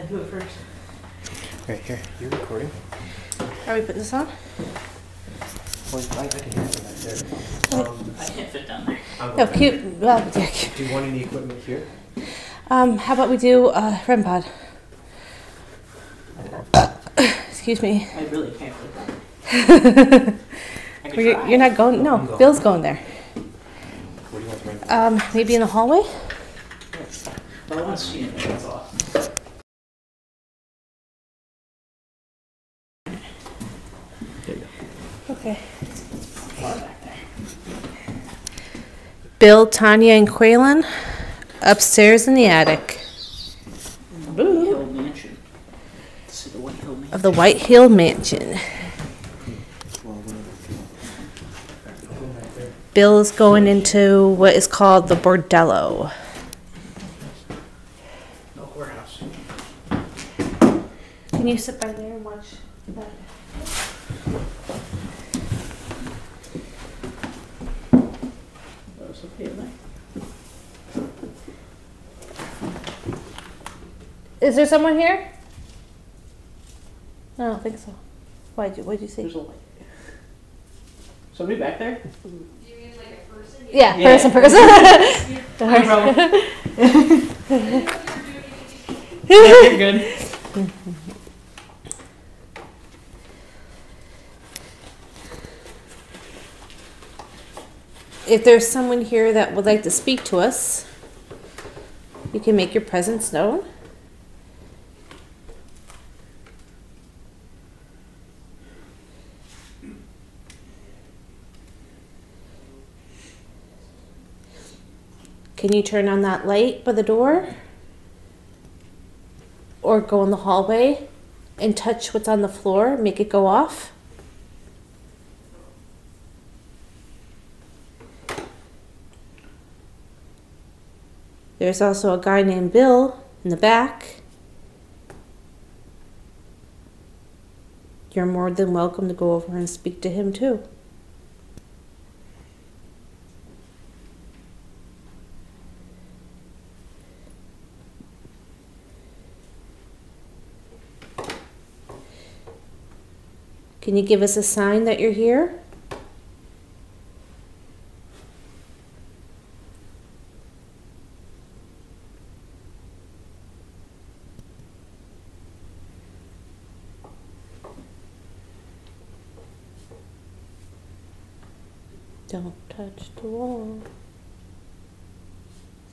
do it first. Right here, you're recording. Are we putting this on? Well, I can hear it back there. I can't fit down there. Oh, cute. Well, yeah. Do you want any equipment here? How about we do REM pod? Excuse me. I really can't fit down there. You're not going? No, Bill's going there. Where do you want the REM pod? Maybe in the hallway? Well, I want to see it, that's all. There you go. Okay. Far back there. Bill, Tanya, and Quaylen upstairs in the attic White Hill Mansion. Let's see the White Hill Mansion. of the White Hill Mansion. Bill is going into what is called the bordello. No whorehouse. Can you sit by there and watch that? That was okay, right? Is there someone here? No, I don't think so. What'd you say? There's a light. Somebody back there? Do you mean like a person? Yeah, Yeah. person. Hi, bro. Yeah, you're good. If there's someone here that would like to speak to us, you can make your presence known. Can you turn on that light by the door? Or go in the hallway and touch what's on the floor, make it go off? There's also a guy named Bill in the back. You're more than welcome to go over and speak to him too. Can you give us a sign that you're here? Don't touch the wall.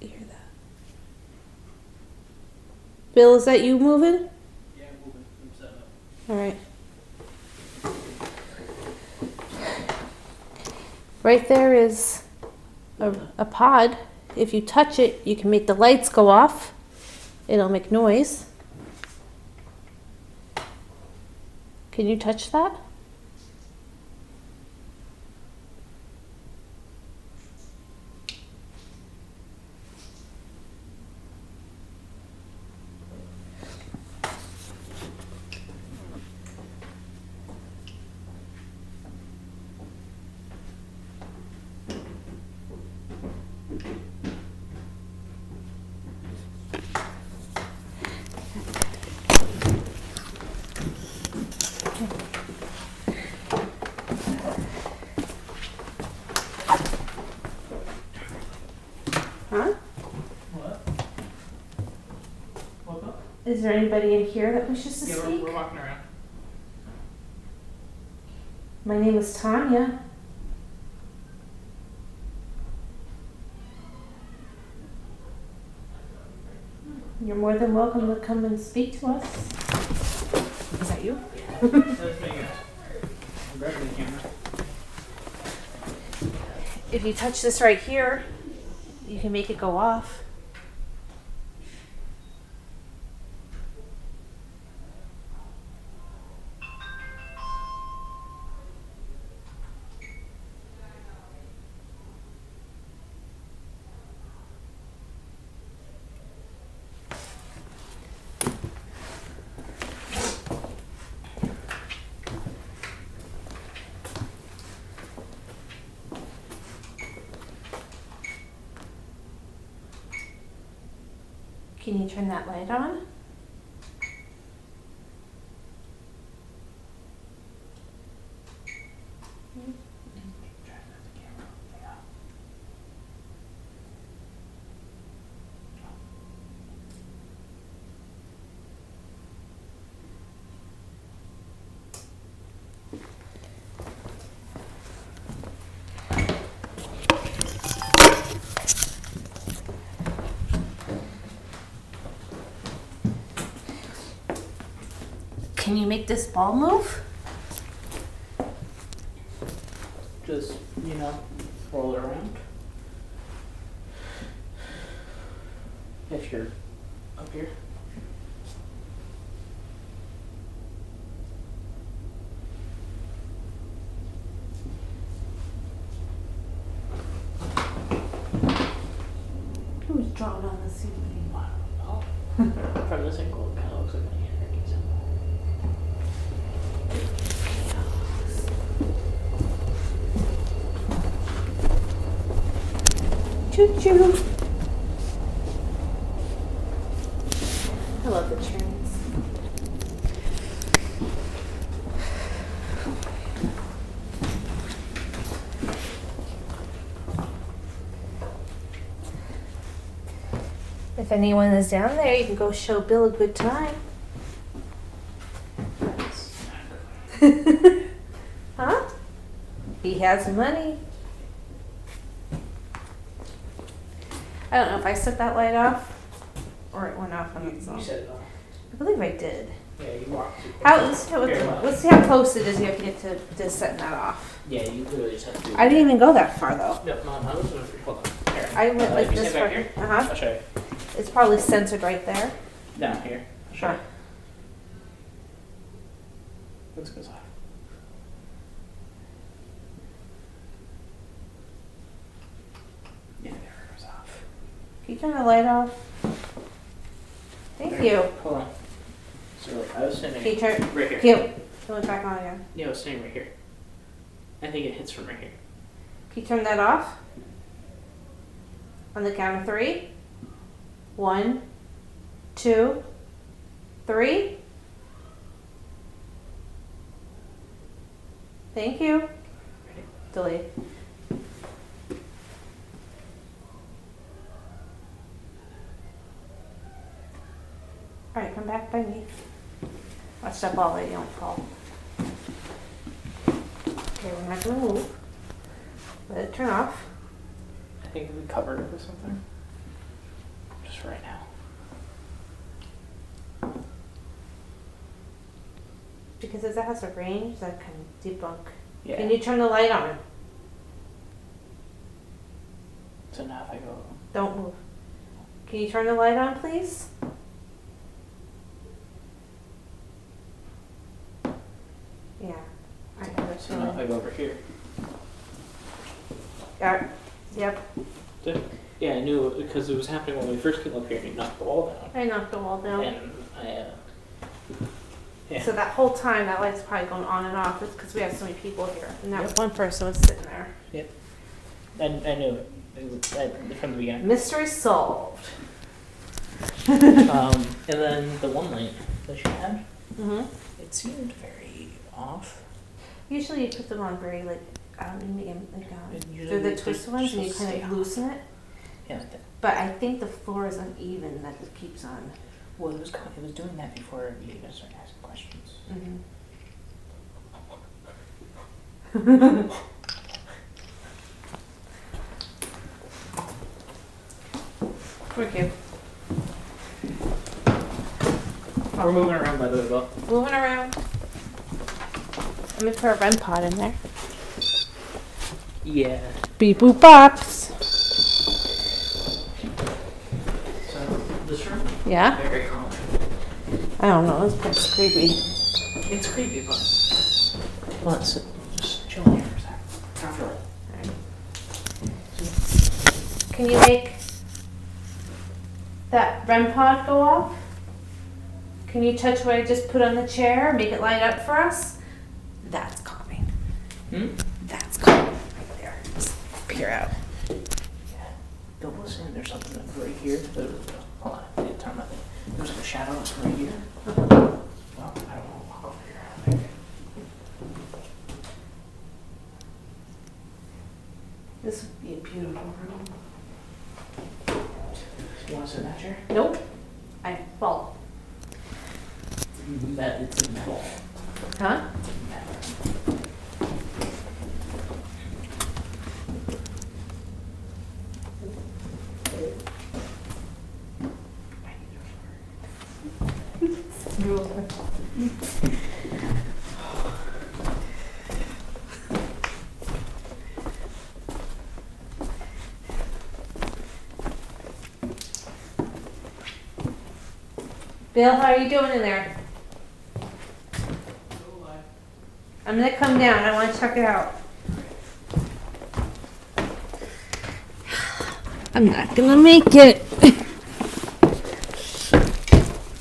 You hear that? Bill, is that you moving? Yeah, I'm moving. I'm setting up. All right. Right there is a pod. If you touch it, you can make the lights go off. It'll make noise. Can you touch that? Huh? What? What's up? Is there anybody in here that wishes to Yeah, speak? we're walking around. My name is Tanya. You're more than welcome to come and speak to us. Is that you? That's me, guys. I'm grabbing the camera. If you touch this right here, you can make it go off. Can you turn that light on? Can you make this ball move? Just, roll it around. If you're up here. Who's drawing on the ceiling? I don't know. From this angle, it kind of looks like my handwriting symbol. Choo choo. I love the trains. If anyone is down there, you can go show Bill a good time. Huh? He has money. I don't know if I set that light off or it went off on its own. You set it off. I believe I did. Yeah, you walked. Let's see how close it is you have to get to setting that off. Yeah, you literally just have to. I didn't even go that far though. No, Mom, I was gonna. Hold on. Here. I went like if you this sit back far. here, Uh-huh. I'll show you. It's probably censored right there. Down here. I'll show Huh. you. This goes off. Yeah, there it goes off. Can you turn the light off? Thank There. you. Hold on. So I was sitting Can you turn? right here. Can you turn it back on again? Yeah, I was sitting right here. I think it hits from right here. Can you turn that off? On the count of 3. 1, 2, 3. Thank you. Ready? Delete. Alright, come back by me. Watch that ball that you don't fall. Okay, we're not gonna move. Let it turn off. I think we covered it with something. Just for right now. Because if that has a range, that can debunk. Yeah. Can you turn the light on? So now if I go. Don't move. Can you turn the light on, please? Yeah. Alright, that's So now if I go over here. Yeah. Yep. Yeah, I knew it because it was happening when we first came up here and you knocked the wall down. I knocked the wall down. And I, yeah. So that whole time, that light's probably going on and off. It's because we have so many people here. And that Yep. one person was sitting there. Yep. I knew it. From the beginning. Mystery solved. And then the one light that she had, Mm-hmm. it seemed very off. Usually you put them on very, like, you make them, like, Usually they're the they twisted just ones and you stay kind of on. loosen it. Yeah, like that. But I think the floor is uneven that it keeps on. Well, it was doing that before you even started asking questions. Mm-hmm. Thank you. We're moving around by the way, Bill. Moving around. Let me put a REM pod in there. Yeah. Beep boop bops. So this room, Yeah? very calm. I don't know. It's creepy. It's creepy, but let's just chill here for a sec. After all. Can you make that REM pod go off? Can you touch what I just put on the chair? Make it light up for us? That's calming. That's calming right there. Just peer out. Yeah. Bill was saying there's something right here. Hold on, I need to turn my thing. There was like a shadow right here. Well, I don't know. Walk over here. Maybe. This would be a beautiful room. You want to sit in that chair? Nope. I fall. It's metal. Huh? Rules. Bill, how are you doing in there? I'm gonna come down. I want to check it out. I'm not gonna make it.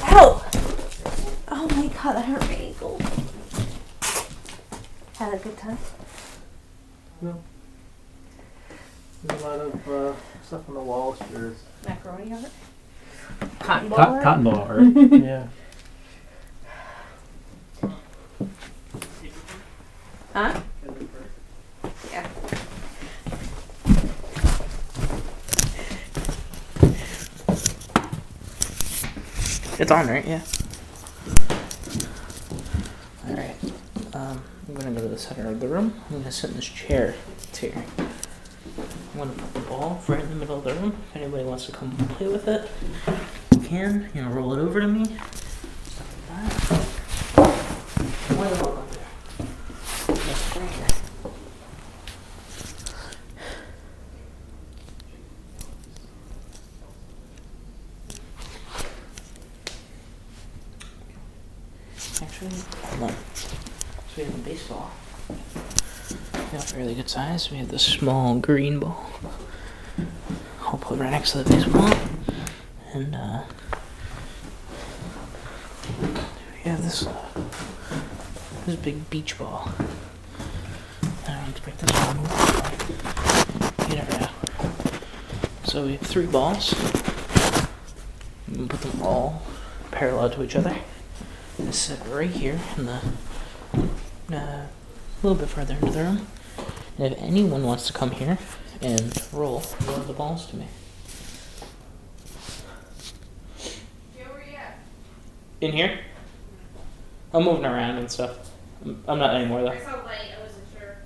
Ow! Oh my god, that hurt my ankle. Had a good time? No. There's a lot of stuff on the walls. There's Macaroni art? Cotton ball art? cotton ball art. Yeah. Huh? Yeah. It's on, right? Yeah. Alright. I'm gonna go to the center of the room. I'm gonna sit in this chair. It's here. I'm gonna put the ball right in the middle of the room. If anybody wants to come play with it, you can. You know, roll it over to me. Stuff like that. Why the ball up there? That's great. Actually, hold on. So we have a baseball. We have a really good size. We have this small green ball. I'll put right next to the baseball. And we have this big beach ball. I don't expect this one to move, but you never know. So we have 3 balls. We can put them all parallel to each other. And sit right here in the a little bit further into the room. And if anyone wants to come here and roll one of the balls to me. Joe, where you at? In here? I'm moving around and stuff. I'm not anymore though. I saw light, I wasn't sure.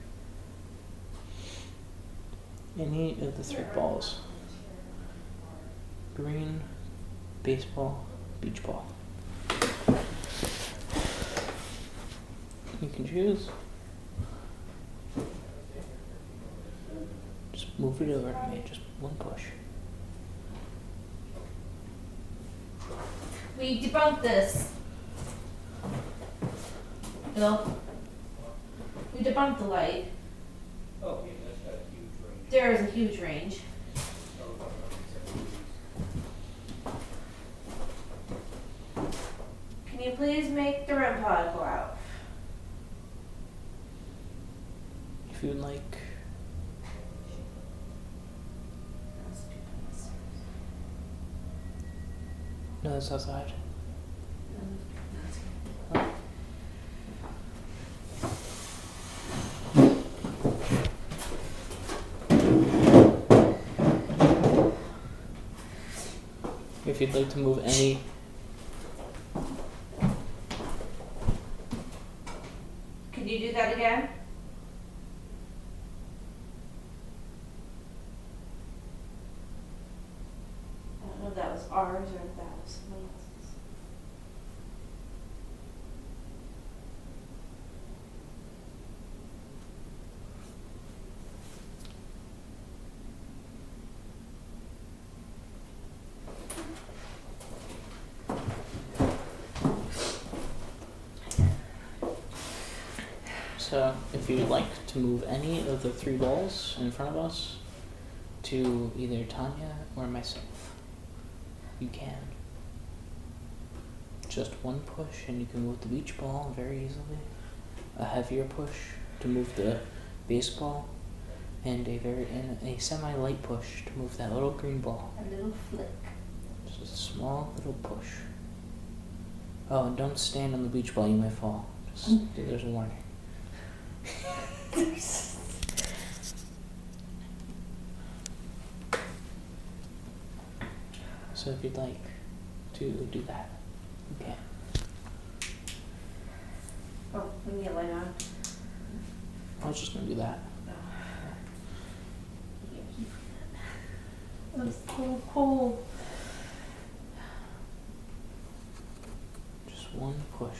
Any of the 3 balls. Green, baseball, beach ball. You can choose. Just move it over to me, just one push. We debunked this. Bill? We debunked the light. Oh, yeah, that's got a huge range. There is a huge range. Can you please make the REM pod go out? If you would like. No, that's outside. Oh. If you'd like to move any. Can you do that again? I don't know if that was ours or if that was someone else's. So, if you'd like to move any of the 3 balls in front of us to either Tanya or myself, you can. Just one push and you can move the beach ball very easily. A heavier push to move the baseball, and a semi-light push to move that little green ball. A little flick. Just a small little push. Oh, and don't stand on the beach ball, you might fall. Just, there's a warning. So if you'd like to do that, you can. Oh, we can get light on. I was just gonna do that. It's so cold. Just one push.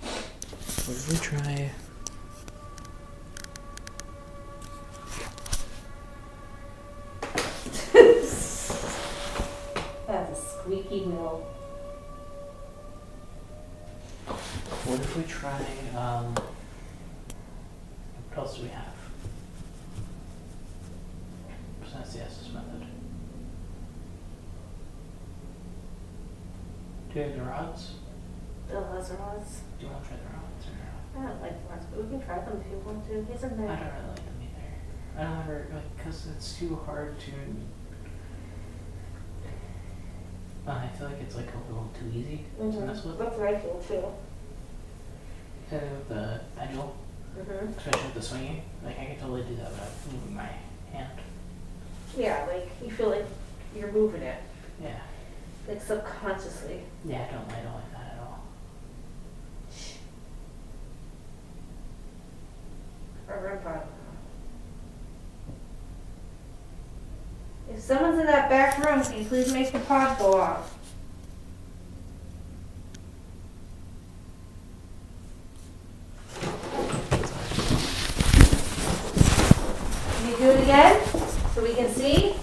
What if we try? That's a squeaky wheel. What if we try? What else do we have? Besides the SS method. Do you have the rods? Bill has rods. Do you want to try the rods or no? I don't like rods, but we can try them if you want to. He's in I there. don't really like them either. I don't ever like because it's too hard to. I feel like it's like a little too easy to mess with. That's what I feel too. With the pendulum, especially with the swinging, like I can totally do that without moving my hand. Yeah, like you feel like you're moving it, Yeah. like subconsciously. Yeah, I don't like that at all. Or grandpa. If someone's in that back room, can you please make the pod go off? Can you do it again so we can see?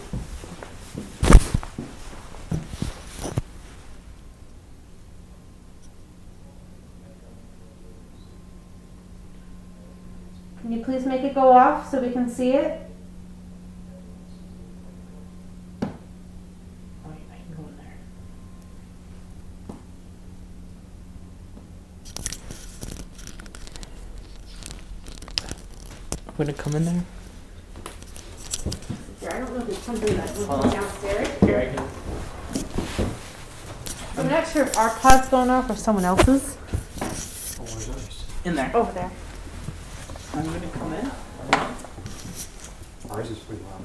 Can you please make it go off so we can see it? Oh, I can go in there. I'm gonna come in there. I don't know if it's something that was Hold on. downstairs. Here I can. I'm not sure if our pod's going off or someone else's. Oh, where's ours? In there. Over there. I'm gonna come in. Ours is pretty loud.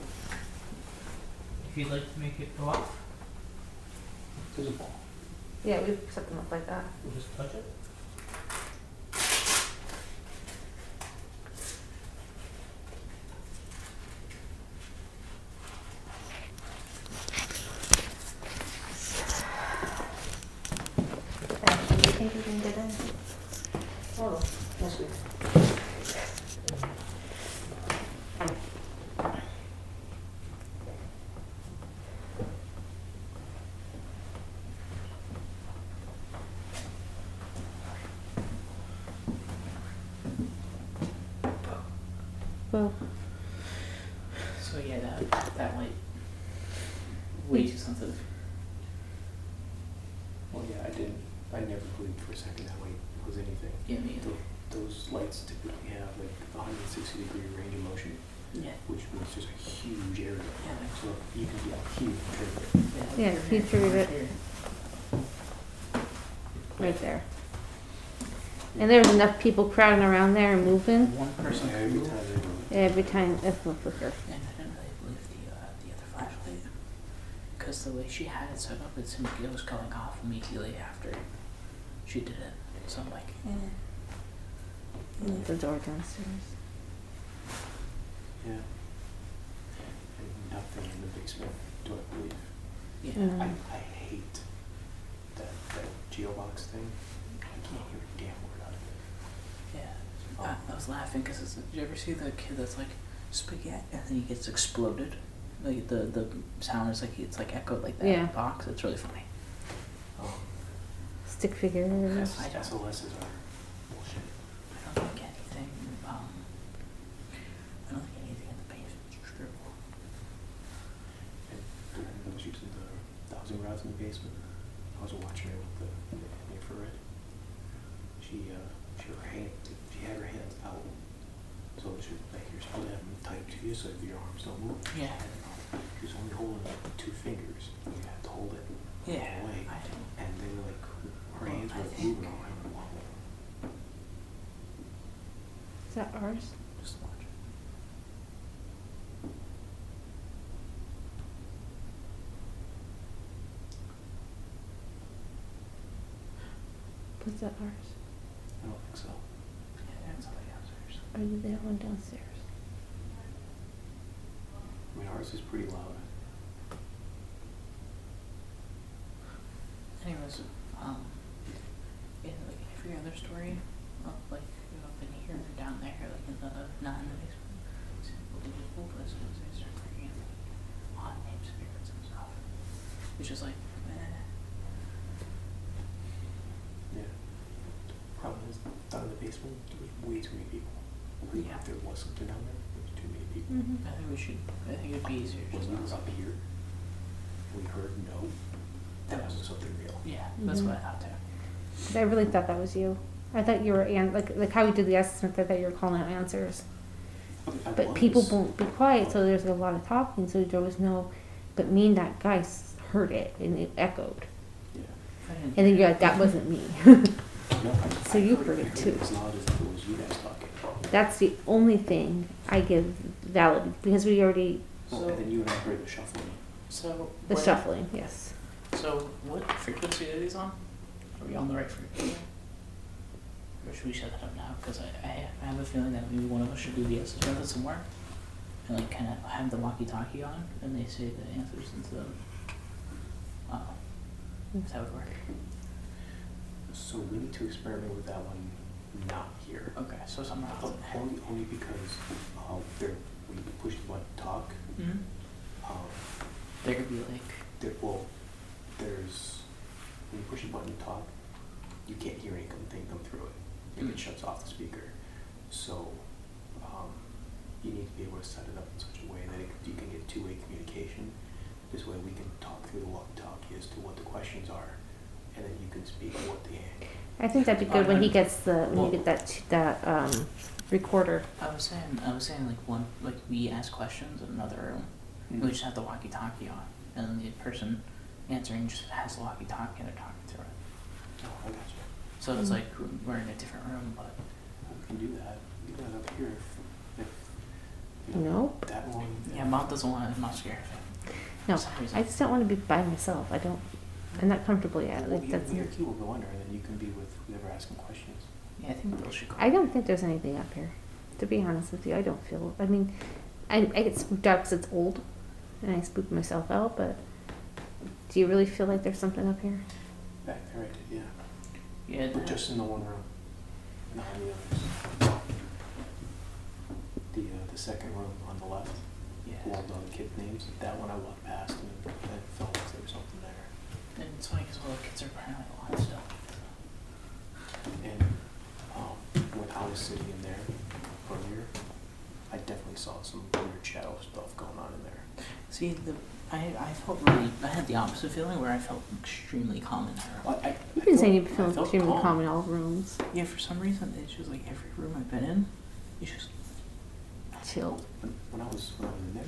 If you'd like to make it go off, There's a ball. Yeah, we set them up like that. we'll just touch it. Do you think we can get in? Oh, that's good. Well, So yeah, that light way too sensitive. Well, yeah, I never believed for a second that light was anything. Yeah, me either. Those lights typically have like 160-degree range of motion, Yeah. which means there's a huge area. Yeah. So you can get a huge trigger. Yeah, he triggered it. Here. right there. And there was enough people crowding around there and moving. One person Every flew, time they move. Every time, that's no flicker. and I didn't really believe the other flashlight because the way she had it set up, it seemed like it was going off immediately after she did it. So I'm like, The door downstairs. Yeah. And nothing in the basement, do I believe. yeah. I hate that geobox thing. I can't hear a damn word out of it. Yeah, I was laughing because did you ever see the kid that's like spaghetti and then he gets exploded? Like the sound is like it's like echoed like that Yeah. box. It's really funny. Oh, Stick figures. I don't- SLSs are bullshit. I don't think anything. I don't think anything in the basement's true. And the woman that was using the housing rods in the basement, I was watching her with the infrared. She had her hands out So it should, like, you're supposed to have them tight to you so if your arms don't move. Yeah. You're only holding like 2 fingers. You have to hold it Yeah. all the way. I don't. And then like her hands I were think- moving around the wall. Is that ours? Just watch. Was that ours? I don't think so. Yeah, that's somebody downstairs. Or did they have one downstairs? I mean, ours is pretty loud. Anyways, in like every other story, like up in here or down there, like in the not in the basement, simple people, but as soon as they start bringing in like odd name spirits and stuff, it's just like, Yeah. Problem is, down in the basement, there was way too many people. Yeah. If there was something down there, there was too many people. Mm-hmm. I think it'd be easier When just we were us. up here, we heard no. That was something real. Yeah, that's Mhm. what I thought too. 'Cause I really thought that was you. I thought you were like how we did the assessment. I thought you were calling out answers. But people won't be quiet, so there's a lot of talking. So there was no. But me and that guy heard it, and it echoed. Yeah. I didn't. And then you're like, that wasn't me. No, So you heard it too. As loud as if it was you guys talking. That's the only thing I give valid because we already Well, and then you and I heard the shuffling. So the what- shuffling. Yes. So what frequency are these on? Are we on the right frequency? Or should we set that up now? Because I have a feeling that maybe one of us should do the answers together somewhere, and like kind of have the walkie-talkie on, and they say the answers into them. If that would work. So we need to experiment with that one not here. Okay, so somewhere else. Only because there when you push the button talk, Mm-hmm. There could be like. There's when you push the button to talk, you can't hear anything come through it. Like it shuts off the speaker. So you need to be able to set it up in such a way that you can get two-way communication. This way we can talk through the walkie-talkie as to what the questions are, and then you can speak what the answer. I think that'd be good when he gets when you get that recorder. I was saying like we ask questions in another room. Mm-hmm. We just have the walkie-talkie on, and then the person answering just has the walkie-talkie and they're talking through it. Oh, I got you. So it's like we're in a different room, but We can do that. We can do that up here if Nope. that one. yeah, Mom doesn't want it. I'm not scared of it. No, For some reason. I just don't want to be by myself. I'm not comfortable yet. Well, Like you, that's. your key will go under, and then you can be with whoever asking questions. Yeah, I think Bill should go. I don't think there's anything up here. To be honest with you, I don't feel. I mean, I get spooked out because it's old, and I spook myself out. But do you really feel like there's something up here? Back there, I did, yeah. Yeah, But just in the one room, not in the others. The second room on the left, yeah. all the kids' names. That one I walked past and I felt like there was something there. And it's funny because all the kids are apparently a lot of stuff. And when I was sitting in there earlier, I definitely saw some weird shadow stuff going on in there. See, I felt really. I had the opposite feeling where I felt extremely calm in there. Well, You've been saying you I feel felt extremely calm in all rooms. Yeah, for some reason it's just like every room I've been in, it's just Chilled. When I was in there,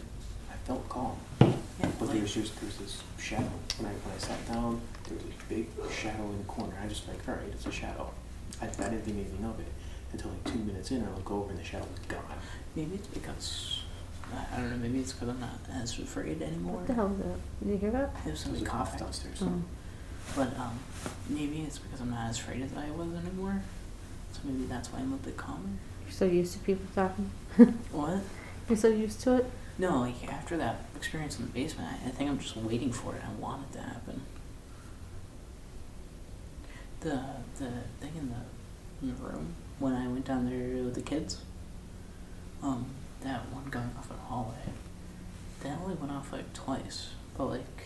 I felt calm. yeah. But Like, there was this shadow. When I sat down, there was a big shadow in the corner. I just like, all right, it's a shadow. I didn't think anything of it until like 2 minutes in. I look over and the shadow was gone. maybe it's because I don't know. Maybe it's because I'm not as afraid anymore. What the hell is that? Did you hear that? There's There was somebody a cough coughing. downstairs. Oh. But maybe it's because I'm not as afraid as I was anymore. So maybe that's why I'm a bit calmer. You're so used to people talking. What? You're so used to it. No, like after that experience in the basement, I think I'm just waiting for it. I want it to happen. The thing in the room when I went down there with the kids, that one going off in the hallway, that only went off like twice, but like,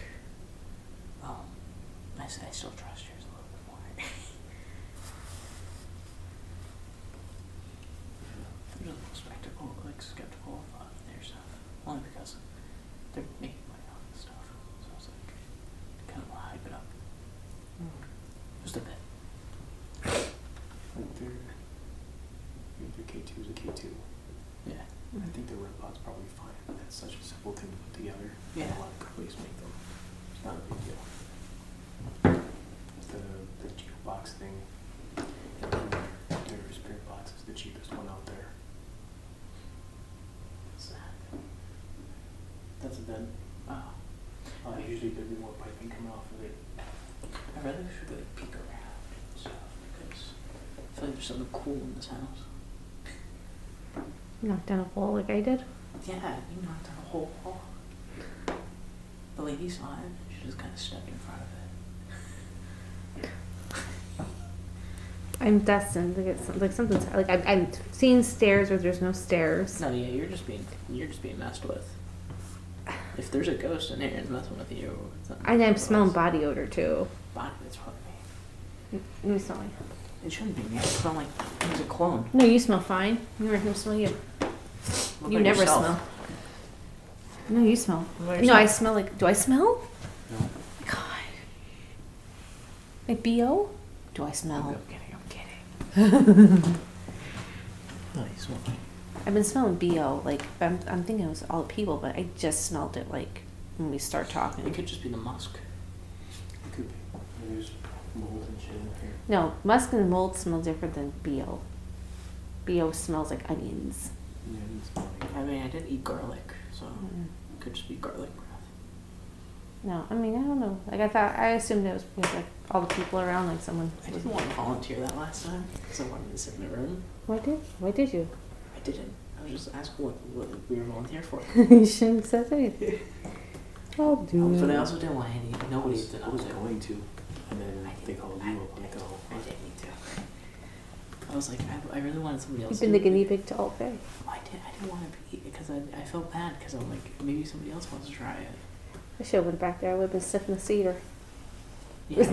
I still trust yours a little bit more. I'm just a little skeptical of their stuff, only because they're making money off this stuff, so it's like, kind of want to hype it up. Just a bit. Like their K2 is a K2. it's such a simple thing to put together. Yeah. And a lot of companies make them. It's not a big deal. The geobox thing, their spirit box is the cheapest one out there. What's that? That's a vent. Oh. Usually there'd be more piping coming off of it. I really should go like peek around and stuff because I feel like there's something cool in this house. Knock down a wall like I did. Yeah, you knocked down a whole wall. The lady saw it. She just kind of stepped in front of it. I'm destined to get something like I'm seeing stairs where there's no stairs. No, yeah, you're just being messed with. If there's a ghost in here and messing with you, it's not And I'm smelling body odor too. body. It's probably me. Let me smell you. It shouldn't be me. I smell like he's a clone. No, you smell fine. You never can smell you. What You about never yourself? smell. No, you smell. What about No, yourself? I smell like. Do I smell? No. God. Like BO? Do I smell? I'm kidding. No, you smell like I've been smelling BO. Like I'm thinking it was all people, but I just smelled it like when we start talking. it could just be the musk. It could be. There's mold and shit in here. No, musk and mold smell different than BO. BO smells like onions. Yeah, it's smelling. I mean, I did eat garlic, so Mm. it could just be garlic breath. No, I mean I don't know. Like I assumed it was because like all the people around, like someone. I didn't want to volunteer that last time because I wanted to sit in the room. Why did you? I didn't. I was just asking what we were volunteer for. You shouldn't have said anything. I'll do But I it. also didn't want nobody to I know. was going to, and then they called you up like, oh, I didn't need to. I was like, I really wanted somebody else You've been the guinea pig to all day. I didn't want to be, because I felt bad, because I'm like, maybe somebody else wants to try it. I should have went back there. I would have been sniffing the cedar. Yeah.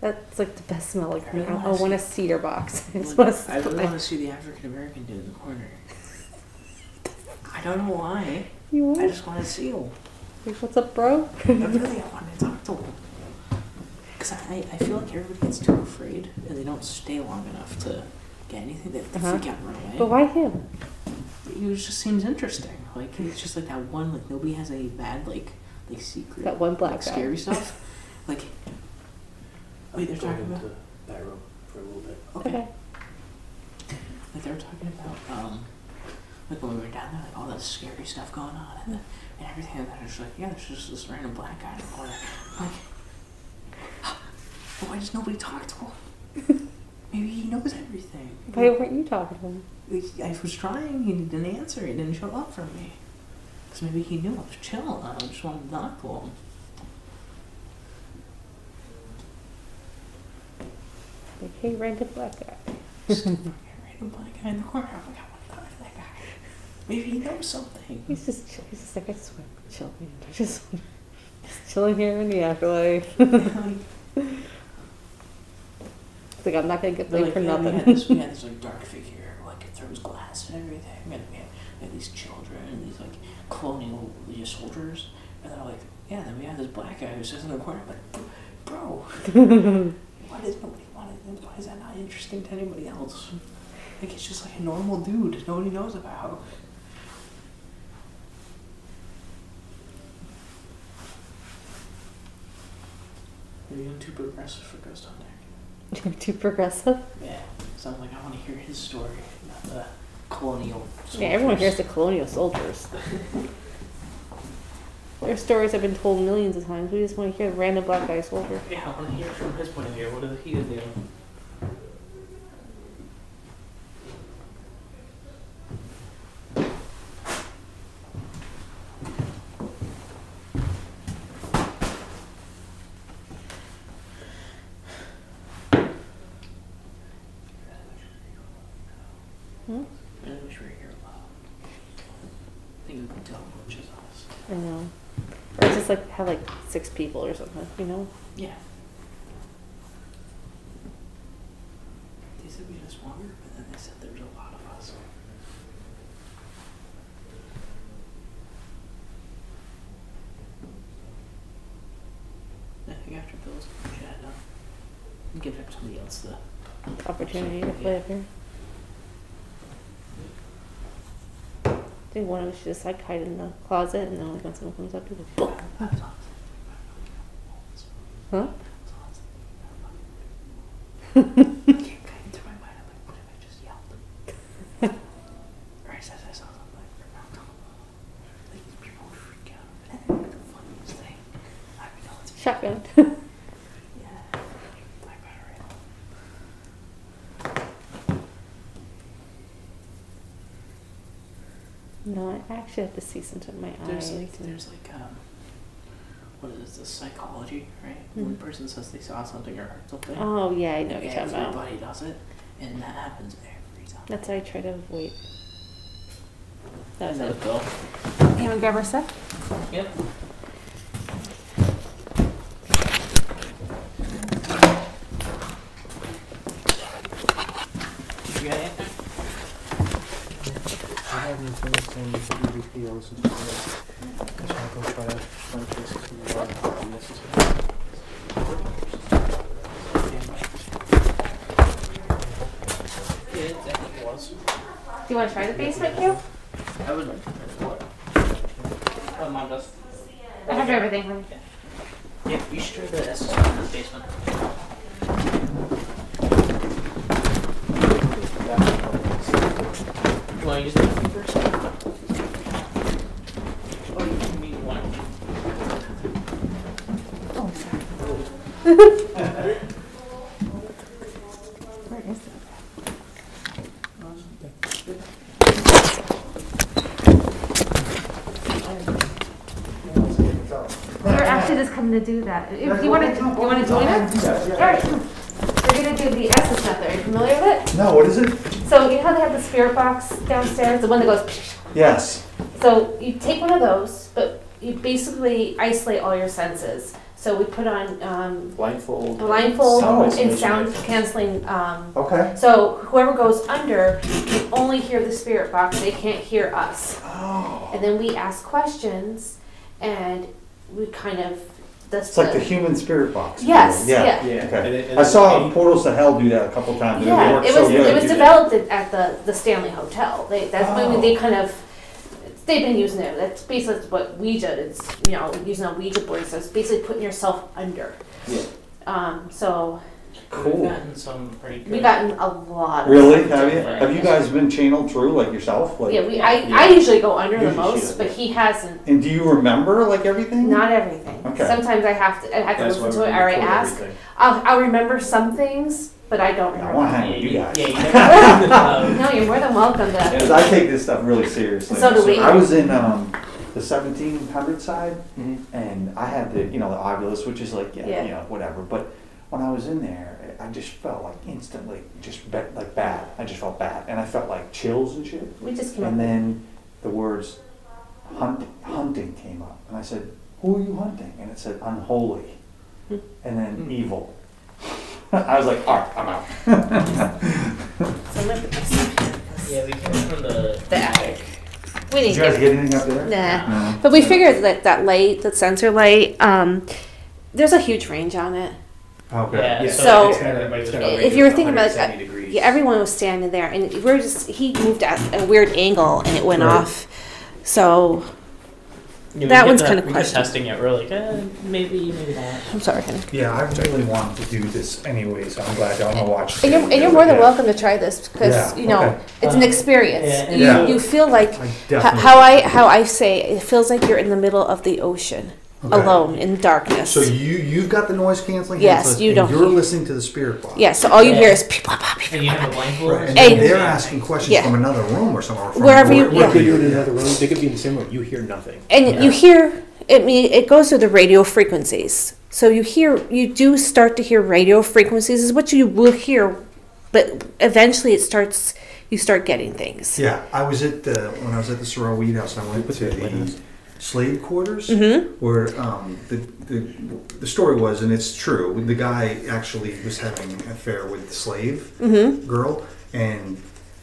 That's like the best smell. Like I really I wanna want a see- cedar box. I just Like, want to I really want to see the African American dude in the corner. I don't know why. You I want? just want to see him. Like, what's up, bro? I really wanted to talk to him. Because I feel like everybody gets too afraid and they don't stay long enough to get anything. They Uh-huh. freak out and run away. But why him? It just seems interesting. Like, he's just like that one, like, nobody has any bad, like secret. That one black like, guy. scary stuff. Like, wait, they're go talking into about. that room for a little bit. Okay. Like, they were talking about, like, when we were down there, like, all that scary stuff going on and everything. And then it's like, yeah, there's just this random black guy in the corner. I'm like, why does nobody talk to him? Maybe he knows everything. Why weren't you talking to him? I was trying, he didn't answer, he didn't show up for me. Because maybe he knew I was chilling, I just wanted to talk to him. Like, hey, random black guy. Random black guy in the corner, I'm like, I want to talk to that guy. Maybe he knows something. He's just like, I just want to chill, man. I just chilling here in the afterlife. It's like I'm not gonna get But paid like, for yeah, nothing. we had this like dark figure, like it throws glass and everything. We had these children and these like colonial soldiers, and they're like, yeah. Then we have this black guy who sits in the corner. I'm like, bro, why does nobody want it? Why is that not interesting to anybody else? Like it's just like a normal dude nobody knows about. Maybe I'm too progressive for ghost hunting. You're too progressive. Yeah, so I'm like, I want to hear his story, not the colonial soldiers. Yeah, everyone hears the colonial soldiers. Their stories have been told millions of times. We just want to hear the random black guy soldier. Yeah, I want to hear from his point of view. What did he do? Hmm? I wish we were here alone. I think we can tell which is us. I know. Or just like have like 6 people or something, you know? Yeah. They said we just wandered, but then they said there was a lot of us. I think after Bill's chat up, give it to somebody else the Opportunity to play up here. I think one of us just like hide in the closet, and then like when someone comes up, you go boom. Huh? I can't get into my mind. I'm like, what if I just yelled? Or I said I saw something. Like people would freak out. And then the funniest thing, I would know it's Shotgun. yeah. Black battery. No, I actually have to see something in my There's eyes. like what is this, psychology, right? One person says they saw something or heard something. Oh yeah, I know what you're talking about. Everybody does it, and that happens every time. That's why I try to avoid. That was Let it. it go. You want to grab our stuff? Yep. Did you get anything? I haven't finished any EVPOs and stuff. Because I'll go try to find places to unnecessary. Yeah, I think it was. Do you want to try the basement, Q? I would. What? Oh, Mom does. I have everything, honey. Yeah, you should try the SSR in the basement. You want to use the key first? Oh, you can mean one. Oh, sorry. Where is it? We're actually just coming to do that. If you want to join us? All right, come on. We're gonna do the Estes method. Are you familiar with it? No, what is it? So you know how they have the spirit box downstairs, the one that goes. Yes. So you take one of those, but you basically isolate all your senses. So we put on Blindfold. a blindfold Sound and sound canceling. Okay. So whoever goes under can only hear the spirit box. They can't hear us. Oh. And then we ask questions, and we kind of. It's like the human spirit box. Yes. Yeah. Yeah. Okay. I saw Portals to Hell do that a couple times. Yeah, They work it so was good. it was developed at the Stanley Hotel. That's when they kind of they've been using it. That's basically what Ouija is. You know, using a Ouija board. So it's basically putting yourself under. Yeah. So We've Cool. gotten some pretty good. we've gotten a lot. Of Really? stuff. Have you? Have you guys been channeled through like yourself? Like, Yeah, I usually go under the Usually she most, does, but yeah. he hasn't. And do you remember like everything? Not everything. Okay. Sometimes I have to That's why listen we to it or I record ask. everything. I'll remember some things, but I don't I want to remember. hang with you guys. Yeah, you never. No, you're more than welcome to. Because I take this stuff really seriously. So do we. I was in the 1700 side, Mhm. and I had the the Ovilus, which is like Yeah. whatever. But when I was in there, I just felt like instantly like bad. I just felt bad, and I felt like chills and shit. We just came And up. then the words hunting came up, and I said, "Who are you hunting?" And it said unholy, and then evil. I was like, "All right, I'm out." So I'm gonna put this up here. Yeah, we came from the attic. We Did didn't you guys get. get anything up there? Nah. No. But we figured that light, that sensor light, there's a huge range on it. Okay. Yeah, So, it's gonna if you were thinking about 170 degrees. Yeah, everyone was standing there, and he moved at a weird angle, and it went Right. off. So Yeah, That we one's kept kind of we kept questionable. testing it. We're like, maybe not. I'm sorry, honey. Yeah, I really wanted to do this anyway, so I'm glad y'all gonna watch. And you're more than welcome to try this because Yeah, okay. it's an experience. Yeah, You yeah. you feel like I definitely. how I say it feels like you're in the middle of the ocean, Okay. alone in darkness. So you've got the noise canceling. Yes, headphones, you and don't You're hear. listening to the spirit box. Yeah, so all you Yeah. hear is peep, pop, pop, peep, And you pop, have a pop. blindfold. Right, and And- then they're asking questions Yeah. from another room or somewhere. From Wherever you- where yeah. They do it in another room. They could be in the same room. You hear nothing. And you hear it goes through the radio frequencies. So you do start to hear radio frequencies is what you will hear, but eventually you start getting things. Yeah, I was at when I was at the Sorrel Weed House. I went to the slave quarters Mm-hmm. where the story was, and it's true. The guy actually was having an affair with the slave Mm-hmm. girl, and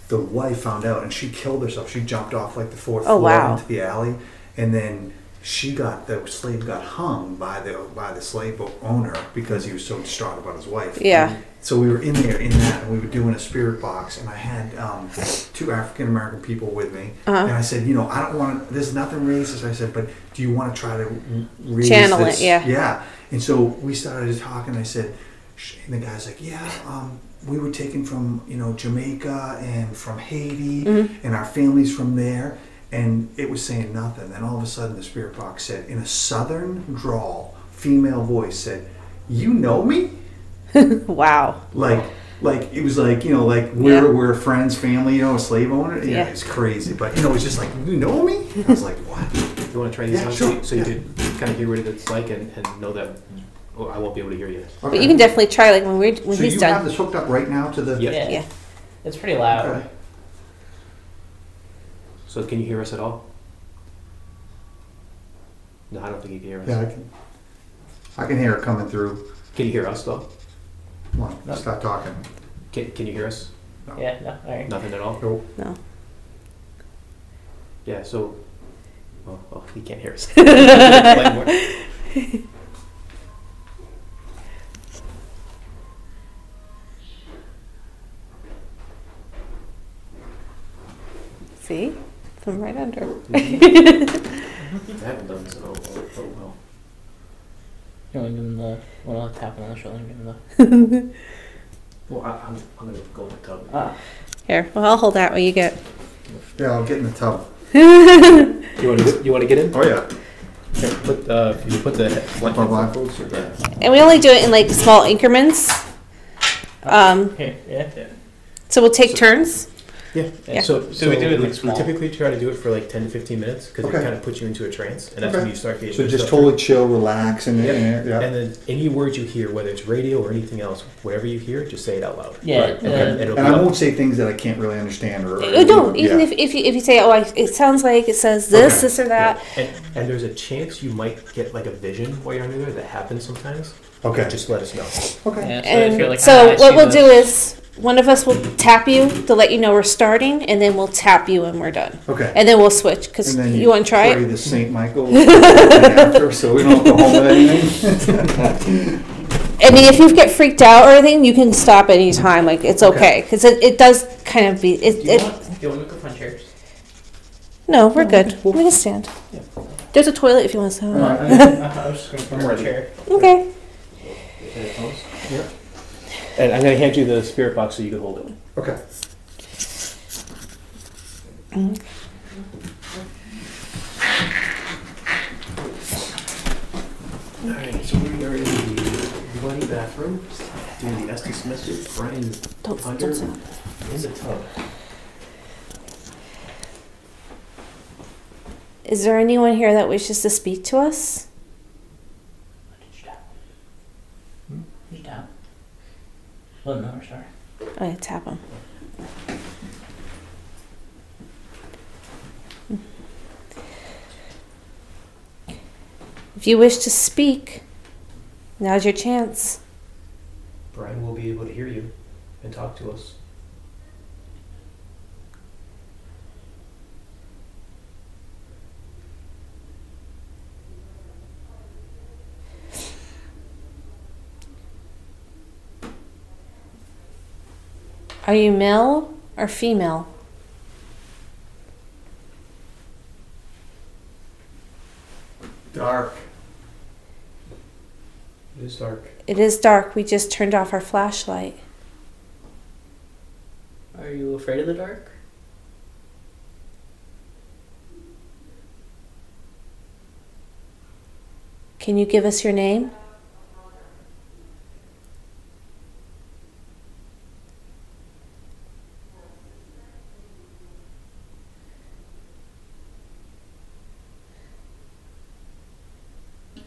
the wife found out, and she killed herself. She jumped off like the fourth Oh, floor wow. into the alley, and then the slave got hung by the slave owner because he was so distraught about his wife. Yeah. So we were in there in that, and we were doing a spirit box, and I had 2 African American people with me, and I said, I don't want to. There's nothing racist. I said, but do you want to try to raise Channel this? it, yeah. Yeah. And so we started talking. I said, and the guy's like, we were taken from Jamaica and from Haiti, and our families from there. And it was saying nothing. Then all of a sudden, the spirit box said, in a southern drawl, female voice said, "You know me?" Wow. Like it was like we're friends, family, a slave owner. Yeah, it's crazy. But it's just like, "You know me?" I was like, "What?" You want to try these out sure. so you could kind of hear what it's like and know that I won't be able to hear you. Okay. But you can definitely try, like, when So he's you done. have this hooked up right now to the. Yeah. Yeah. It's pretty loud. Okay. So can you hear us at all? No, I don't think you can hear us. Yeah, I can hear it coming through. Can you hear us though? Come on, start talking. Can you hear us? Yeah, no, alright. Nothing at all? Nope. No. Yeah, so well, he can't hear us. Play more. See? From right under. I haven't done this in a while. You want to give him the one tapping on the shoulder and give him the. Well, I'm gonna go in the tub. Here, well, I'll hold that while you get. Yeah, I'll get in the tub. You want to get in? Oh yeah. Here, you put the blindfolds or the. And we only do it in, like, small increments. Here, yeah. So we'll take turns. Yeah. Yeah. So we do it like we small. typically try to do it for like 10 to 15 minutes because Okay. it kind of puts you into a trance, and that's Okay. when you start getting. So the just stuff totally chill, relax, and yeah. And then any words you hear, whether it's radio or anything else, whatever you hear, just say it out loud. Yeah. Right, okay. It'll And come I up. won't say things that I can't really understand or. No, even yeah. if you say, it sounds like it says this, Okay. this or that. Yeah. And there's a chance you might get like a vision while you're under there. That happens sometimes. Okay. Just let us know. Okay. Yeah, so if And you're like, so I what see we'll this. do is one of us will tap you to let you know we're starting, and then we'll tap you when we're done. Okay. And then we'll switch, because And then you want to try pray it? the Saint Michael after, so we don't go home with anything. I mean, if you get freaked out or anything, you can stop any time. Like, it's Okay. okay, because it does kind of be. Do you want microphone chairs? No, we're good. We can stand. Yeah. There's a toilet if you want to stand. I was just going to put I'm a ready. chair. Okay. Yeah. And I'm gonna hand you the spirit box so you can hold it. Okay. All right. So we are in the bloody bathroom doing the Estes method. Brian Don't under sit. in the tub. Is there anyone here that wishes to speak to us? Did you tap? Did you tap? Let him know we're starting. Oh, yeah, tap him. If you wish to speak, now's your chance. Brian will be able to hear you and talk to us. Are you male or female? Dark. It is dark. It is dark. We just turned off our flashlight. Are you afraid of the dark? Can you give us your name?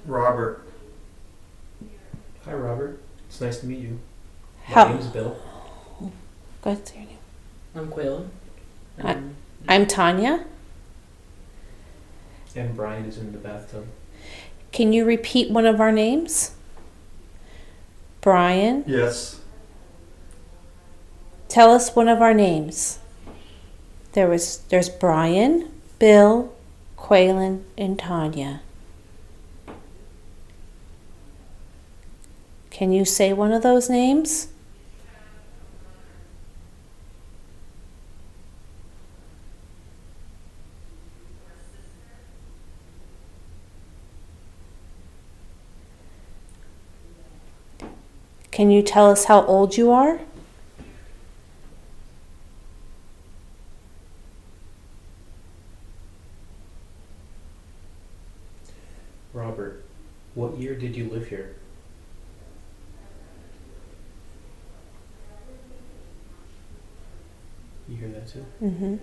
Robert. Hi, Robert. It's nice to meet you. My How? name's Bill. Go ahead, say your name. I'm Quaylen. I'm Tanya. And Brian is in the bathtub. Can you repeat one of our names? Brian. Yes. Tell us one of our names. There's Brian, Bill, Quaylen, and Tanya. Can you say one of those names? Can you tell us how old you are? Robert, what year did you live here? You hear that too? Mm-hmm.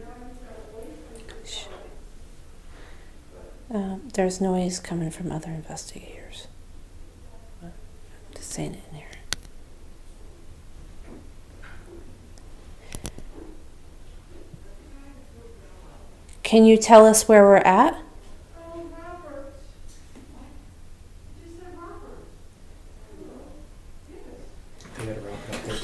There's noise coming from other investigators. I'm just saying it in here. Can you tell us where we're at? They got it wrapped up there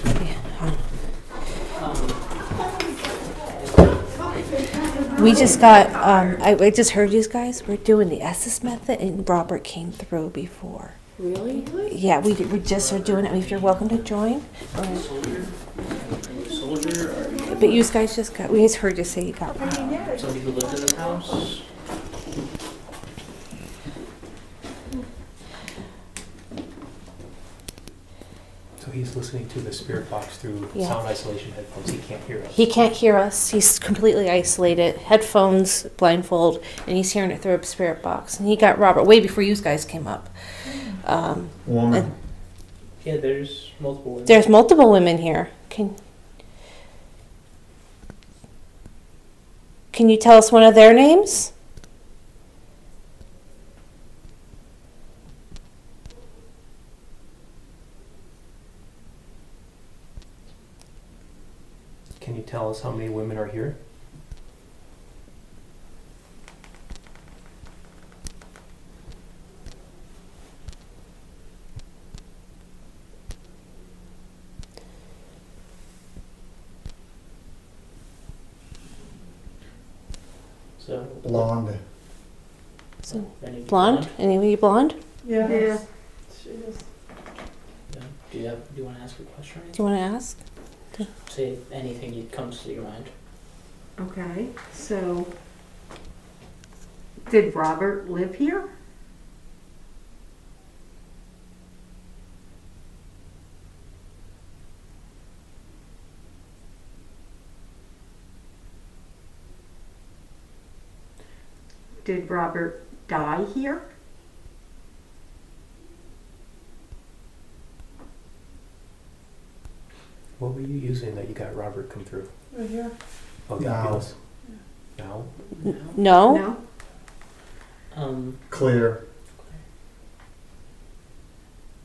too. We just got, I just heard you guys, we're doing the Estes method and Robert came through before. Really? Yeah, we just are doing it. If you're welcome to join. Soldier, or But you guys just got, we just heard you say you got one. somebody who lived in this house? So he's listening to the spirit box through Yeah. sound isolation headphones. He can't hear us. He can't hear us. He's completely isolated. Headphones, blindfold, and he's hearing it through a spirit box. And he got Robert way before you guys came up. Woman. And Yeah, there's multiple women. there's multiple women here. Can you tell us one of their names? Can you tell us how many women are here? So, Blonde. So, any blonde? Anybody blonde? Yeah. Yeah. Do you want to ask a question? Do you want to ask? Say anything that comes to your mind. Okay, so did Robert live here? Did Robert die here? What were you using that you got Robert come through? Right here. Oh, No. fabulous. Now? No? No? Clear.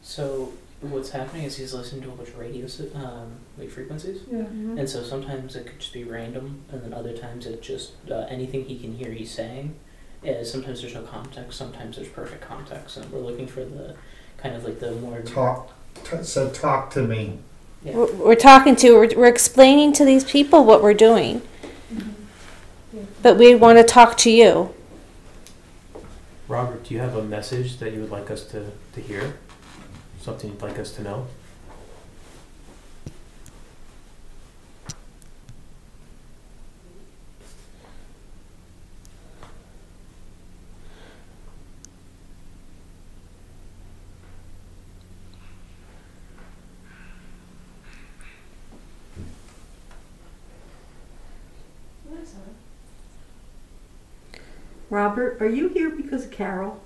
So what's happening is he's listening to a bunch of radio like frequencies, Yeah. and so sometimes it could just be random, and then other times it just anything he can hear he's saying. Sometimes there's no context, sometimes there's perfect context, and we're looking for the kind of like the more Talk to me. Yeah. We're talking to, we're explaining to these people what we're doing. But we want to talk to you. Robert, do you have a message that you would like us to hear? Something you'd like us to know? Robert, are you here because of Carol?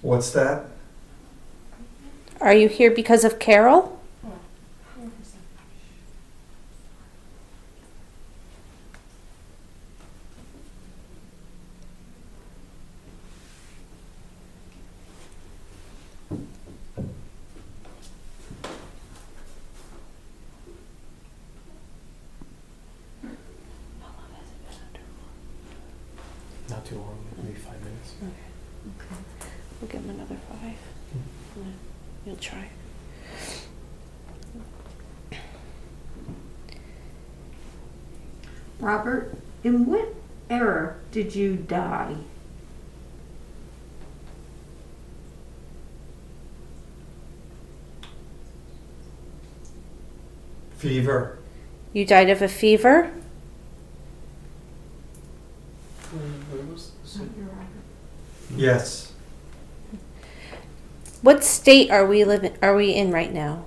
What's that? Are you here because of Carol? Not too long, maybe 5 minutes. We'll give him another 5. You'll try. Robert, in what era did you die? Fever. You died of a fever? Where was this? Yes. What state are we in right now?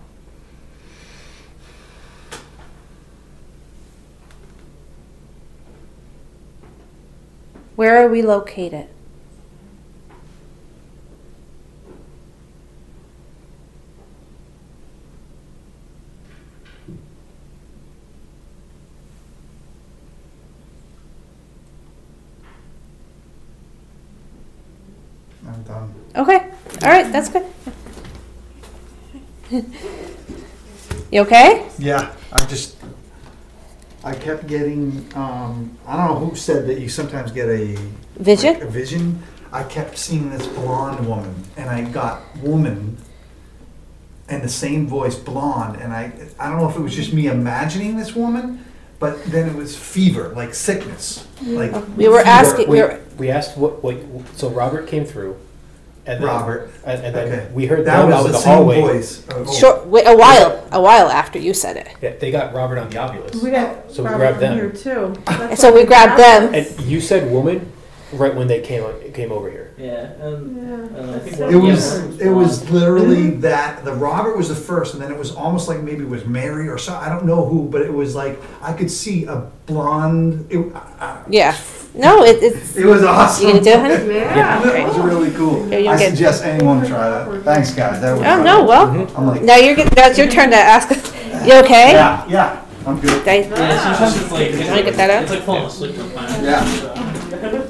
Where are we located? I'm done. Okay. All right. That's good. You okay? Yeah, I kept getting, I don't know who said that you sometimes get a Vision? like a vision. I kept seeing this blonde woman, and I got woman and the same voice, blonde, and I don't know if it was just me imagining this woman, but then it was fever, like sickness, like We were fever. asking. We asked what, so Robert came through, and then, Robert. and then Okay. we heard That them out was in the the same hallway. voice. A while after you said it. Yeah, they got Robert on the ovulus. We got So we Robert grabbed them. here too. That's So why we grabbed them. And you said woman right when they came over here. Yeah, I think Yeah. It was literally that the Robert was the first, and then it was almost like maybe it was Mary or so. I don't know who, but it was like I could see a blonde. Yeah. No, it's. It was awesome. You gonna do it, honey? Yeah. It was really cool. Here, you I get- suggest anyone try that. Thanks, guys. That was Oh fun. no. Well, I'm like, now that's your turn to ask. You okay? yeah, I'm good. Guys, Yeah, sometimes it's like, wanna get that out? It's like falling asleep sometimes. Yeah.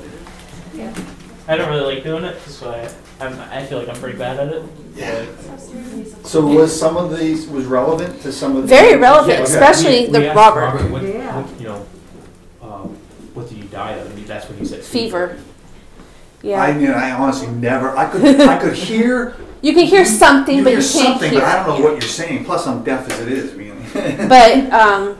I don't really like doing it, so I feel like I'm pretty bad at it. Yeah. So was some of these relevant to some of the very relevant, Yeah, especially we the asked Robert. what, Yeah. what did you die of? I mean, that's when you said Fever. I Yeah. mean, I honestly never. I could hear. You can hear something, but hear you can't something, hear. but I don't know what you're saying. Plus, I'm deaf as it is. I mean. But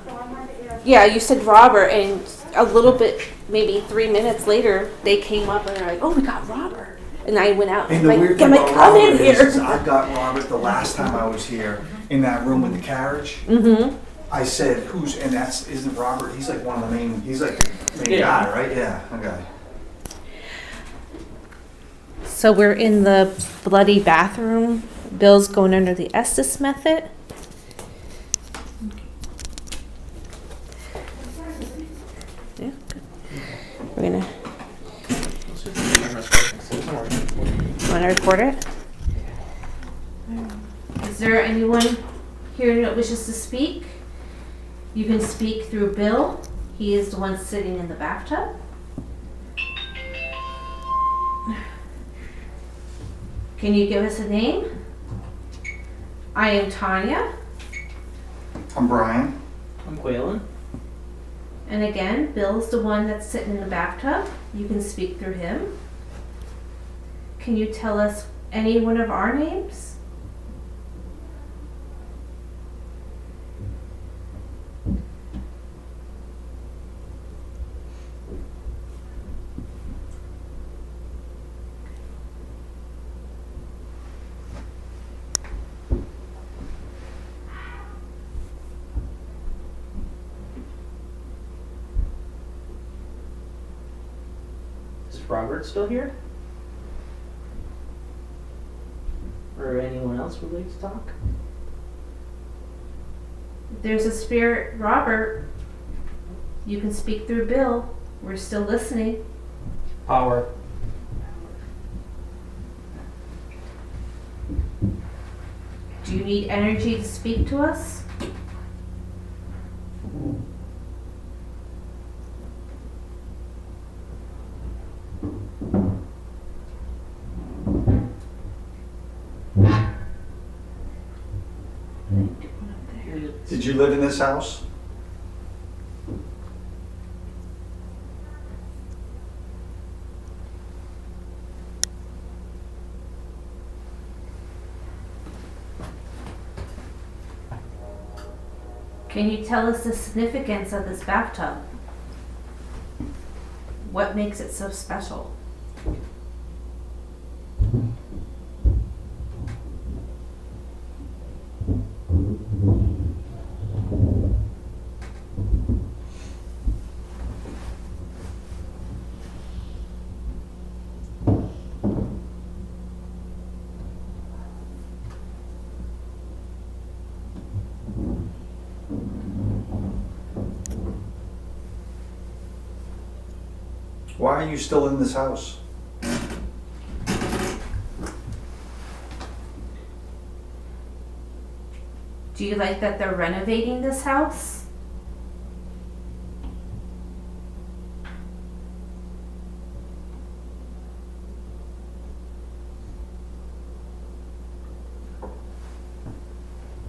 yeah, you said Robert, and a little bit, maybe 3 minutes later, they came up and they're like, "Oh, we got Robert," and I went out. And And the like, weird thing "Come about come in Robert here." is I got Robert the last time I was here in that room with the carriage. Mm-hmm. I said, "Who's?" And isn't Robert? He's like one of the main. He's like the main Yeah. guy, right? Yeah. Okay. So we're in the bloody bathroom. Bill's going under the Estes method. Yeah, good. We're gonna want to record it. Is there anyone here that wishes to speak? You can speak through Bill. He is the one sitting in the bathtub. Can you give us a name? I am Tanya. I'm Brian. I'm Quaylen. And again, Bill's the one that's sitting in the bathtub. You can speak through him. Can you tell us any one of our names? Is Robert still here? Or anyone else would like to talk? There's a spirit, Robert. You can speak through Bill. We're still listening. Power. Do you need energy to speak to us? Did you live in this house? Can you tell us the significance of this bathtub? What makes it so special? Why are you still in this house? Do you like that they're renovating this house?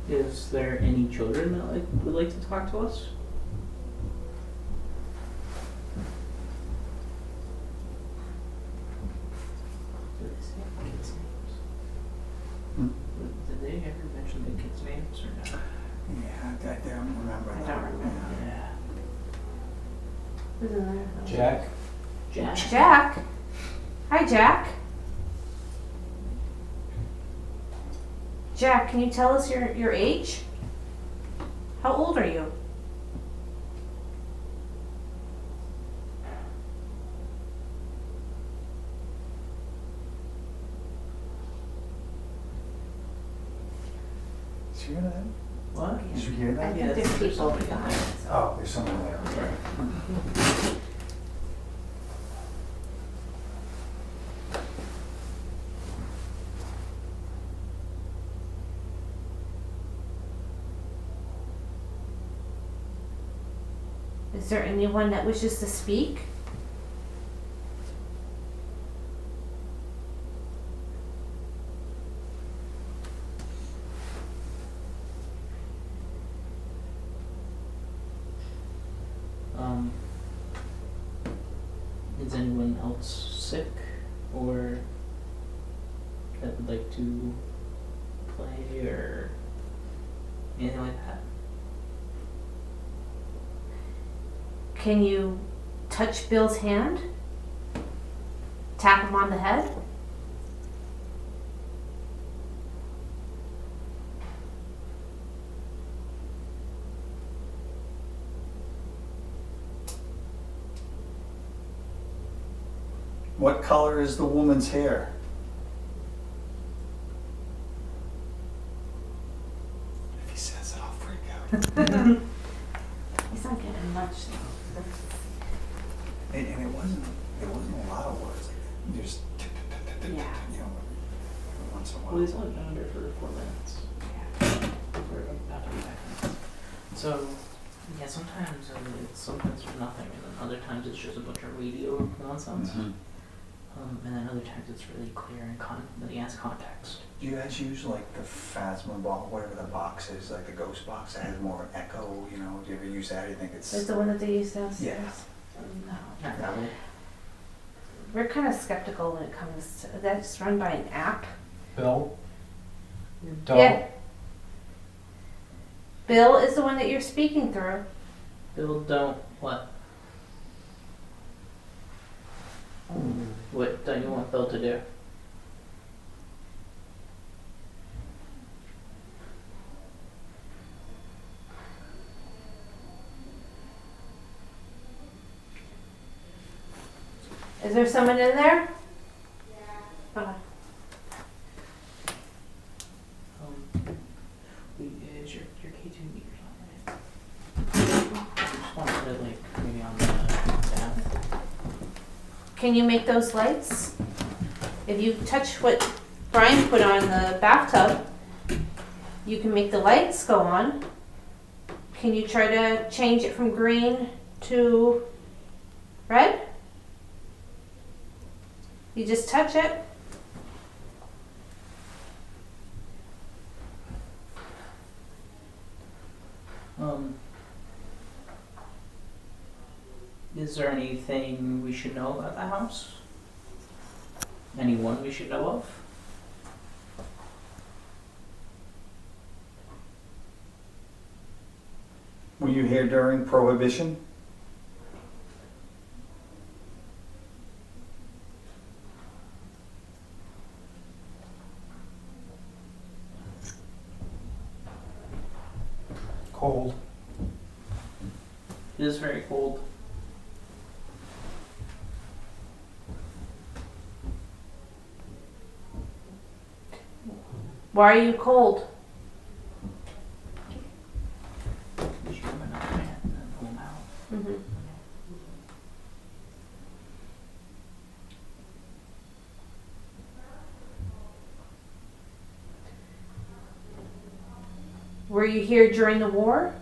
Is there any children that would like to talk to us? Did they say kids' names? Hmm? Did they ever mention the kids' names or no? Yeah, I don't remember I that. don't remember. Yeah. Who's in there? Jack? Jack. Jack. Hi, Jack. Jack, can you tell us your age? How old are you? Did you hear that? What? Did you hear I that? think Yeah, there's there's people somebody behind. behind. So. Oh, there's someone there. Okay. Is there anyone that wishes to speak? Is anyone else sick or that would like to play or anything like that? Can you touch Bill's hand? Tap him on the head? What color is the woman's hair? If he says it, I'll freak out. He's not getting much though. And it wasn't a lot of words. Like, just Yeah. you know, every once in a while. Well, he's only been under for 4 minutes. Or about 35 minutes. So, yeah, sometimes there's nothing, and then other times it's just a bunch of radio nonsense. Mhm. And then other times it's really clear and that he has context. Do you guys use like the Phasma ball, whatever the box is, like the ghost box that has more of an echo, you know? Do you ever use that? Do you think it's... Is the one that they use downstairs? Yeah. No. Not really. We're kind of skeptical when it comes to that's run by an app. Bill? Don't. Yeah. Bill is the one that you're speaking through. Bill, don't what? What don't you want Bill to do? Is there someone in there? Yeah. Okay. Is your K2 meters on, right? I just want to put it like maybe on the tab. Can you make those lights? If you touch what Brian put on the bathtub, you can make the lights go on. Can you try to change it from green to red? You just touch it. Is there anything we should know about the house? Anyone we should know of? Were you here during Prohibition? cold. It is very cold. Why are you cold? Did you come in up there and then pull 'em out? Mm-hmm. Were you here during the war?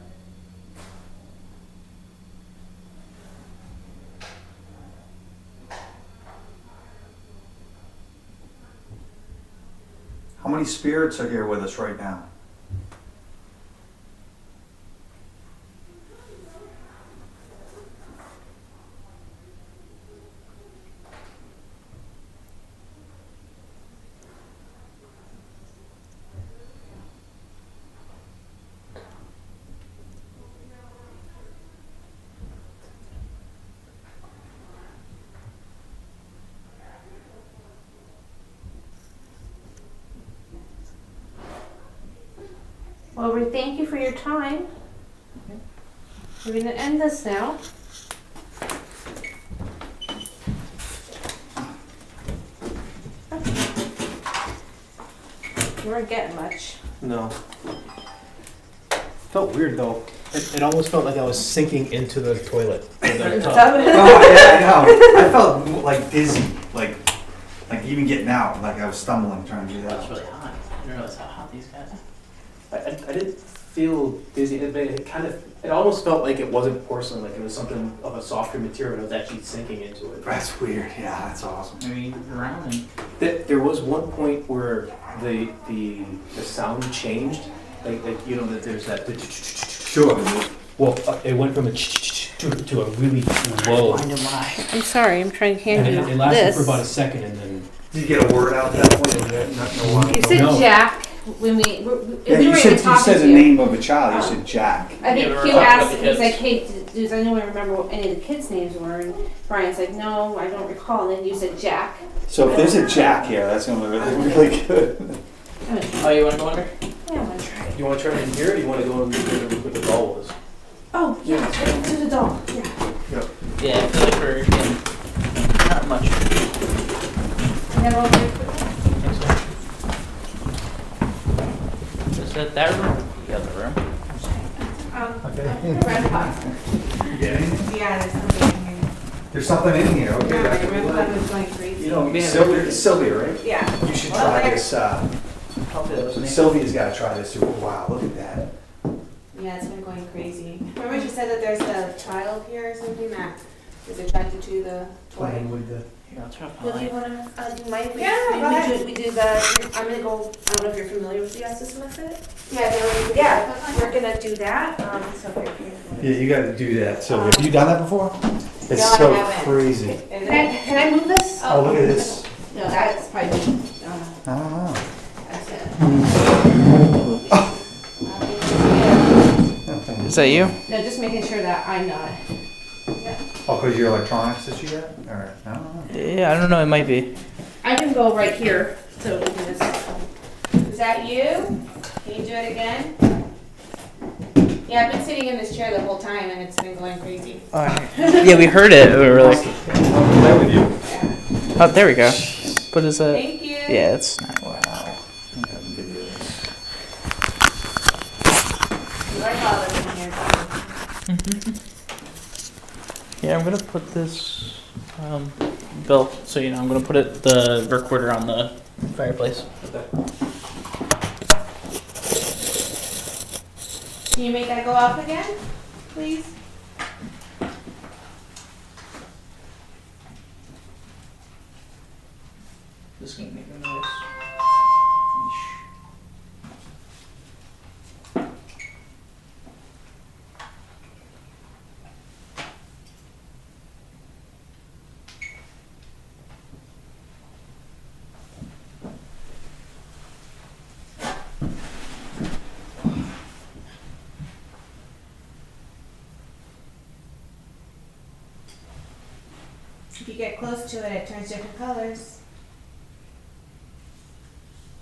How many spirits are here with us right now? Well, we thank you for your time. We're going to end this now. You weren't getting much. No. Felt weird though. It almost felt like I was sinking into the toilet. In the tub. Oh yeah, I know. I felt like dizzy, like even getting out, like I was stumbling trying to do That's that. really hot. I didn't realize how hot these guys are. I didn't feel dizzy. It almost felt like it wasn't porcelain, like it was something of a softer material. I was actually sinking into it. That's weird. Yeah, that's awesome. I mean, around and There was one point where the sound changed, like you know that there's that. Sure. Well, it went from a to a really low, find him why. I'm sorry, I'm trying to hand and you it lasted this. for about a second, and then Did you get a word out at that point? You said No. Jack when we Yeah, we you were said even talking the to you. name of a child. You said Jack. I think Yeah, we were Hugh talking about asked, the he was kids. like, hey, does anyone remember what any of the kids' names were? And Brian's like, no, I don't recall. And then you said Jack. So if there's a Jack here, that's gonna be really good. I'm gonna try. Oh, you want to go under? Yeah, I'm gonna try. you want to try it in here, or do you want to go in where the doll was? Oh, yeah, right to the doll. Yeah. Yeah, I feel like we're getting not much. You have all the Is that room? The other room. red box. Yeah, there's something in here. There's something in here. Okay, Yeah, that's my red good. button was going crazy. You know, Yeah. Sylvia, right? Yeah. You should Well, try there- this. Hopefully that was me. Sylvia's got to try this too. Wow, look at that. Yeah, it's been going crazy. Remember she said that there's a child here or something that is attracted to the toy? Playing with the. Here, I'll turn off my Well, do you light. wanna, do you mind? Yeah, go ahead. We do the, I'm gonna go, I don't know if you're familiar with the assist method. Yeah, they already. Yeah, we're gonna do that, so here. Yeah, you got to do that. Sylvia, have you done that before? It's No, I so haven't. crazy. Can I move this? Oh, look at this. No, that's probably, I don't know. that's it. Is that you? No, just making sure that I'm not. Oh, because your electronics that you got? Or, I don't know. Yeah, I don't know. It might be. I can go right here, so we can just. Is that you? Can you do it again? Yeah, I've been sitting in this chair the whole time and it's been going crazy. Yeah, we heard it. We were like, I'll play with you. oh, there we go. What is that? Thank you. Yeah, it's not. Wow. I'm gonna video this. You are bothered in here. Yeah, I'm gonna put this, Bill. So you know, I'm gonna put the recorder on the fireplace. Can you make that go off again, please? This is gonna make a noise. If you get close to it, it turns different colors.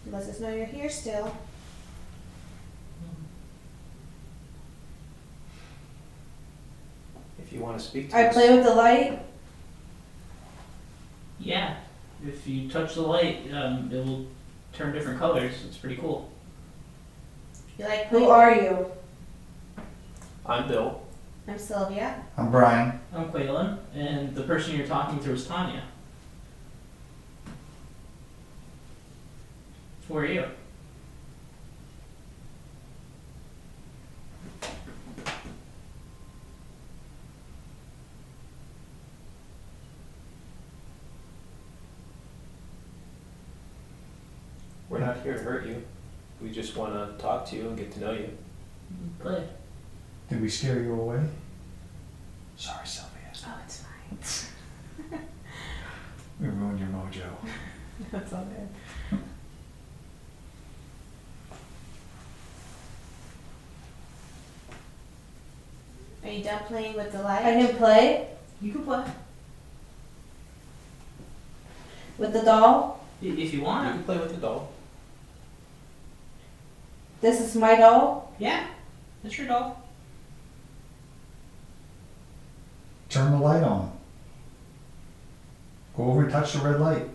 It lets us know you're here still. want to speak to I us. play with the light. Yeah. If you touch the light, it will turn different colors. It's pretty cool. You like Who playing? are you? I'm Bill. I'm Sylvia. I'm Brian. I'm Quaylen, and the person you're talking to is Tanya. Who are you? We're not here to hurt you. We just want to talk to you and get to know you. Play. Did we scare you away? Sorry, Sylvia. Oh, it's fine. We ruined your mojo. That's all good. Are you done playing with the light? I can play You can play. with the doll. If you You want. can play with the doll. This is my doll. Yeah. That's your doll. Turn the light on. Go over and touch the red light.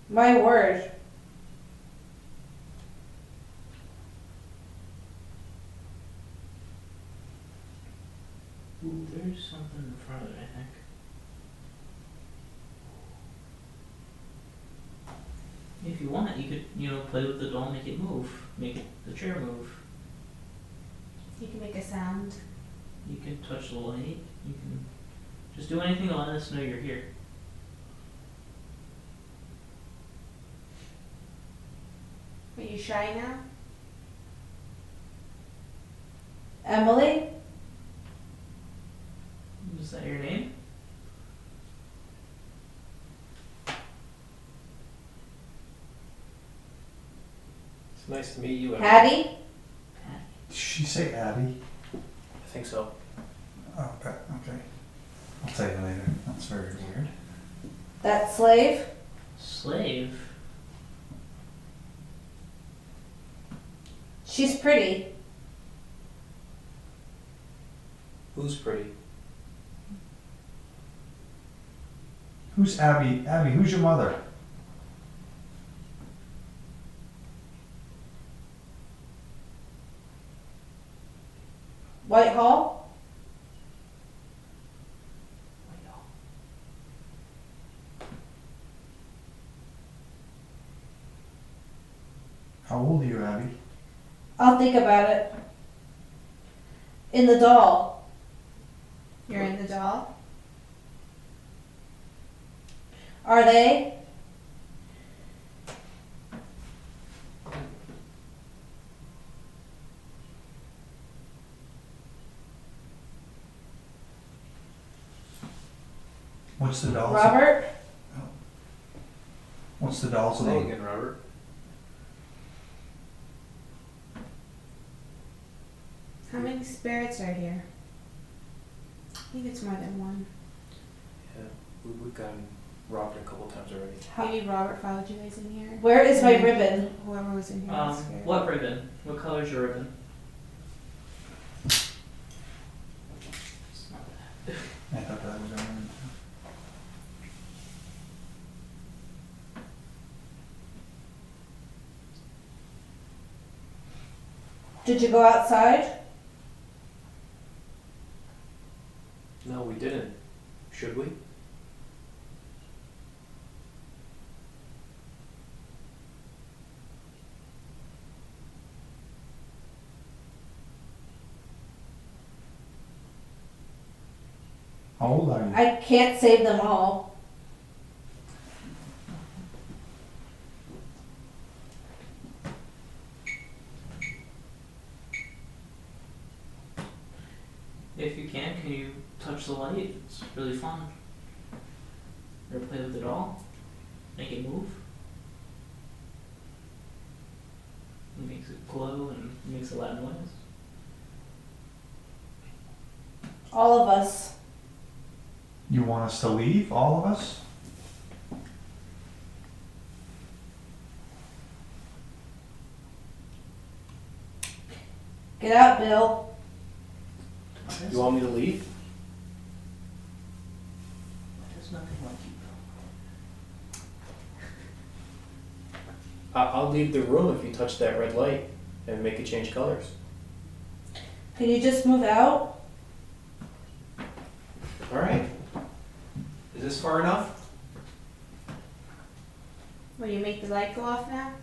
My word. Ooh, there's something in front of it, I think. If you want, you could, play with the doll, make it move. Make the chair move. You can make a sound. You can touch the light. You can just do anything to let us know you're here. Are you shy now? Emily? Is that your name? It's nice to meet you. Emily. Hattie? Did she say Abby? I think so. Oh, okay. I'll tell you later. That's very weird. That slave? Slave? She's pretty. Who's pretty? Who's Abby? Abby, who's your mother? Whitehall? How old are you, Abby? I'll think about it. In the doll. You're in the doll? Are they? What's the doll's Robert? What's the doll's Say name? again, Robert. How many spirits are here? I think it's more than one. Yeah, we've gotten robbed a couple times already. Maybe Robert followed you guys in here. Where is my And ribbon? Whoever was in here was scared. What ribbon? What color's your ribbon? It's not that. I thought that was everyone. Did you go outside? No, we didn't. Should we? How old are you? I can't save them all. If you can you touch the light? It's really fun. Or play with the doll? Make it move? It makes it glow and makes a loud noise. All of us. You want us to leave, all of us? Get out, Bill. You want me to leave? There's nothing like you, I'll leave the room if you touch that red light and make it change colors. Can you just move out? All right. Is this far enough? Will you make the light go off now?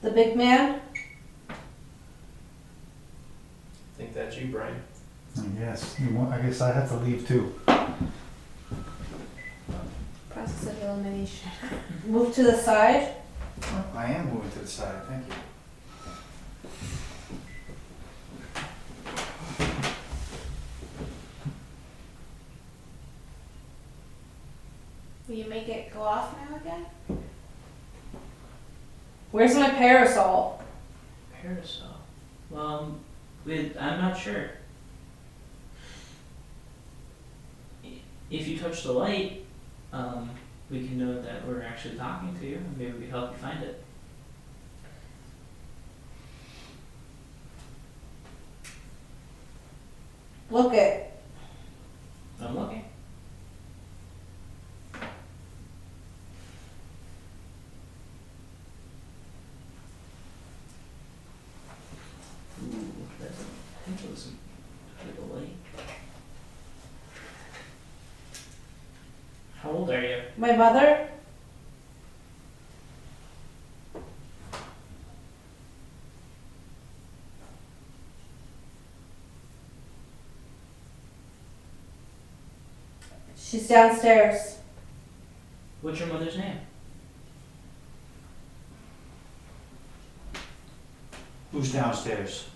The big man? I think that's you, Brian. Yes. I guess I have to leave too. Process of elimination. Move to the side? I am moving to the side. Thank you. Will you make it go off now again? Where's my parasol? Parasol. I'm not sure. If you touch the light, we can know that we're actually talking to you, and maybe we can help you find it. Look it. I'm looking. Ooh, that's I think it was a bit of light. How old are you? My mother? She's downstairs. What's your mother's name? Who's downstairs?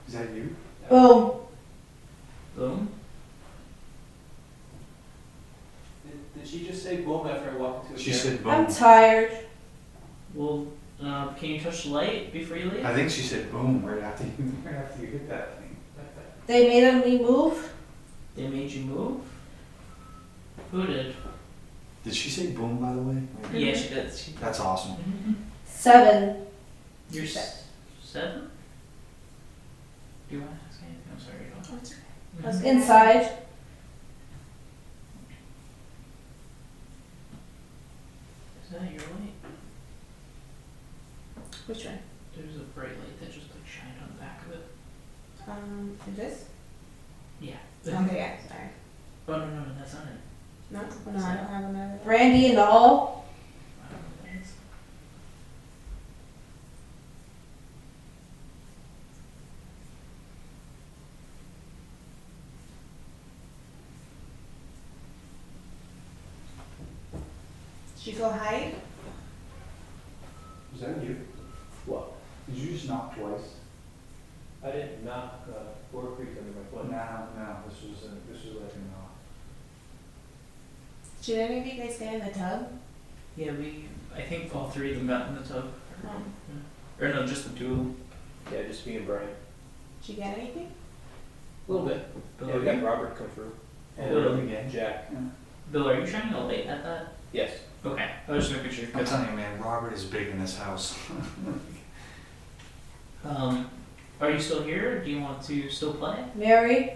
Is that you? Boom. Boom. Did she just say boom after I walked into a She chair? said boom. I'm tired. Well, can you touch the light before you leave? I think she said boom right after you hit that thing. They made me move. They made you move? Who did? Did she say boom, by the way? Yeah, she did. That's awesome. 7. You're 7? Do you want to ask anything? I'm sorry. Oh, it's okay. Mhm. Inside. Is that your light? Which one? There's a bright light that just like shined on the back of it. Is this? Yeah. Okay, yeah, sorry. Oh no, that's not it. No? Oh, no, I don't have another. Brandy and all. I don't know what that is. Did you go hide? Was that you? What? Did you just knock twice? I didn't knock Border Creek under my foot. No. This was like a knock. Did any of you guys get in the tub? Yeah, I think all 3 of them got in the tub. Oh. Or no, just the 2 of them. Yeah, just me and Brian. Did you get anything? A little bit. Bill, Yeah, we got Robert come through. And Bill, Jack. Bill, are you shining a light at that? Yes. Okay, I was just making sure. I'm telling you, man, Robert is big in this house. Are you still here? Do you want to still play? Mary.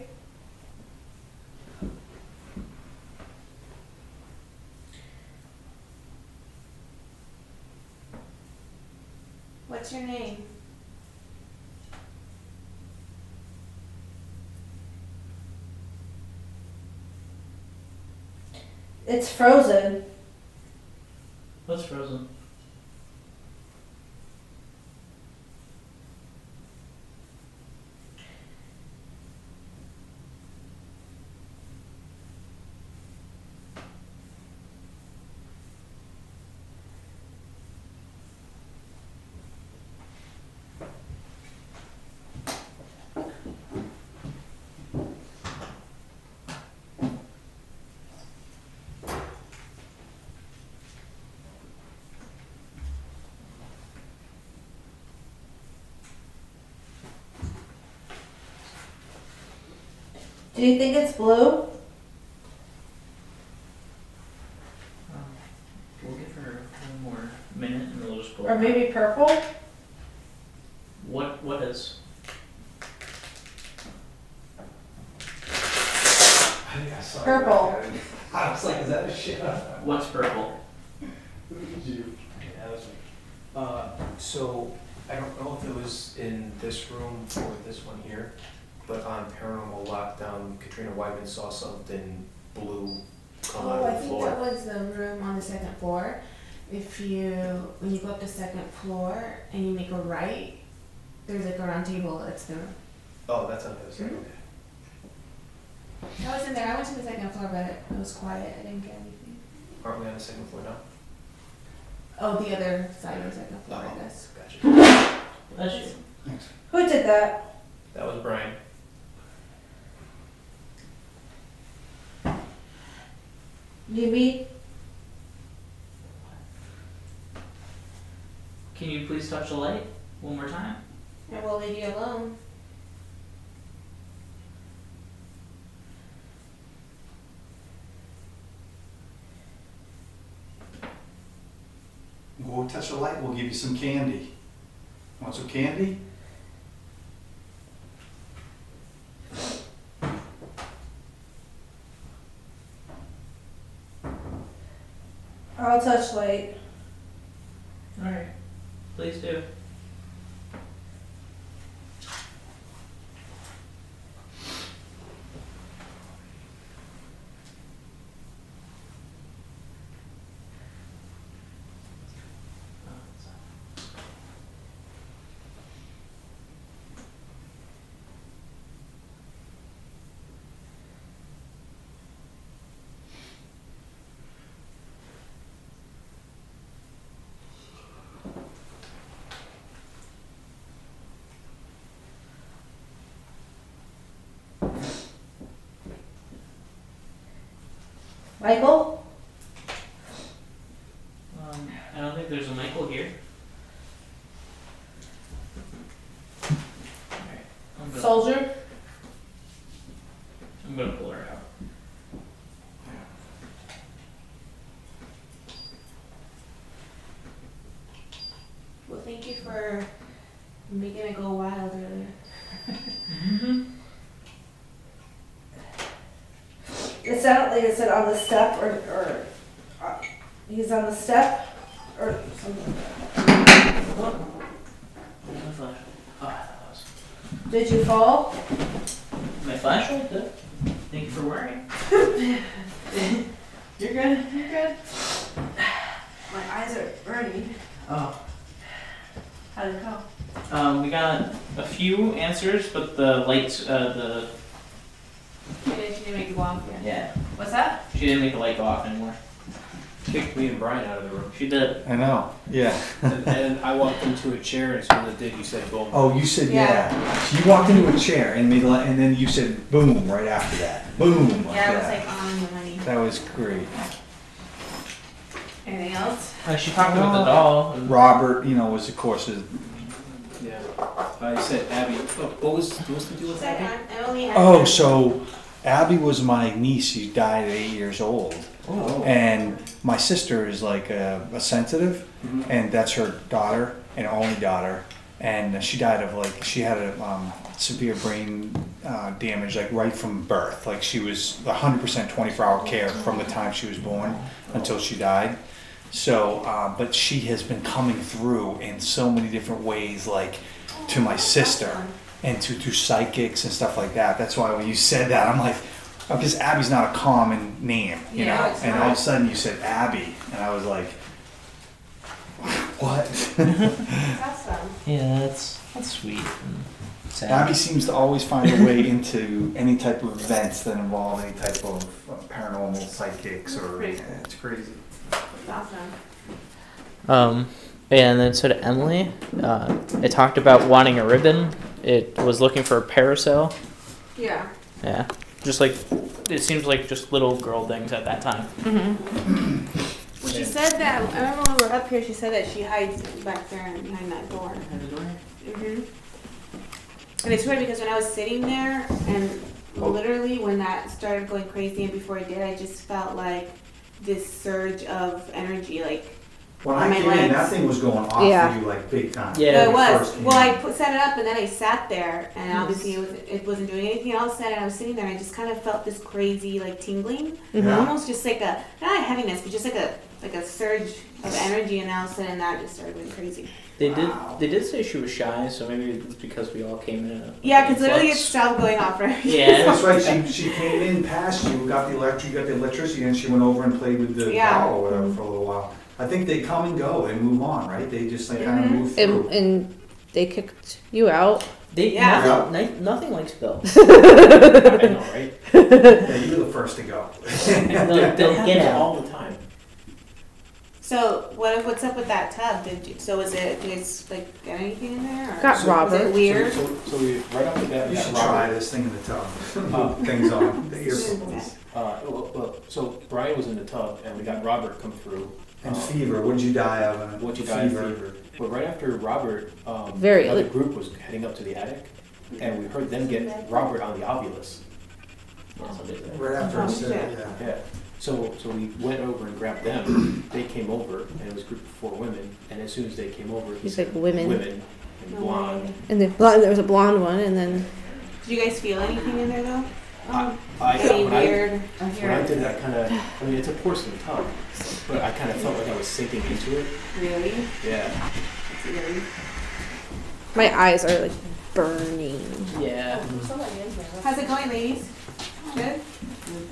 What's your name? It's frozen. What's frozen? Do you think it's blue? We'll give her one more Purple? What is? Purple. I was like, is that a shit? What's purple? So I don't know if it was in this room or this one here, but on Paranormal Lockdown, Katrina Wyman saw something blue come out Oh, I of the think floor. that was the room on the second floor. When you go up the second floor and you make a right, there's like a round table, that's the room. Oh, that's on the other side, Mhm. okay. I was in there, I went to the second floor, but it was quiet, I didn't get anything. Aren't we on the second floor now? Oh, the other side of the second floor, I Oh. guess. Gotcha. That's you. Who did that? That was Brian. Maybe. Can you please touch the light one more time? I will leave you alone. Go touch the light, we'll give you some candy. Want some candy? I'll touch light. Alright. Please do. Michael? I don't think there's a Michael here. Alright. Soldier? I'm gonna pull her out. Well, thank you for making it go wild earlier. It sounded like it said on the step or he's on the step or something. What? My flashlight. Oh, I thought that was Did you fall? my flashlight. Good. Thank you for wearing. You're good. You're good. My eyes are burning. Oh. How did it go? We got a few answers, but the lights. She didn't make you walk yet. Yeah. What's that? She didn't make the light go off anymore. Kicked me and Brian out of the room. She did. I know, yeah. And I walked into a chair, and as soon as I did, you said boom. Oh, you said, yeah. So you walked into a chair and made, and then you said boom right after that. Boom. Like Yeah, I was that. like on the money. That was great. Anything else? She talked about the doll. Robert, was of course Yeah. I said Abby. Oh, what was the deal with Second, Abby? I only had. Oh, so Abby was my niece. She died at 8 years old. Oh. And my sister is like a sensitive, Mhm. and that's her daughter and only daughter. And she died of she had a severe brain damage, like right from birth. Like she was 100% 24-hour care from the time she was born until she died. So, but she has been coming through in so many different ways, like to my sister and to psychics and stuff like that. That's why when you said that, I'm like, because Abby's not a common name, you Yeah, know. it's And not. all of a sudden you said Abby, and I was like, what? That's awesome. Yeah, that's sweet. And sad. Abby seems to always find a way into any type of events that involve any type of paranormal psychics or. Pretty Yeah, it's crazy. That's awesome. And then so to Emily, it talked about wanting a ribbon. It was looking for a parasail. Yeah. Yeah, just like it seems like just little girl things at that time. Well, she said that, I remember when we were up here, she said that she hides back there and behind that door. And it's weird because when I was sitting there and literally when that started going crazy and before it did, I just felt like this surge of energy, like When on I my came in, legs. that thing was going off Yeah. for you like big time. Yeah. No, When it you was. first came Well, in. I set it up and then I sat there, and obviously it wasn't doing anything. All of a sudden, I was sitting there and I just kind of felt this crazy like tingling, Yeah. almost just like a not a heaviness, but just like a surge of energy, and all of a sudden that just started going crazy. They did say she was shy, so maybe it's because we all came in. Yeah, because literally influx. it stopped going off right. Yeah. That's right. She came in past you, got the electricity, and she went over and played with the Yeah. ball or whatever for a little while. I think they come and go and move on, right? They just like kind of move through. And they kicked you out. Yeah. Nothing likes Bill. I know, right? Yeah, you were the first to go. They'll get Happens out. all the time. So what's up with that tub? Did you guys like get anything in there? Or Got was Robert. it weird? So we right off the bat, we You got should Robert. try this thing in the tub. Things on the earphones. So Brian was in the tub, and we got Robert come through. And fever. What did you die of? What you died of fever. But right after Robert, Very- another group was heading up to the attic, and we heard them get Robert on the ovulus. Right after I Oh, said, shit. yeah. Yeah. So we went over and grabbed them. They came over, and it was a group of 4 women. And as soon as they came over, he He's said, like women. women and blonde. And then there was a blonde one, and then Did you guys feel anything in there though? when Any I weird? did it, I kind of, I mean, it's a porcelain tub, but I kind of felt like I was sinking into it. Really? Yeah. That's eerie. my eyes are like burning. Yeah. How's it going, ladies? Good?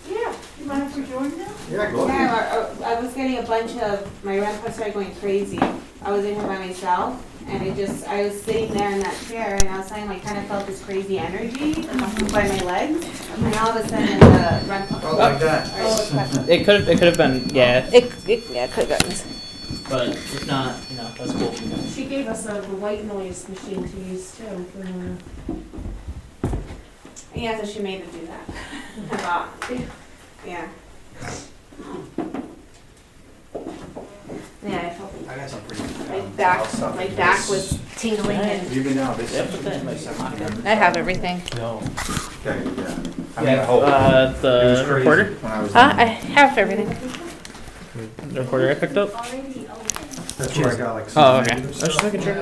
Yeah. You mind if we join now? Yeah, go ahead. Yeah, I was getting a bunch of, my grandpa started going crazy. I was in here by myself, and I was sitting there in that chair, and I was saying, like, kind of felt this crazy energy by my legs, and all of a sudden, the grandpa. Oh, like that. All right, what's that? It could have been, yeah, It could have gotten. but if not, that's cool. She gave us the white noise machine to use too. Yeah, so she made him do that. I thought. Yeah. Yeah, I felt I got some pretty. my back was tingling and. You've been out this. Yeah, put that in my pocket. I have everything. No. Okay, yeah. I mean, Yeah, I hope. It was the crazy recorder? when I was I have everything. The recorder I picked up? That's where I got like. Oh, okay. I was just making sure.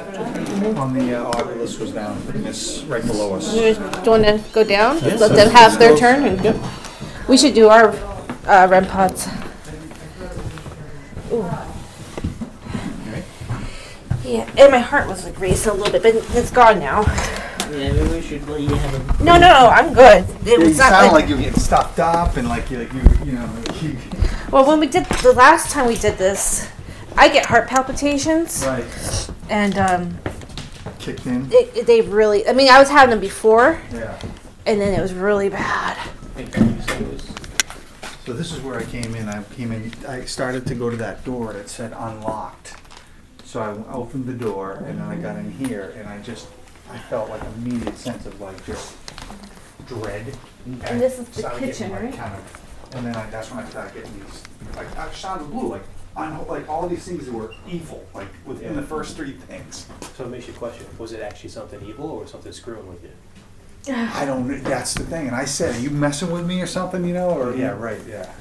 On the Oculus was down, this right below us. Do you want to go down? Yes. Let them have their turn. And we should do our REM pods. Ooh. Yeah, and my heart was like racing a little bit, but it's gone now. Yeah, maybe we should let you have a... No, I'm good. It You was not sound like, like you're getting stuffed up and like you well, when we did the last time we did this, I get heart palpitations, right and kicked in. they really. I mean, I was having them before, Yeah. and then it was really bad. So this is where I came in. I started to go to that door that said unlocked. So I opened the door and then I got in here and I felt like an immediate sense of like just dread. And this is the started getting, kitchen, like, right? Kind of, and then that's when I started getting these, like I shot of blue, like all these things that were evil, like within the first 3 things. So it makes you question, was it actually something evil or something screwing with you? I don't know, that's the thing. And I said, are you messing with me or something, you know? Or yeah, right, yeah.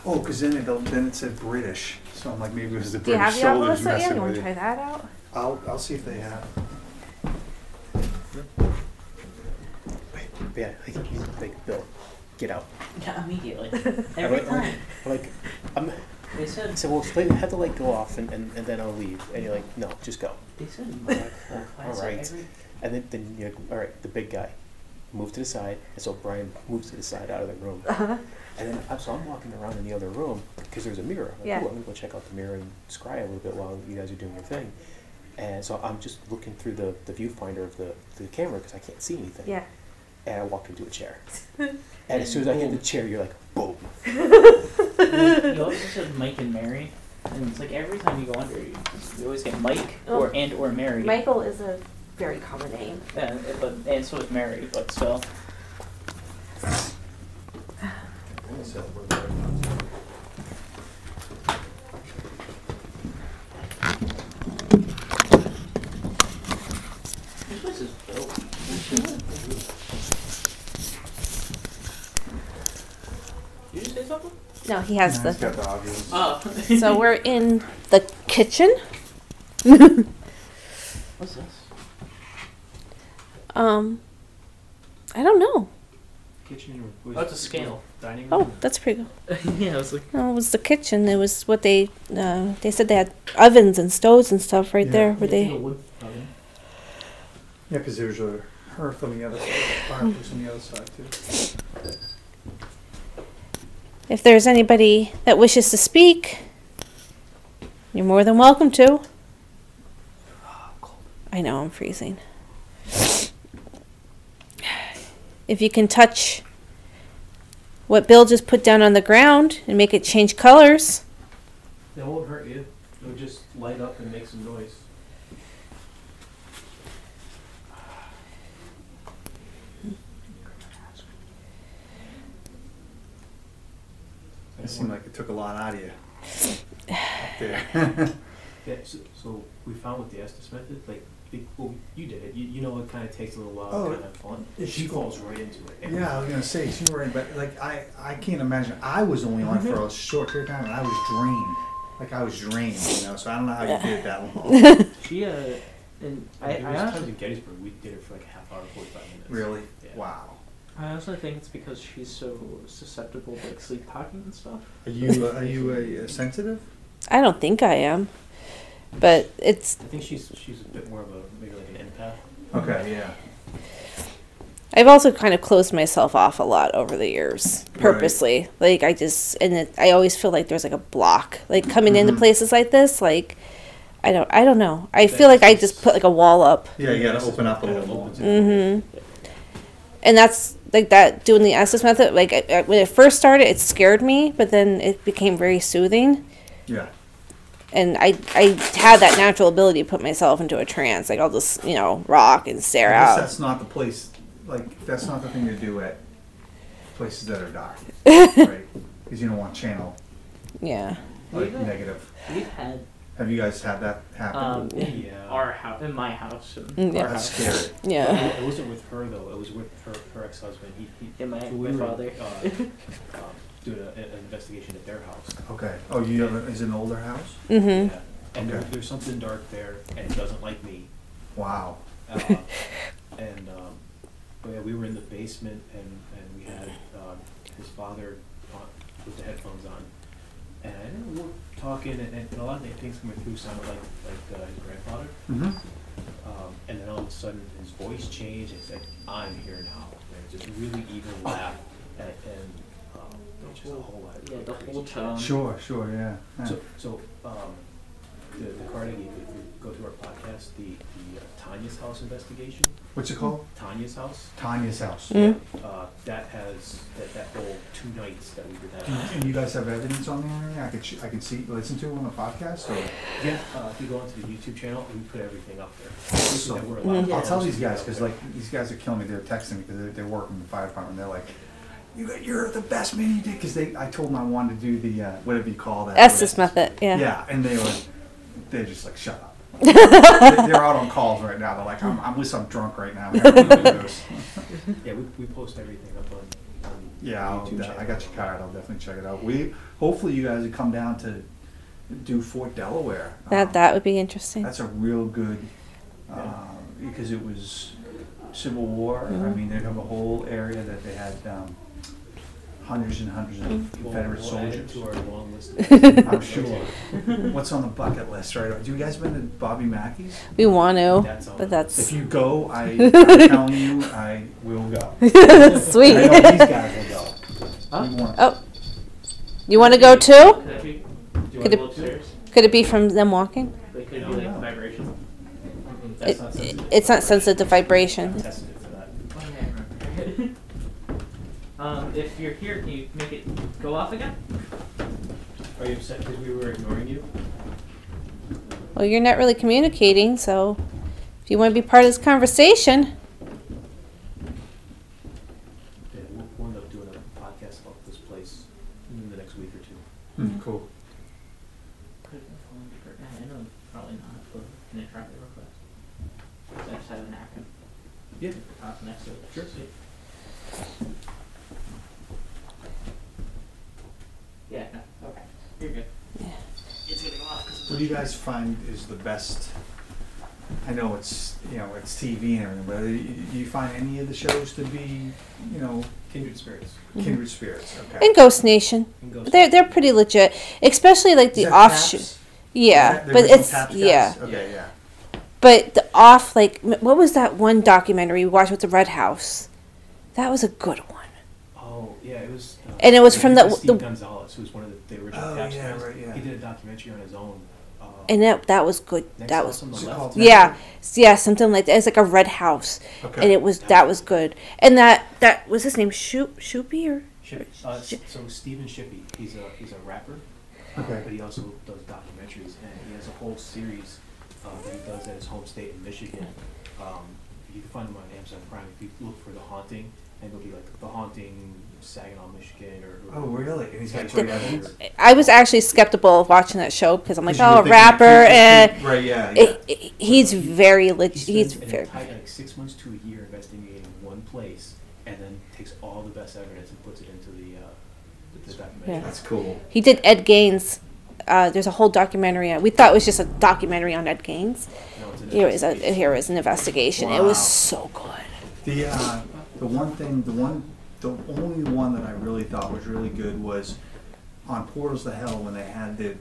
Oh, because then it said British. So I'm like, maybe it was the Do you have British the soldiers Oculus out yet? messing You want with to try it. that out? I'll see if they have. Yeah, like Bill, get out. Yeah, immediately. Every time. Like, They I said, said, well, have the light go off and then I'll leave. And you're like, no, just go. they said, All right. And then you're like, all right, the big guy, move to the side. And so Brian moves to the side out of the room. Uh-huh. And then so I'm walking around in the other room because there's a mirror. I'm like, Yeah. "Ooh, I'm gonna go check out the mirror and scry a little bit while you guys are doing your thing." And so I'm just looking through the viewfinder of the camera because I can't see anything. Yeah. And I walked into a chair. And as soon as I hit the chair, you're like, boom. You also said Mike and Mary, and it's like every time you go under, you always get Mike or Mary. Michael is a very common name. Yeah, and so is Mary, but still. This place is dope. Did you say something? No, he has He's the. got the obvious. Oh. So we're in the kitchen. What's this? I don't know. Kitchen or Oh, it's a scale. dining room? Oh, that's pretty good. Yeah, I was like, No, it was the kitchen. It was what they said they had ovens and stoves and stuff right Yeah. there. Where yeah, they wood oven. Yeah, because there's a hearth on the other side, fireplace on the other side too. If there's anybody that wishes to speak, you're more than welcome to. I know, I'm freezing. If you can touch what Bill just put down on the ground and make it change colors. That won't hurt you. It'll just light up and make some noise. It seemed like it took a lot out of you up there. Yeah, so we found with the Estes method, like, well, you did it. You know it kind of takes a little while Oh, to kind of fun. it- She falls right into it. Yeah, I was gonna say she was right, but like I can't imagine. I was only on for a short period of time, and I was drained. Like I was drained, you know. So I don't know how you did it that long. She, and I There was times honestly, in Gettysburg, we did it for like a half hour, 45 minutes. Really? Yeah. Wow. I also think it's because she's so susceptible to like sleep talking and stuff. Are you a sensitive? I don't think I am, but it's. I think she's a bit more of a, maybe like an empath. Okay, yeah. I've also kind of closed myself off a lot over the years, purposely. Like I always feel like there's like a block, like coming into places like this. Like I don't know. I feel like I just put like a wall up. Yeah, you gotta open up a little more. Mm-hmm. And that's like that doing the Estes method. Like when it first started, it scared me, but then it became very soothing. Yeah. And I had that natural ability to put myself into a trance. Like I'll just rock and stare I guess out. that's not the place. Like that's not the thing to do at places that are dark, right? Because you don't want to channel Yeah. like We've- negative. We've had Have you guys had that happen? in Yeah. our house, in my house, and Mm, yeah. our That's house, scary. Yeah. It wasn't with her though. It was with her ex-husband. He and my so we my were, father. doing an investigation at their house. Okay. Oh, you have is it an older house? Mm-hmm. Yeah. And Okay. there's something dark there, and it doesn't like me. Wow. But yeah, we were in the basement, and we had his father with the headphones on, and we're talking, and a lot of the things coming through sounded like his grandfather. Mm-hmm. And then all of a sudden, his voice changed. It's like, "I'm here now." And it's just a really evil laugh, and just a whole lot of Yeah, the crazy whole shit. tone. Sure, yeah. Yeah. So the card I gave you, if you go to our podcast, the Tanya's house investigation. What's it called? Tanya's house. Tanya's house. Mm. That has that whole 2 nights that we did that. And you guys have evidence on there? I can see, listen to on the podcast. Or Yeah, if you go onto the YouTube channel, we put everything up there. So- That we're allowed to I'll tell post these guys up because there. like these guys are killing me. They're texting me because they're working in the fire department. They're like, "You're the best man you did." Because I told them I wanted to do the whatever you call that. Estes method. Yeah. Yeah, and they're just like, "Shut up." They're out on calls right now. They're like, I'm with some drunk right now. Yeah, we post everything up on Yeah, YouTube channel. I got your card. I'll definitely check it out. Hopefully you guys would come down to do Fort Delaware. That would be interesting. That's a real good because it was Civil War. I mean, they have a whole area that they had hundreds and hundreds of Confederate We'll add it soldiers. to our long list. Of I'm sure. What's on the bucket list, right? Do you guys been to Bobby Mackey's? We want to, That's on but If that's you go, I'm telling you, I will go. sweet. I know these guys will go. Huh? We want- Oh, you want to go too? Could it be? Do you Could want to it- go upstairs? Could it be from them walking? Like, could it No, be like no. vibration? That's not sensitive. It's not sensitive to vibration. Not sensitive to that. Oh, yeah, I remember. If you're here, can you make it go off again? Are you upset because we were ignoring you? Well, you're not really communicating, so if you want to be part of this conversation, Yeah, we'll end up doing a podcast about this place in the next week or two. Cool. Could have been phone paper. I know, probably not, but can I try it real quick? I just have a napkin. Yeah. Next to it. Sure. See? Yeah, What do you guys find is the best? I know it's it's TV and everything, but do you find any of the shows to be Kindred Spirits. Kindred Spirits? Okay. And Ghost Nation. And Ghost They're pretty legit, especially like Is the that offshoot. Taps? Yeah, Is that the but original it's Taps guys? yeah. Okay, yeah. But the off, like, what was that one documentary we watched with the Red House? That was a good one. Oh, yeah, it was. And it was from the Steve Gonzalez, who was one of the original Oh, Taps yeah, guys. right, yeah. He did a documentary on his own. and that was good. Next That House was on the What's it Left. called? yeah, something like that. It's like a Red House, Okay. and that was good. And that was his name, Shoopy or So Stephen Shippey, he's a rapper, Okay. but he also does documentaries, and he has a whole series that he does at his home state in Michigan. You can find them on Amazon Prime if you look for The Haunting, and it'll be like The Haunting, Saginaw, Michigan, or Oh, really? And he's got Yeah. great evidence. I was actually skeptical of watching that show because I'm like, 'Cause you were oh, thinking rapper, and right? Yeah. he's very He legit. He's spends an very. entire, like 6 months to a year investigating one place, and then takes all the best evidence and puts it into the documentary. Yeah. That's cool. He did Ed Gaines. There's a whole documentary. We thought it was just a documentary on Ed Gaines. No, it's an Here was an investigation. It was Wow. so good. The only one that I really thought was really good was on Portals to Hell when they had the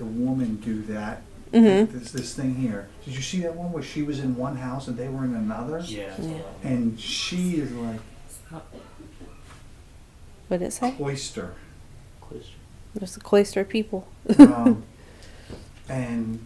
woman do that. Mm-hmm. This thing here. Did you see that one where she was in one house and they were in another? Yeah. Yeah. And she is like What did it say? cloister. There's the cloister people. And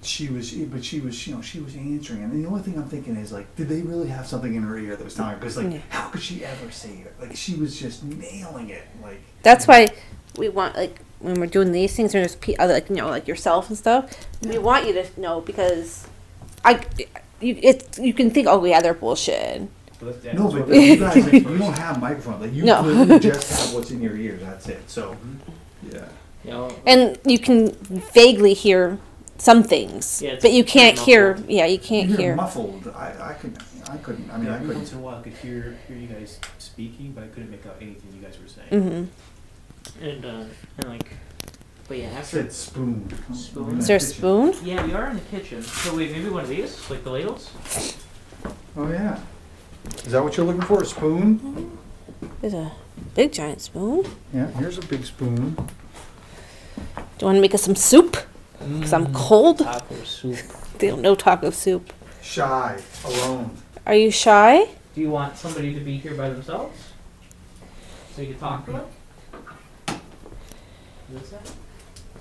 she was answering, and the only thing I'm thinking is like, did they really have something in her ear that was telling her? Because like, Yeah. how could she ever say it? Like, she was just nailing it. Like, That's why we want, like, when we're doing these things, there's other, like, like yourself and stuff. We want you to know because you can think, oh yeah, they're bullshit. But no, but you guys, like, you don't have microphones. Like, you No. clearly just have what's in your ears. That's it. So, yeah. You know, And you can vaguely hear some things, Yeah, it's but you can't very hear. muffled. Yeah, you can't You're hear. muffled. I couldn't. I mean, I every once couldn't. in a while I could hear you guys speaking, but I couldn't make out anything you guys were saying. Mm-hmm. and like, but yeah, I after. said spoon. Spoon. In Is the there a kitchen. spoon? Yeah, we are in the kitchen. So wait, maybe one of these, like the ladles. Oh yeah. Is that what you're looking for? A spoon? There's a big giant spoon. Do Yeah. Here's a big spoon. you want to make us some soup? Because I'm cold. Taco soup. They don't know taco soup. Shy. Alone. Are you shy? Do you want somebody to be here by themselves? So you can talk to them? What's that?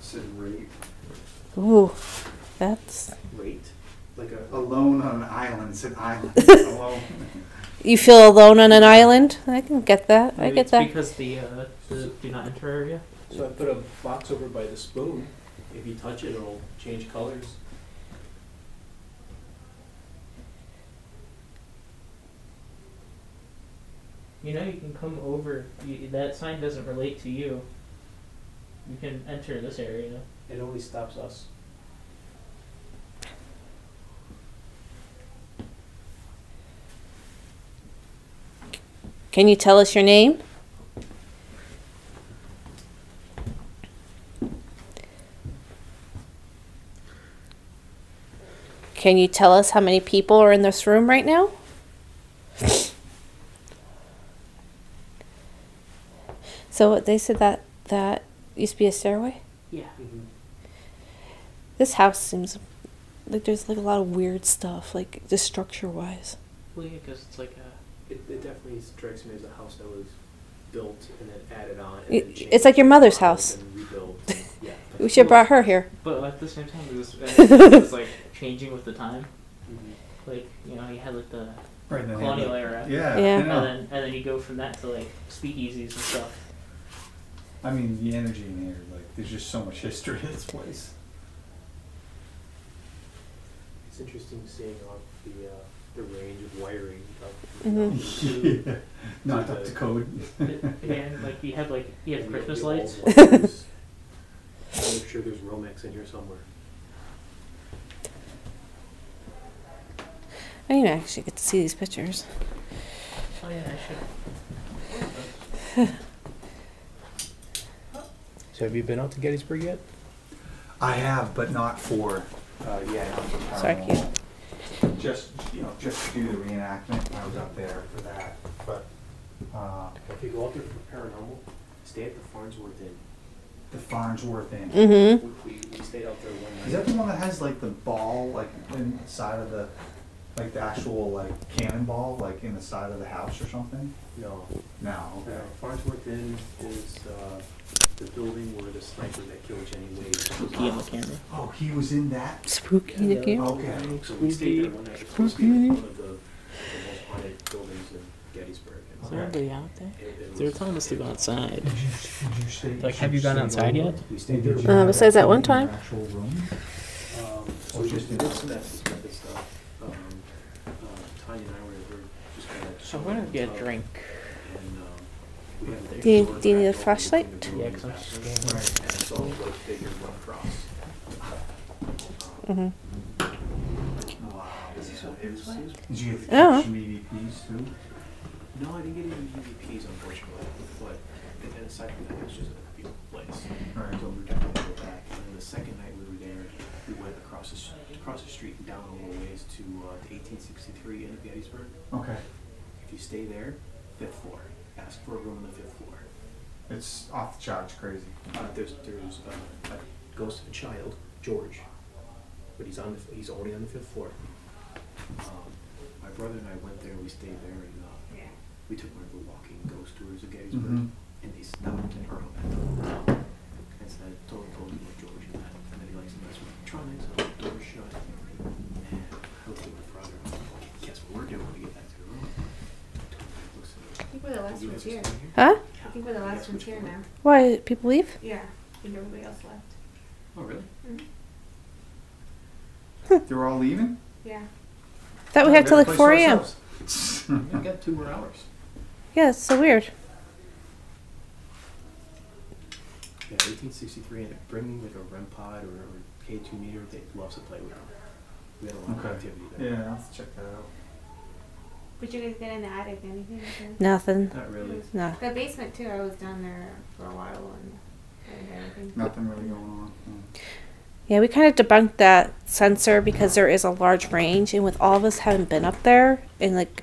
Said rate. Ooh, that's. Rate? Like a Alone on an island. It said island. Alone. You feel alone on an island? I can get that. I Maybe get it's that. because the do not enter area. So I put a box over by the spoon. If you touch it, it'll change colors. You know, you can come over. That sign doesn't relate to you. You can enter this area. It only stops us. Can you tell us your name? Can you tell us how many people are in this room right now? So they said that used to be a stairway? Yeah. This house seems like there's like a lot of weird stuff, like just structure-wise. Well, yeah, because it's like a. It definitely strikes me as a house that was built and then added on. And then It's like your mother's house. And rebuilt. Yeah. We should have brought her here. But at the same time, it's like changing with the time. Mhm. Like, you know, you had like the Right. then colonial they- era. Yeah. Yeah. I know. And then you go from that to like speakeasies and stuff. I mean, the energy in here, like, there's just so much history in this place. It's interesting seeing the range of wiring of Mhm. Not up to code. And like you have Christmas lights. I'll make sure there's Romex in here somewhere. I didn't actually get to see these pictures. Oh yeah, I should. So have you been out to Gettysburg yet? I have, but not for, not for Sorry, paranormal. Just, just to do the reenactment. I was up there for that, but, If you go out there for paranormal, stay at the Farnsworth Inn. the Farnsworth Inn. Mm-hmm. We stayed out there one night. Is that the one that has like the ball, like inside of the, like the actual like cannonball, like in the side of the house or something? No. No, okay. Farnsworth Inn is the building where the sniper that killed Jenny Wade. Spooky in the camera. Oh, he was in that? Spooky again. Okay. So we stayed there one night. It's supposed to be one of the most haunted buildings in Gettysburg. Is there anybody out there? It They were was- telling us to go outside. Did you stay? Like, have you gone outside yet? We stayed there. Besides that one time. Actual room? So Or just we in- did some method stuff. Tanya and I were just kind of. So we're gonna get a drink. And we had Do you need a flashlight? Yeah, 'cause I'm scared. And I saw a white figure run across. Mm-hmm. Wow. It was Did you get Oh. some EVPs too? no, I didn't get any UVPs, unfortunately, but and aside from that, it was just a beautiful place. Right. So we were definitely go back. And then the second night we were there, we went across the street and down a little ways to the 1863 Inn of Gettysburg. Okay. If you stay there, 5th floor. Ask for a room on the 5th floor. It's off the charts crazy. There's a ghost of a child, George, but he's only on the 5th floor. My brother and I went there. We stayed there, and we took one of the walking ghost tours of Gettysburg, Mhm. and they stopped and heard him and said, "Told him about George and that, and then he likes to mess with electronics, and the door shut." And I looked at my brother. I'm like, "Okay, guess what we're doing when we get back to the room?" I think we're the last You ones guys are here. staying here? Huh? I think we're the last ones here now. Why people leave? Yeah. I think everybody else left. Oh, really? They were all leaving? Yeah. Thought we had till like 4 a.m. We got 2 more hours. Yeah, it's so weird. Yeah, 1863, and bringing like a REM pod or K2 meter, they loves to play with them. We had a lot of Okay. activity there. Yeah, I'll have to check that out. But you guys get in the attic, anything? Nothing. Not really. No. The basement too. I was down there for a while and I didn't get anything. Nothing really going on. Mm. Yeah, we kind of debunked that sensor because there is a large range, and with all of us having been up there in like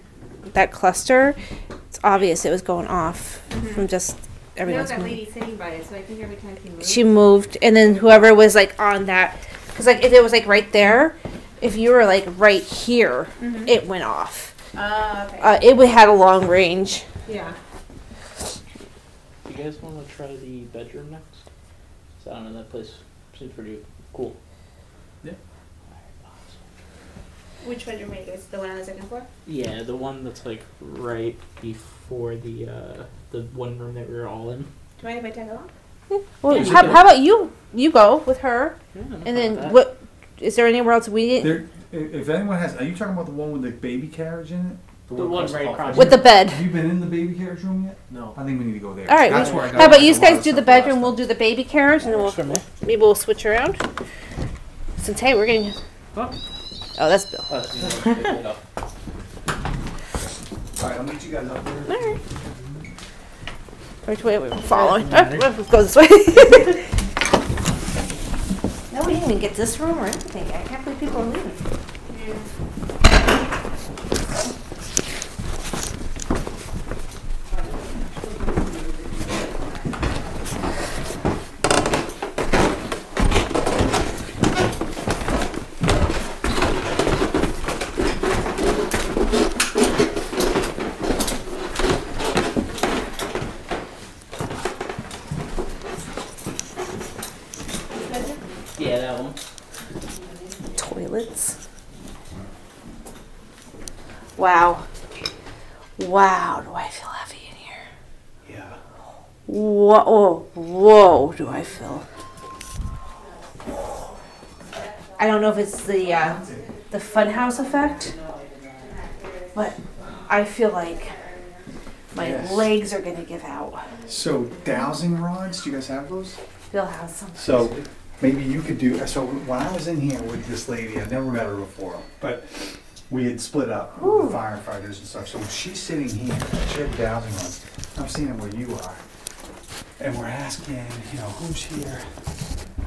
that cluster, it's obvious it was going off from just There was everyone's. that lady sitting by it, so I think every time she moved. She moved, and then whoever was like on that, because like if it was like right there, if you were like right here, Mhm. it went off. Okay. It had a long range. Yeah. You guys want to try the bedroom next? So I don't know, that place seems pretty cool. Yeah. Which bedroom is this? The one on the second floor? Yeah, the one that's like right before the one room that we were all in. Do you mind if I tag along? Well, Yeah, you how can. about you? You go with her, Yeah, no and problem then with that. what? Is there anywhere else we need There, if anyone has, are you talking about the one with the baby carriage in it? The one right across. with the bed? Have you been in the baby carriage room yet? No. I think we need to go there. All right. That's where I got How about a you lot guys of do the stuff last bedroom? We'll time. do the baby carriage, and then Works for me. maybe we'll switch around. Since hey, we're getting. Oh. Oh, that's Bill. Oh, yeah, pick it up. Alright, I'll meet you guys up there. All right. Which way we were following? Let's go this way. No, we didn't even get this room or anything. I can't believe people are leaving. Yeah, that one. Toilets. Wow. Wow, do I feel heavy in here. Yeah. Whoa, whoa, do I feel. I don't know if it's the funhouse effect, but I feel like my Yes. legs are gonna give out. So, dowsing rods, do you guys have those? Bill has some. So, maybe you could do, so when I was in here with this lady, I'd never met her before, but we had split up with the firefighters and stuff, so she's sitting here, she had dowsing rods. I'm seeing where you are, and we're asking, who's here?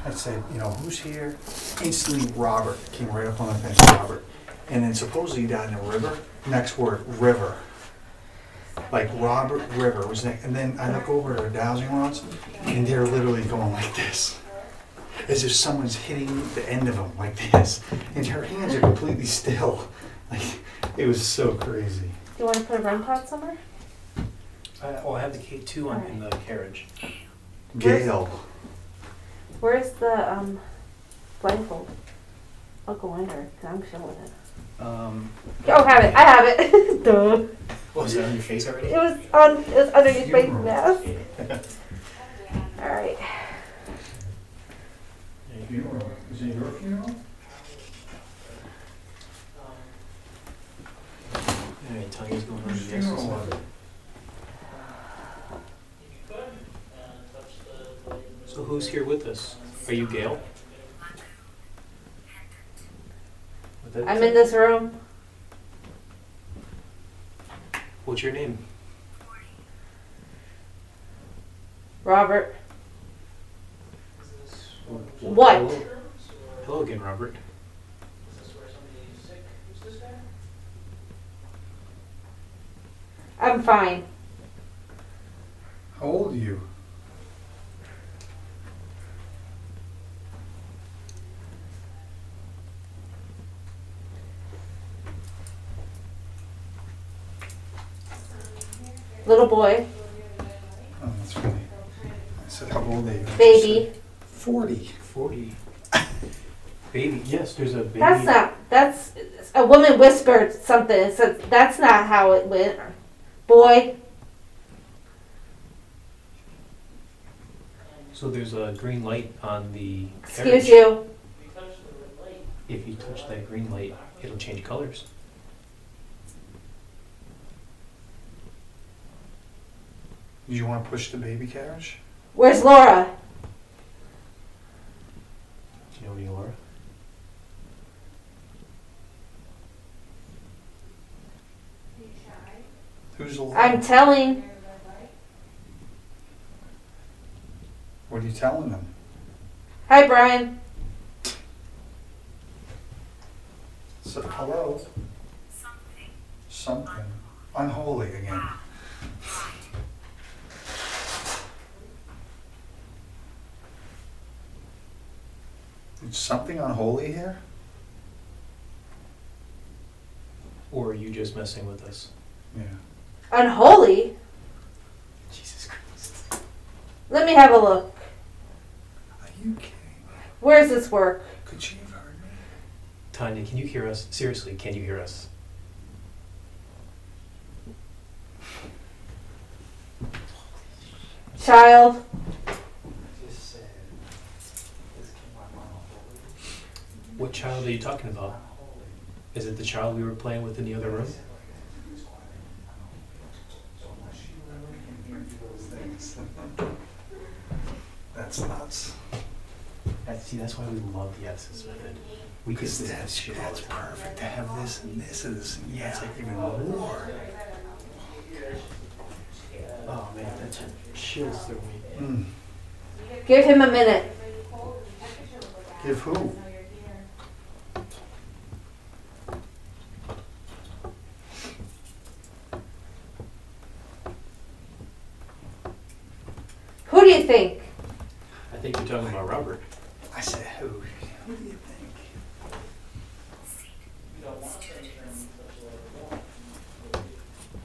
I said, you know, who's here? Instantly, Robert came right up on the thing, Robert. And then supposedly he died in a river. Next word, river. Like Robert River was next. And then I look over at our dowsing rods, and they're literally going like this. As if someone's hitting the end of them like this. And her hands are completely still. Like, it was so crazy. Do you want to put a REM pod somewhere? Well, I have the K2 on in the carriage. Gail. Where's the blindfold? I'll go under, because I'm showing it. Oh, have it. I have it. Duh. Oh, is that on your face already? It was under your face mask. Alright. Funeral. Is it your funeral? Alright, Tanya's going on Whose the funeral exercise. was it? So who's here with us? Are you Gail? I'm in this room. What's your name? Robert. What? Hello, hello again, Robert. I'm fine. How old are you? Little boy. Oh, that's funny. I said, how old are you? Baby. 40. 40. Baby, yes, there's a baby. That's a woman whispered something. It said, that's not how it went. Boy. So there's a green light on the Excuse carriage. you. If you touch that green light, it'll change colors. Do you want to push the baby carriage? Where's Laura? Do you know any Laura? Who's the I'm telling. What are you telling them? Hi, Brian. So, hello? Something. Unholy again. Is something unholy here? Or are you just messing with us? Yeah. Unholy? Jesus Christ. Let me have a look. Are you kidding? Where's this work? Could she have heard me? Tanya, can you hear us? Seriously, can you hear us? Child. What child are you talking about? Is it the child we were playing with in the other room? That's nuts. See, that's why we love the Essence method. We could Because that's perfect to have this and this and this. And yeah, it's like even more. Oh man, that sent chills through me. Mm. Give him a minute. Give who? Who do you think? I think you're talking about Robert. I said who? Who do you think?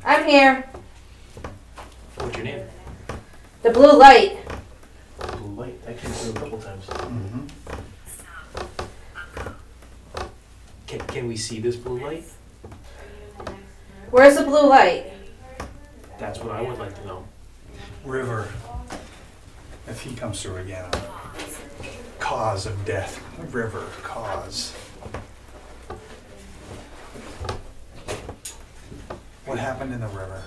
I'm here. What's your name? The blue light. Blue light. That came through a couple times. Mm-hmm. Can we see this blue light? Where's the blue light? That's what I would like to know. River. If he comes through again, cause of death. River, cause. What happened in the river?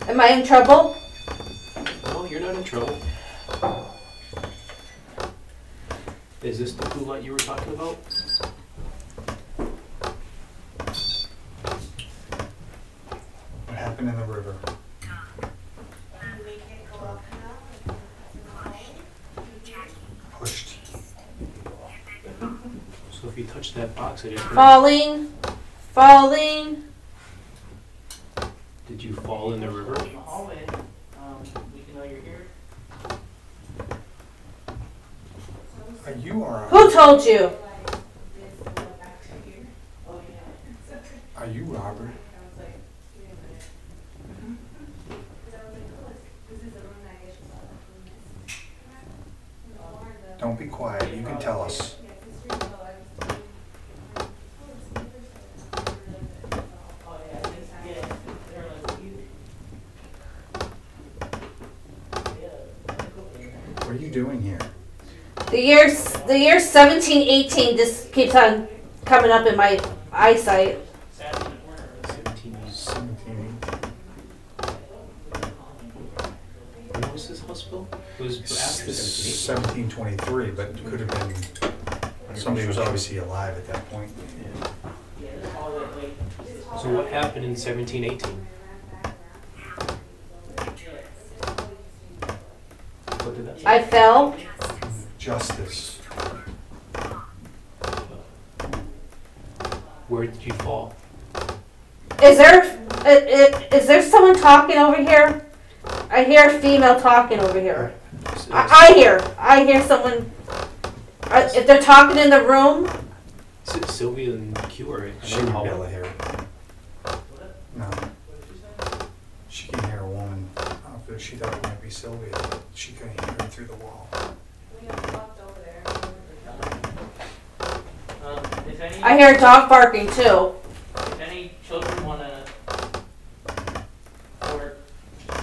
Am I in trouble? No, you're not in trouble. Is this the blue light you were talking about? What happened in the river? Pushed. if you touch that box, it is. Falling. Did you fall in the river? In the hallway. We can know you're here. Are you Who told you? Are you Robert? Don't be quiet. You can tell us. What are you doing here? The year 1718 just keeps on coming up in my eyesight. 17. When was this house built? It was after 1723, but it could have been somebody was obviously alive at that point. So what happened in 1718? What did that say? I fell. Justice. Where did you fall? Is there someone talking over here? I hear a female talking over here. I hear someone. If they're talking in the room. Sylvia and Q are in She the would be hallway. able to hear it. No. She can hear a woman. But she thought it might be Sylvia, but she couldn't hear her through the wall. If any, I hear a dog barking too. if any children want to, or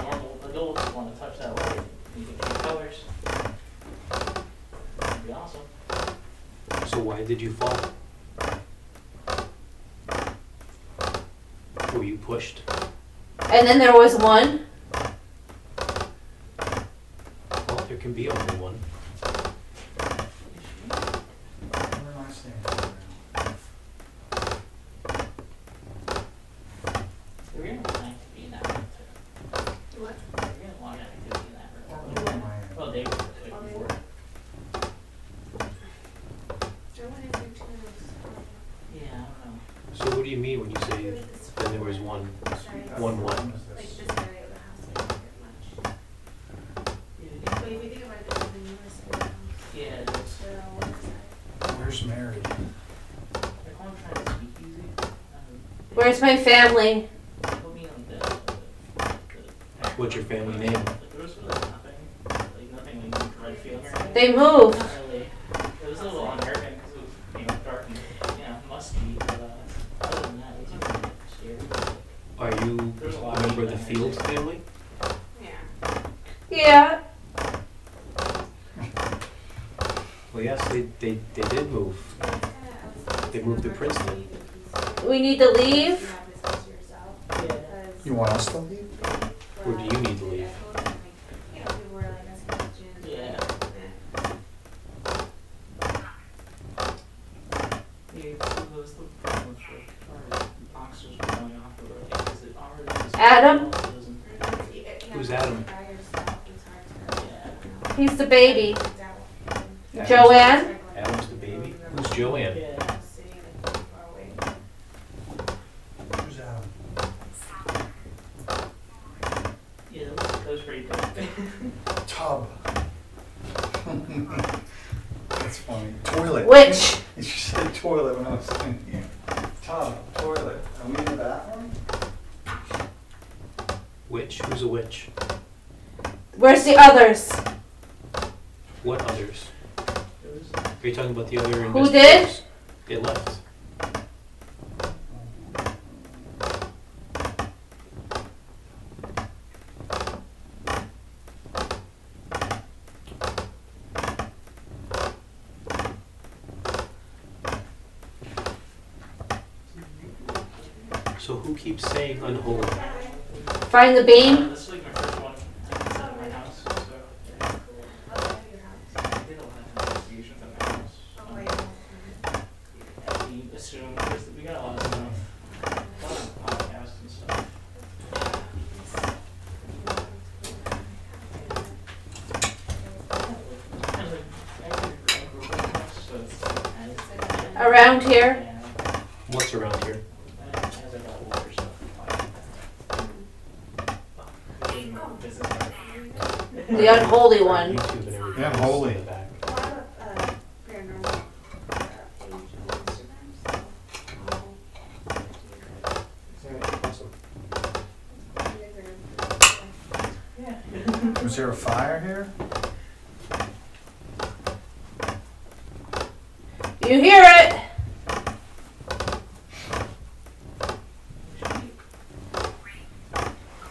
normal adults want to touch that light, you can change colors. That'd be awesome. So why did you fall? Were you pushed? And then there was one. Well, there can be only one. We're gonna want activity in that room too. What? We're gonna want activity in that room. Well, Dave was like before. Yeah, I don't know. So what do you mean when you say then there was one? One what? Yeah, it's, Where's Mary? they're calling trying to speak easy. Where's my family? Put me on the What's your family name? like, there was really nothing, like you could write feeling or anything. They moved. Not really. It was a little unnerving because it was, dark and, musky, but, other than that, it wasn't really scary. Are you a member of the Fields family? Yeah. Well, yes, they did move. They moved to Princeton. We need to leave. You want us to leave? Or do you need to leave? Yeah. Yeah, so those the problem with our oxygen going off the road because it already was. Adam? Who's Adam? Yeah. He's the baby. Adam's- Joanne? Adam's the baby? Who's Joanne? Yeah. Who's Adam? Yeah, that was pretty big. Tub. That's funny. Toilet. Which? You said toilet when I was in here. Tub, toilet. Are we in the bathroom? Witch? Who's a witch? Where's the others? What others? It was, Are you talking about the other Who did? investigators? They left. So who keeps saying unholy? Find the beam. this is like my first one at my house, so I did a lot of investigations at my house. We assume because we got a lot of stuff, a lot of podcasts and stuff. Kind of like I grew up in a house, so it's like, Around here, Yeah. What's around here? It has like a older stuff. the unholy one. YouTube and everything. Yeah, This is holy. in the back. A lot of paranormal page on Instagram, so Awesome. Was there a fire here? You hear it?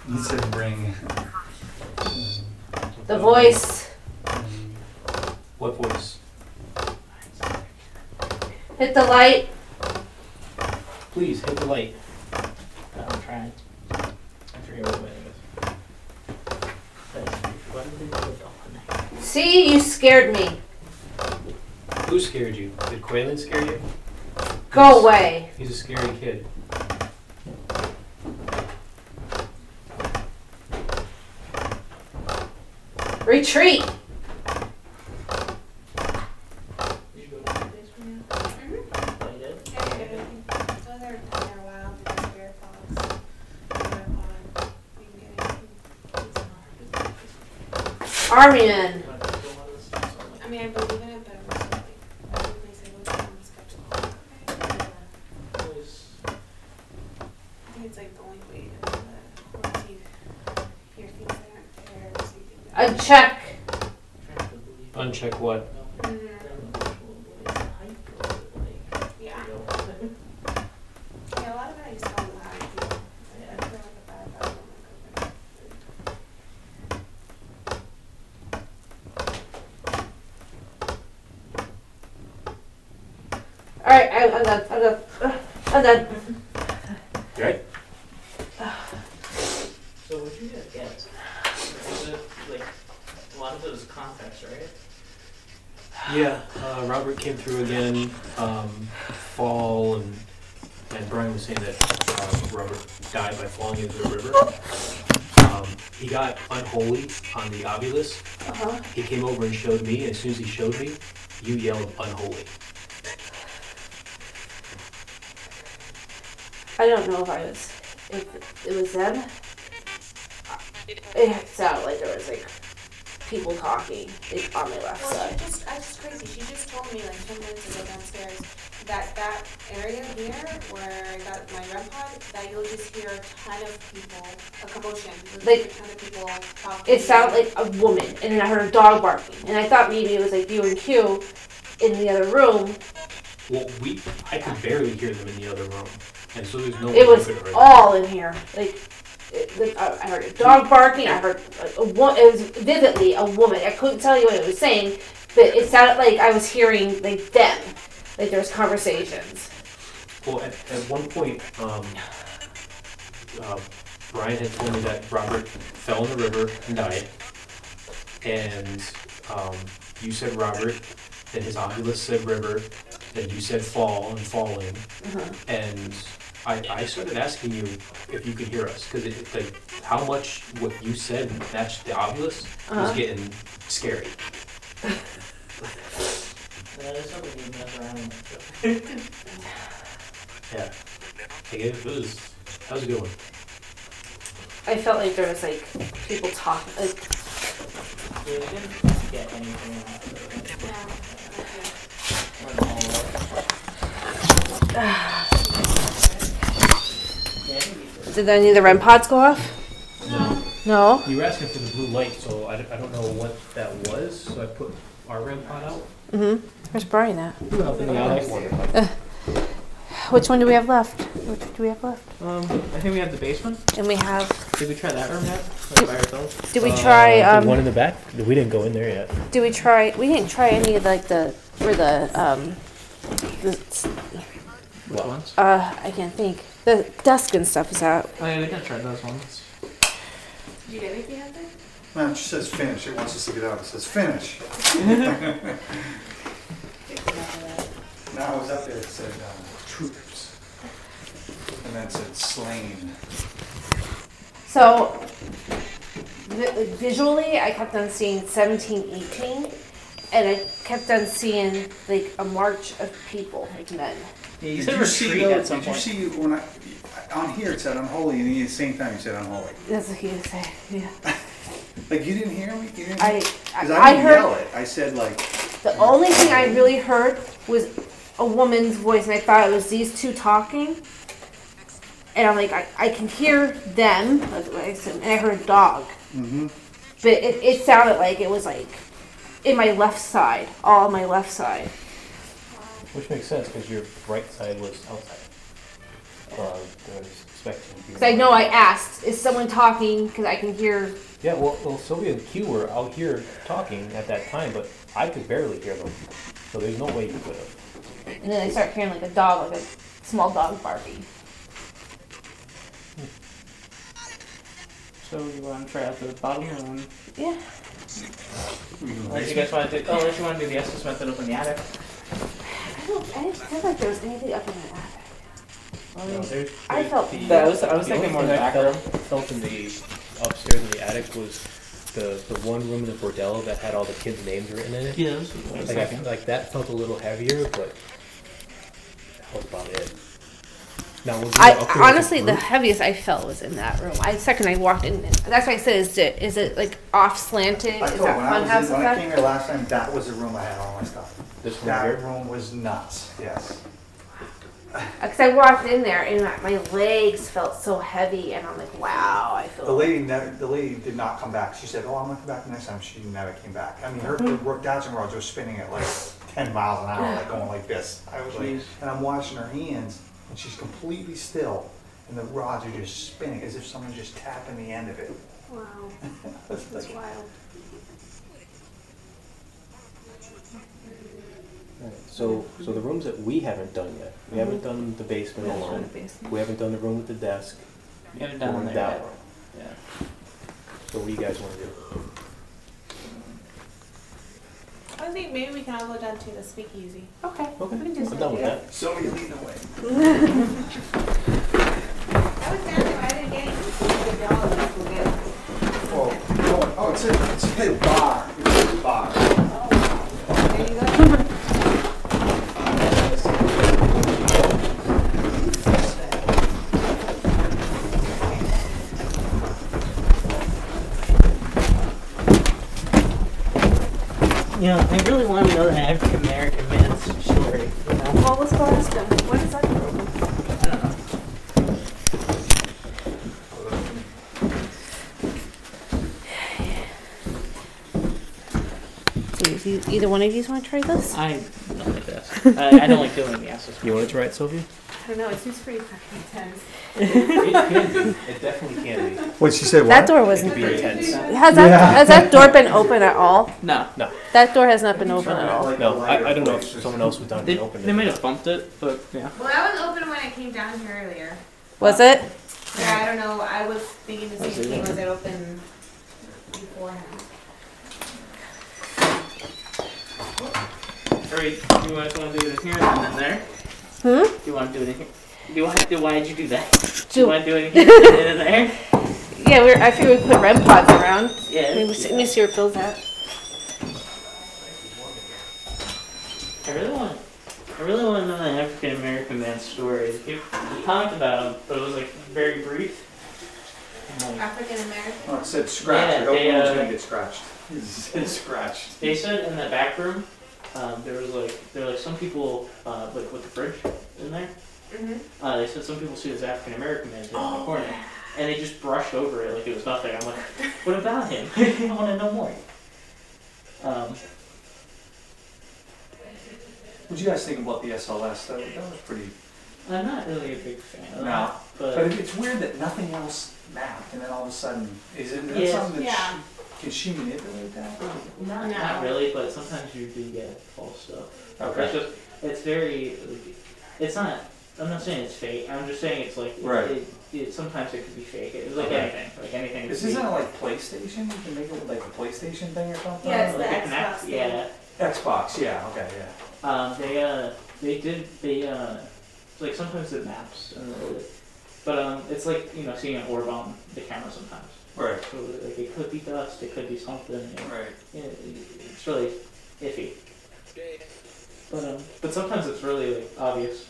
You said ring. The voice. What voice? Hit the light. Please hit the light. I'm trying. I forget what it is. What did they do with the one? See, you scared me. Who scared you? Did Quaylen scare you? Go away. He's a scary kid. Retreat. Did you go to the basement yet? Oh, you did? so they're down there a while, did the spirit box, we can get it. Army men. I mean, I believe in it, but I'm just like, I wouldn't say what's on the skeptical. I think it's like the only way to quarantine hear things that aren't there, or see things that Uncheck. Uncheck what? yeah. Yeah, a lot of it I just don't know how I feel. I feel like a bad vibe when I go All right, I'm done. I'm done. I'm done. Right? So what did you guys get? Was it like a lot of it was context, right? Yeah, Robert came through again, fall, and Brian was saying that Robert died by falling into the river. He got unholy on the ovulus. He came over and showed me, and as soon as he showed me, you yelled unholy. I don't know if it was them. It sounded like there was like people talking on my left Well, side. I just crazy. She just told me like 10 minutes ago downstairs that area here where I got my REM pod, that you'll just hear a ton of people, a commotion. You'll Like, hear a ton of people talking. It sounded like a woman, and then I heard a dog barking, and I thought maybe it was like you and Q in the other room. Well, I could barely hear them in the other room, and so there's no way It was we could have heard all in here. I heard a dog barking. I heard it was vividly a woman. I couldn't tell you what it was saying, but it sounded like I was hearing like them, like there was conversations. Well, at one point, Brian had told me that Robert fell in the river and died, and you said Robert, then his ovulus said river, then you said fall and falling, and I started asking you if you could hear us, because like how much what you said matched the ovulus was getting scary. That is something you mess around with. Yeah, like that was a good one. I felt like there was like people talking. Like, Yeah, we didn't get anything out of it. did any of the REM pods go off? No. No. You were asking for the blue light, so I don't know what that was, so I put our REM pod out. Where's Brian at? Up in the alley. Which one do we have left? Which do we have left? I think we have the basement. And we have. Did we try that room yet? Like by ourselves? Did we try? The one in the back? We didn't go in there yet. Did we try? We didn't try any of like Which ones? I can't think. The desk and stuff is out. Oh yeah, we can try those ones. Did you get anything out there? No, it just says finish. It wants us to get out. It says finish. No, I was up there. It said troops. And then it said slain. So visually, I kept on seeing 17, 18, and I kept on seeing like a march of people, like men. Yeah, you Did said you see retreat those- at some Did you point. see when on here it said unholy, and at the same time you said unholy? That's what he was saying. Yeah. Like you didn't hear me? You didn't I Because I didn't yell heard it. I said like. the only thing I really heard was a woman's voice, and I thought it was these two talking. And I'm like, I can hear them, like I said, and I heard a dog. Mm-hmm. But it sounded like it was like in my left side, all on my left side. Which makes sense because your right side was outside. I was expecting you. Because I know I asked, is someone talking? Because I can hear. Yeah, well, Sylvia and Q were out here talking at that time, but I could barely hear them. So there's no way you could have. And then I start hearing like a dog, like a small dog barking. So you want to try out the bottom one? Yeah. Unless you guys want to do, unless you want to do the Estes method up in the attic. I didn't feel like there was anything up in the attic. No, I felt I was thinking more the back room. felt in the upstairs in the attic was the one room in the bordello that had all the kids' names written in it. Yeah, Like that felt a little heavier, but that was about it. Now, was it up there with honestly, the the group? heaviest I felt was in that room. Second I walked in, that's why I said, is it like off slanted? I Is told that when I funhouse when I came effect? here last time, that was the room I had all my stuff. This room That here? room was nuts. Yes. Because I walked in there and my legs felt so heavy, and I'm like, wow, I feel. The lady did not come back. She said, "Oh, I'm gonna come back next time." She never came back. I mean, her dodging rods were spinning at like 10 miles an hour, like going like this. I was like, and I'm watching her hands, and she's completely still, and the rods are just spinning as if someone's just tapping the end of it. Wow. That's That's wild. So the rooms that we haven't done yet, we haven't done the basement alone. We haven't done the room with the desk. You haven't done or there that yet. room. Yeah. So what do you guys want to do? I think maybe we can all go down to the speakeasy. Okay. Okay, We can do I'm done with something. that. Somebody lead the way. I was down there, I didn't get anything. The dollars were good. It's a bar. It's a bar. There you go. You know, I really want to know the African American man's story. You know? Well, let's go ask them. What is that room? I don't know. So either one of you want to try this? I don't like this. I don't like doing the Estes. You want to try it, Sylvia? I don't know, it seems pretty fucking intense. It can be. It definitely can be. What she said? That door It wasn't. can be intense. Has that door been open at all? No. That door has not been open at all. No, I don't know if someone else was done They, to open it. they might have bumped it, but yeah. Well, that was open when I came down here earlier. Was it? Yeah, I don't know, I was thinking the same thing, was it open beforehand? Alright, you guys want to do it in here and then there? Hmm? Do you want to do it in here? Why did you do that? Do Do- you want to do it in here and then there? Yeah, I figured we'd put REM pods around. Yeah. Let me see where Phil's at. I really want to know the African American man's story. We talked about him, but it was like very brief. And, like, African American? Oh, it said scratch. Yeah, I hope they, no one's gonna get scratched. It said scratched. they said in the back room, there were like some people like with the fridge in there. Mm-hmm. They said some people see this African American man in the corner, and they just brushed over it like it was nothing. I'm like, what about him? I want to know more. What do you guys think about the SLS? That was pretty. I'm not really a big fan of No. that, But but it's weird that nothing else mapped, and then all of a sudden, is it Yeah. something that Yeah. can she manipulate that? not really. But sometimes you do get false stuff. Okay. It's just it's very. It's not. I'm not saying it's fake. I'm just saying it's like Right. it sometimes it could be fake. It's like Okay. anything. Like anything. Is could this be- not like PlayStation? You can make it with like a PlayStation thing or something? Yeah, it's the like a Xbox Connect, thing. yeah. Xbox, yeah, okay, yeah. They like sometimes it maps, but it's like seeing an orb on the camera sometimes. Right. So like it could be dust, it could be something. Right. Yeah, it's really iffy. But sometimes it's really like, obvious.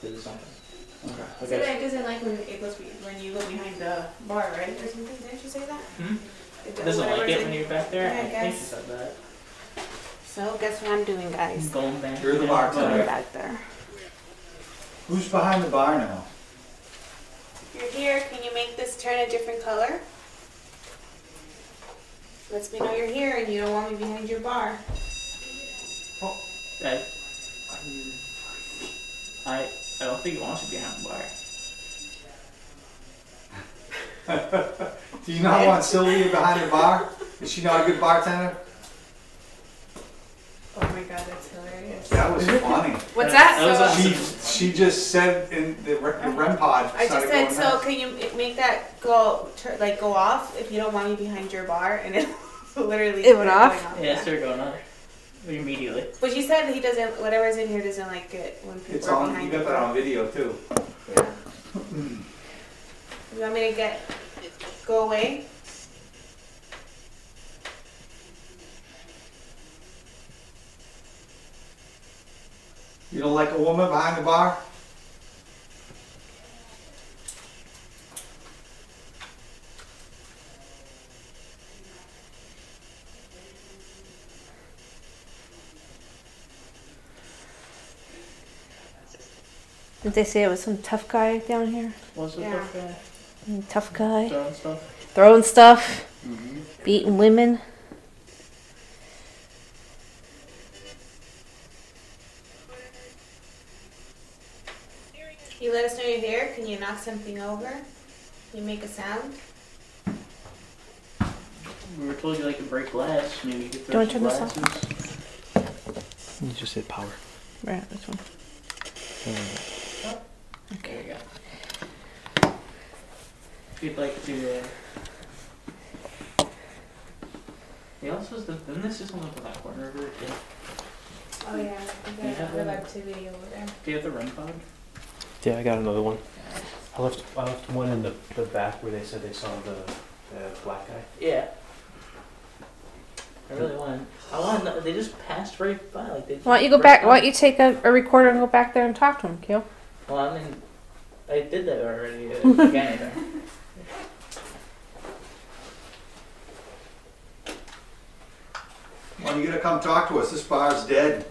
There's something. Okay. So that doesn't like when it goes when you go behind the bar, right? Or something. Didn't you say that? It doesn't like it when you're back there. Yeah, I think guess. you said that. So guess what I'm doing, guys? Going back. You're the Going bartender. back there. Who's behind the bar now? You're here. Can you make this turn a different color? Lets me know you're here and you don't want me behind your bar. I don't think he wants you behind the bar. Do you not want Sylvia behind the bar? Is she not a good bartender? Oh my god, that's hilarious. That was funny. What's that? That was So, awesome. She just said in the REM pod. I just started said, going so nuts. can you make that go off if you don't want me behind your bar? And it literally It went started off? going Yeah, it started going on immediately. But you said that he doesn't, whatever's in here doesn't like it when people It's are on. behind You your got that bar. on video too. Yeah. You want me to go away? You don't like a woman behind the bar? Did they say it was some tough guy down here? What's the Yeah. Tough guy. throwing stuff? Throwing stuff. Beating women. You let us know you're here. Can you knock something over? Can you make a sound? We were told you like to break glass. Maybe you could Do you throw wanna some turn this glasses. You just hit power. Right, this one. There you go. If you'd like to. He also has the. Didn't this just someone from that corner over it? Yeah. Oh yeah, Do you have another a- activity over there. Do you have the REM pod? Yeah, I got another one. I left one in the back where they said they saw the black guy. Yeah. I really want. I want. To, they just passed right by. Like they. Why don't you go back? Why don't you take a recorder and go back there and talk to him, Keel? Well, I mean, I did that already. Again, Well, you gotta come talk to us. This bar's dead.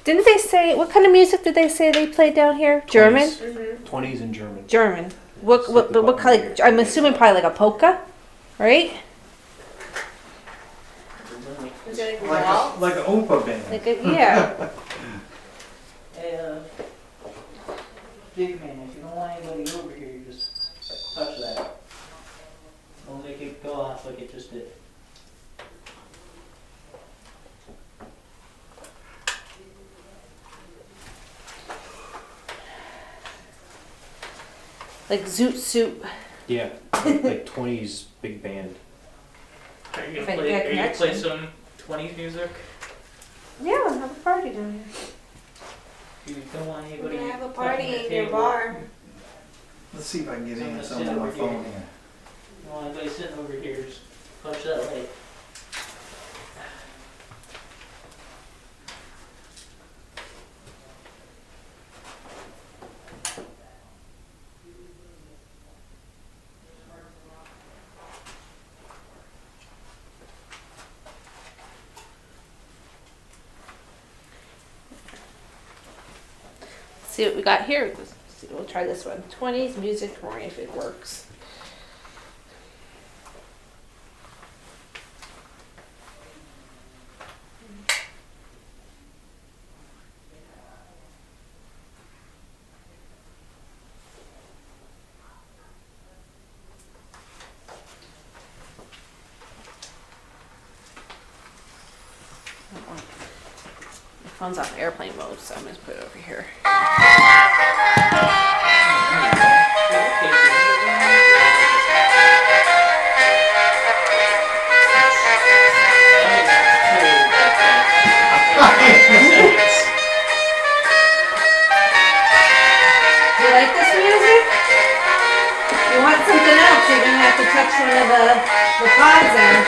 Didn't they say what kind of music did they say they played down here? German. 20s in German. German. What kind? Like, I'm assuming probably like a polka, right? Is it like a wall? Like an Oompa band. Like a, yeah. Hey, big man, if you don't want anybody over here, you just touch that. Don't make it go off like it just did. Like zoot suit. Yeah, like 20s big band. Are you If gonna I play? get Are you gonna play connection. some 20s music? Yeah, we'll have a party down here. You don't want We're anybody. gonna have a touching party the in your table. bar. Let's see if I can get in Someone's something on sitting my over phone here. here. You don't want anybody sitting over here. Just touch that light. See what we got here. Let's see, we'll try this one. 20s music, or if it works. My phone's on airplane mode, so I'm gonna put it over here. Do you like this music? You want something else, you're gonna have to touch one of the pods there.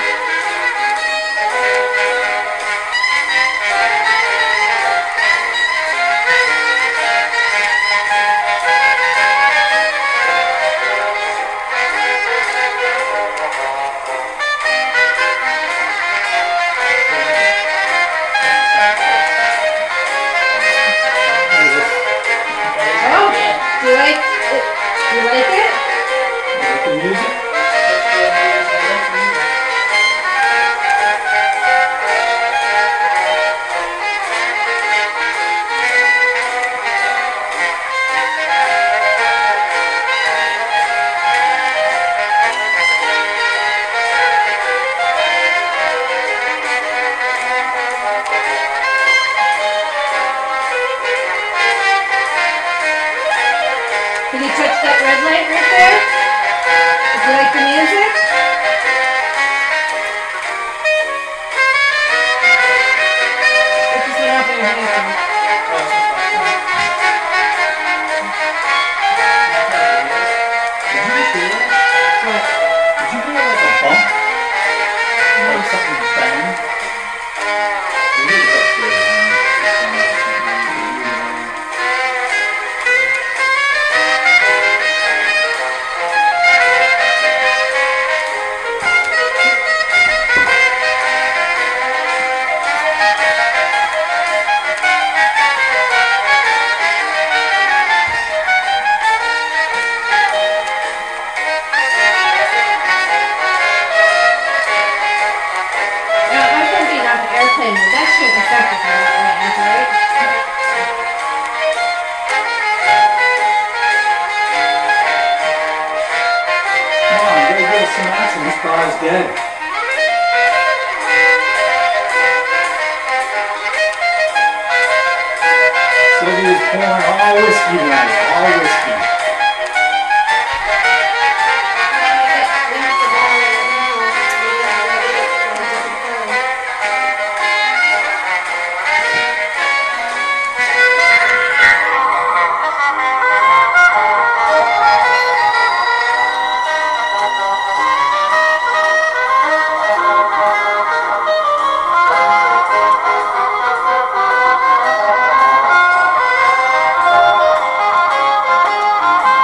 dead. Sylvia was pouring all whiskey tonight. All whiskey.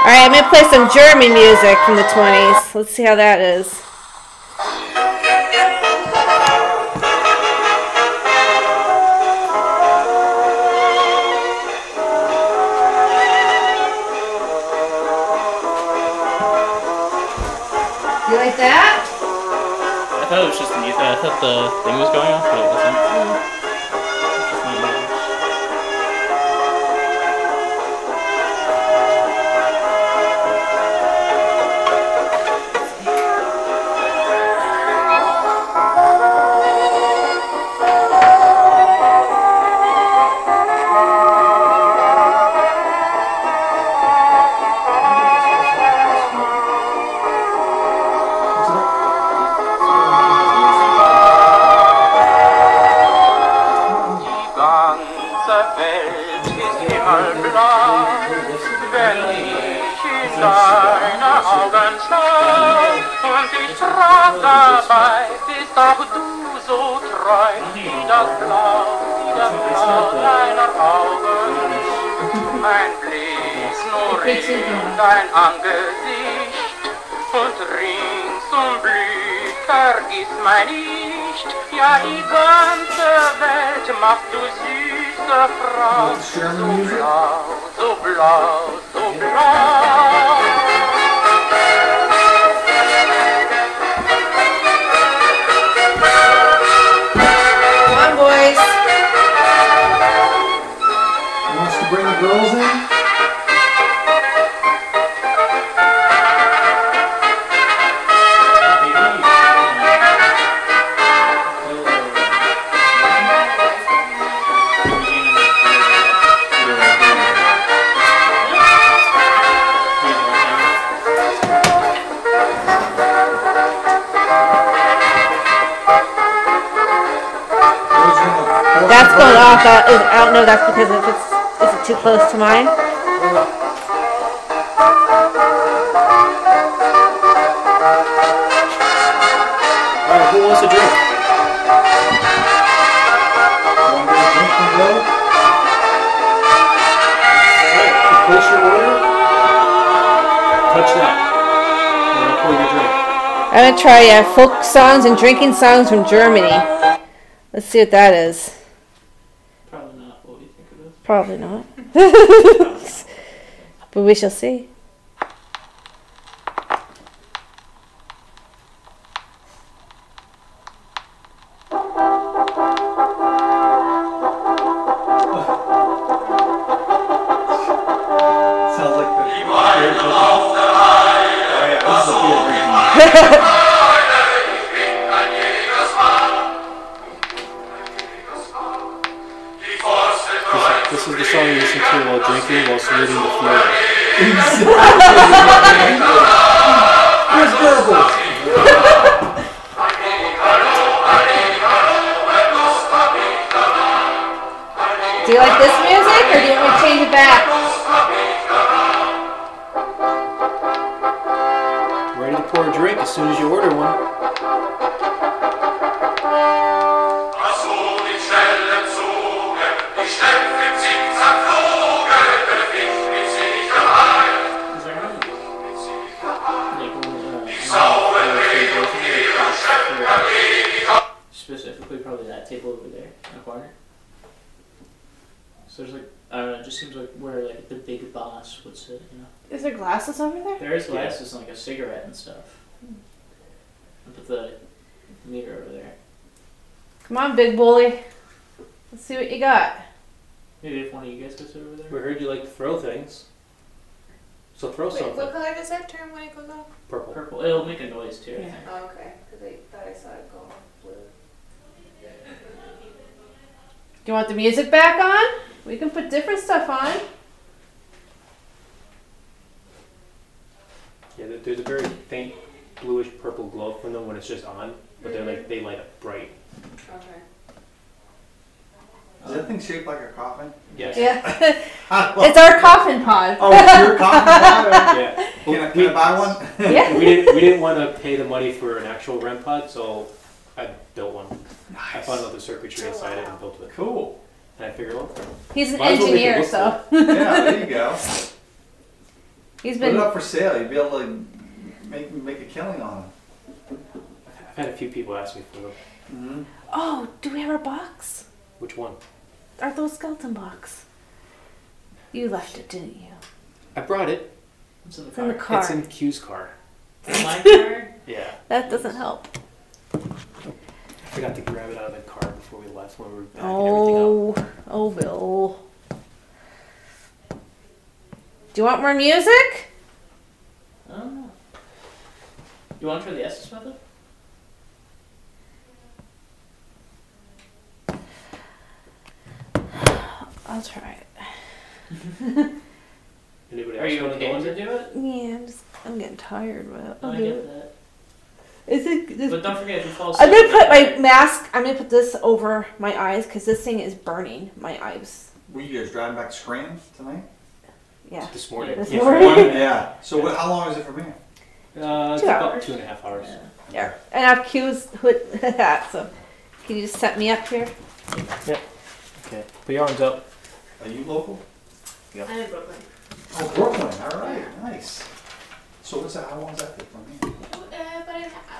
Alright, I'm gonna play some German music from the 20s. Let's see how that is. You like that? I thought it was just the music. I thought the thing was going off, but it wasn't. Dabei bist auch du so treu, wie das Blau deiner Augen. Mein Blick nur in dein Angesicht und ringsum blüht, vergiss mein nicht. Ja, die ganze Welt machst du süße Frau, so blau, so blau, so blau. Boys. Wants to bring the girls in? That's going off. I don't know if that's because if is it too close to mine? Alright, who wants a drink? Want to get a drink from Will? Alright, you place your order. Touch that. And I'll pour your drink. I'm gonna try folk songs and drinking songs from Germany. Let's see what that is. Probably not what we think it is. Probably not. But we shall see. Sounds like the oh yeah, this is a beer drinking. This is the song you listen to while drinking, while saluting the flag. Where's Goebbels? Do you like this music, or do you want me to change it back? Ready to pour a drink as soon as you order one. Specifically, probably that table over there in the corner. So there's like, I don't know, it just seems like where like the big boss would sit, you know. Is there glasses over there? There is glasses and like a cigarette and stuff. I'll put the meter over there. Come on, big bully. Let's see what you got. Maybe if one of you guys goes over there. We heard you like to throw things. So throw something. What color does that turn when it goes off? Purple. Purple. It'll make a noise too, I Yeah. think. Oh, okay. Because Do you want the music back on? We can put different stuff on. Yeah, there's a very faint bluish purple glow from them when it's just on, but they're like they light up bright. Okay. Is that thing shaped like a coffin? Yes. Yeah. It's our coffin pod. Oh, it's your coffin pod? Yeah. Can I buy one? Yeah. We didn't want to pay the money for an actual REM pod, so I built one. I Nice. found out the circuitry inside it and built it. Cool. And I figured, well, He's an might as well make it engineer, look so Yeah, there you go. he's Put it been. up for sale. You'd be able to make a killing on I've had a few people ask me for them. them. Mm-hmm. Oh, do we have our box? Which one? Are those skeleton box? You left it, didn't you? I brought it. What's in the It's in the car? car. It's in Q's car. My car? Yeah. That doesn't help. I forgot to grab it out of the car before we left when we were packing everything up. Oh, Bill. Do you want more music? I don't know. You want to try the Estes method? I'll try it. Anybody Are else you want to okay go to under? do it? Yeah, I'm getting tired, but I'll I do get it. that. Is it? But don't forget, if you fall I'm asleep. gonna put my mask. I'm gonna put this over my eyes because this thing is burning my eyes. Were you guys driving back to Scranton tonight? Yeah. This morning. This Yeah. morning. Yeah. So how long is it from here? It's 2 about hours. 2.5 hours. Yeah. Yeah. And I have cues with that. So can you just set me up here? Okay. Put your arms up. Are you local? I'm in Brooklyn. Oh, Brooklyn. All right. Nice. So what's that? How long is that from here?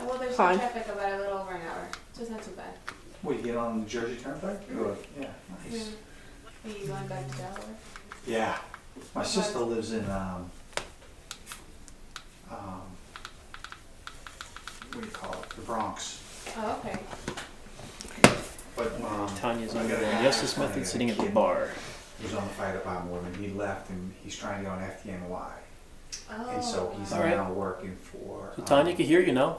Well, there's Fine. some traffic about a little over an hour, so it's not too bad. What, you get on the Jersey Turnpike? Or, yeah. Nice. Are you going back to Delaware? Yeah. My sister lives in what do you call it? The Bronx. Oh, okay. But Tanya's I under got the a- justice I got method a sitting at the kid. bar. He was on the fire department with me. He left and he's trying to get on FDNY. Oh. And so he's All right. now working for So Tanya can hear you now.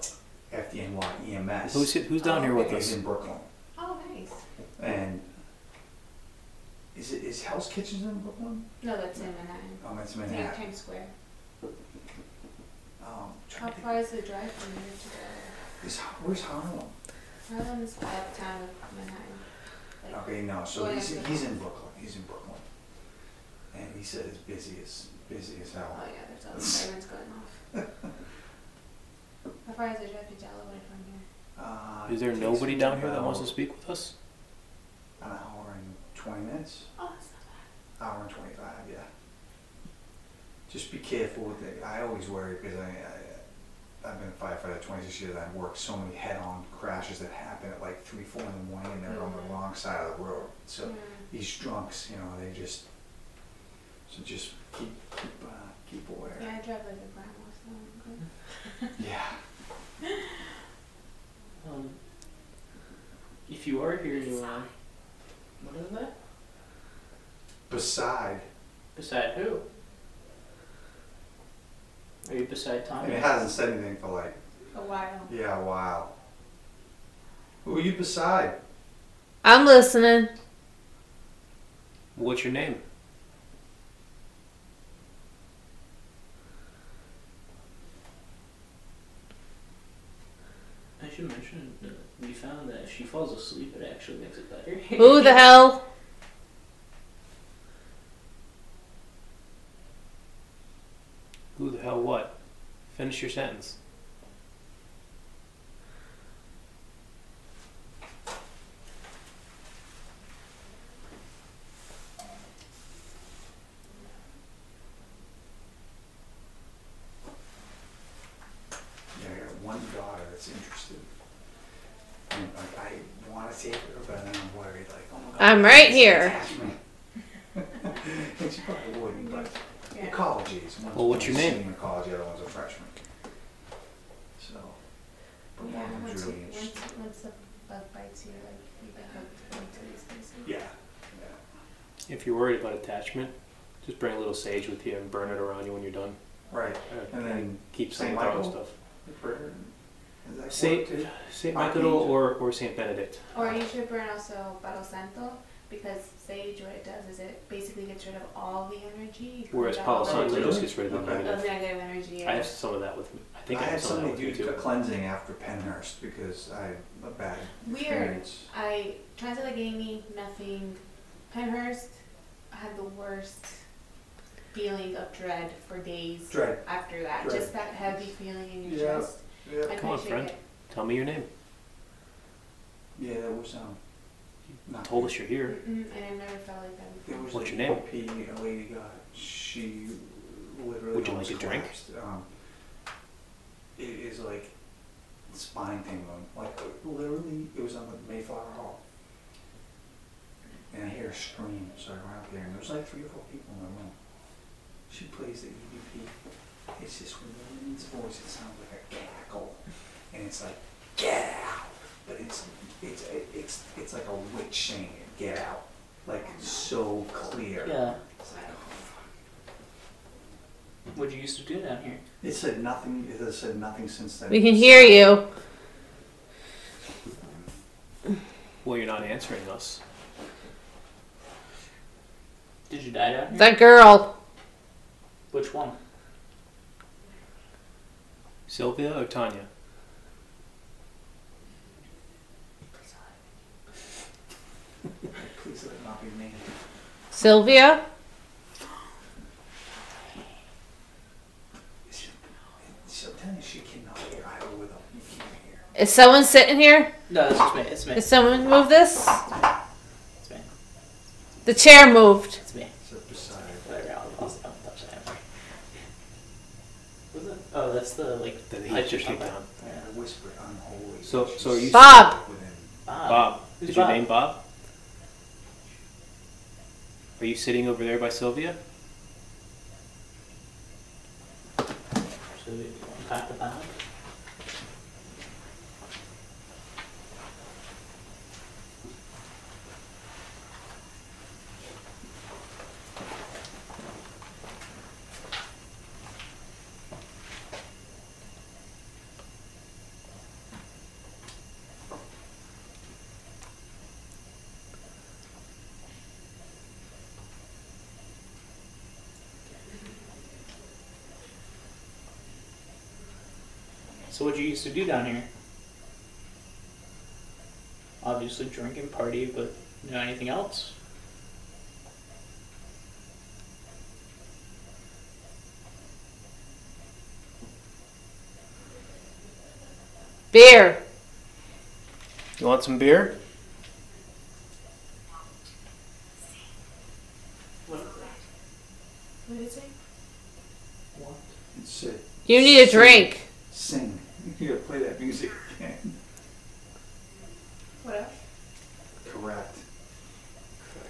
FDNY EMS. Who's down here with He's us? in Brooklyn. Oh, nice. And is Hell's Kitchens in Brooklyn? No, that's in Manhattan. Oh, that's It's near Manhattan. Times Square. Trying How to think. far is the drive from here to Delaware? Where's Harlem? Harlem's uptown of Manhattan. Like, Okay, no. So going he's up to in the- Brooklyn. He's in Brooklyn. And he said it's busy as hell. Oh yeah, there's all the sirens going off. How far is the drive to Delaware from here? Is there It takes nobody me down here that about wants to speak with us? An hour and 20 minutes. Oh, that's not Hour and 25, yeah. Just be careful with it. I always worry because I've been a firefighter 26 years. I've worked so many head-on crashes that happen at like 3, 4 in the morning and they're on the wrong side of the road. So bad. these drunks, you know, they just, so just keep aware. Yeah, I drive like a grandma, so I'm good. Yeah. If you are here, you what is that? Beside, Beside who? Are you beside and Tommy? it hasn't said anything for like, A while. yeah, a while. Who are you beside? I'm listening. What's your name? I should mention that we found that if she falls asleep, it actually makes it better. Who the hell? Who the hell what? Finish your sentence. Yeah, I got one daughter that's interested. And like, I want to take her, but then I'm worried, like, oh my God. I'm right it's here. attachment. And she probably wouldn't, but Yeah. college age. Well, what's your name? Senior in college, the other one's a freshman. So, but Yeah, one once, was you, really interested. once the bug bites you, like, you get hooked into these things. Yeah. If you're worried about attachment, just bring a little sage with you and burn it around you when you're done. Right. And then keep some Saint throwing Michael? stuff. Is that Saint correct? Saint Michael or Saint Benedict. Or you should burn also Palo Santo, because sage, what it does is it basically gets rid of all the energy. Whereas All Palo the Santo really? just gets rid of the Okay. of negative. negative energy. I have some of that with me. I think I I had have some of that somebody with me do a too. cleansing after Penhurst because I had a bad Weird. experience. I Trans-Allegheny, nothing. Penhurst, I had the worst feeling of dread for days Dread. after that. Dread. Just that heavy feeling in your Yeah. chest. Yeah. I Come on, couldn't shake friend. it. Tell me your name. Yeah, that was not Told good. us you're here. And I've never felt like that There before. was What's a your name? OP a lady got. She literally Would you almost like a drink? collapsed. It is like spine tingling. Like literally, it was on the Mayflower Hall, and I hear a scream. So I went out there, and there was like 3 or 4 people in the room. She plays the EVP. It's this woman's voice. It sounds like a cackle, and it's like get out, but it's like a witch saying it. Get out, like so clear. Yeah. It's like, oh, fuck. What'd you used to do down here? It said nothing. It has said nothing since then. We can hear you. Well, you're not answering us. Did you die down here? That girl. Which one? Sylvia or Tanya? Please let it not be me. Sylvia? So telling you she cannot hear. I go with them. You can't hear. Is someone sitting here? No, it's just me. It's me. Did someone move this? It's me. The chair moved. It's me. So beside. Whatever. I'll touch it anyway. What's it? Oh, that's the like The lights heat or just came something. down. Yeah. I whisper unholy. So are you Bob. Within. Bob. Is Who's your Bob? name Bob? Are you sitting over there by Sylvia? So we pack the Bob. So what you used to do down here? Obviously drink and party, but anything else? Beer. You want some beer? What did it say? What? It said You need a drink. sing. You gotta play that music again. What else? Correct.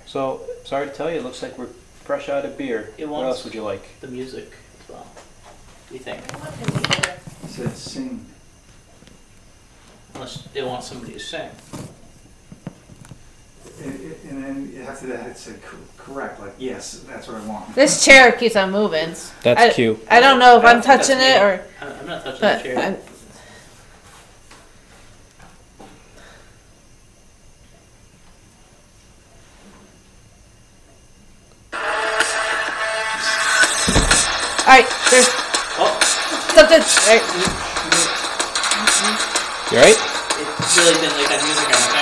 So, sorry to tell you, it looks like we're fresh out of beer. It What wants- else would you like? The music as well. What do you think? I want the music. It said sing. Unless they want somebody to sing. And then after that it said correct. Like yes, that's what I want. This chair keeps on moving. That's I- cute. I don't know if I I'm don't think touching that's it me. or. I'm not touching the But chair. I'm, Alright, there's Oh, something. Right. You alright? it really didn't like that music, I don't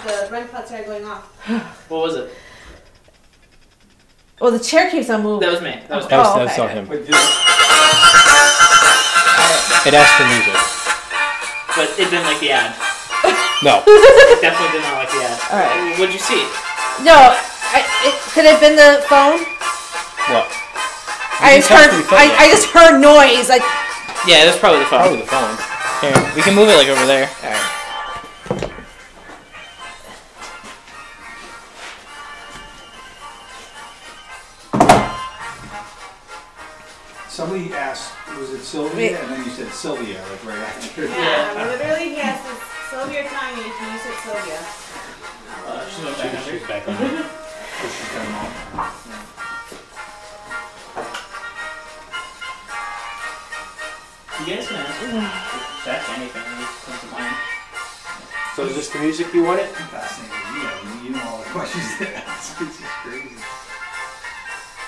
When the REM pod started going off. think. What was it? Well, the chair keeps on moving. That was me. That was me. That was, Oh, that was okay. all him. But It asked for music. But it didn't like the ad. No. It definitely did not like the ad. Alright. What'd you see? No, could it have been the phone? What? I just heard. I just heard noise. Like Yeah, that's probably the phone. Probably the phone. Here, we can move it like over there. Alright. somebody asked, was it Sylvia? Wait. And then you said Sylvia, like right after. Yeah, literally, yes, it's Sylvia or Tanya. You said Sylvia. She's going back under. She's back on. She's got them all. You guys can ask back anything that comes to mind. So is this the music you wanted? Fascinating. You know all the questions they ask. It's just crazy.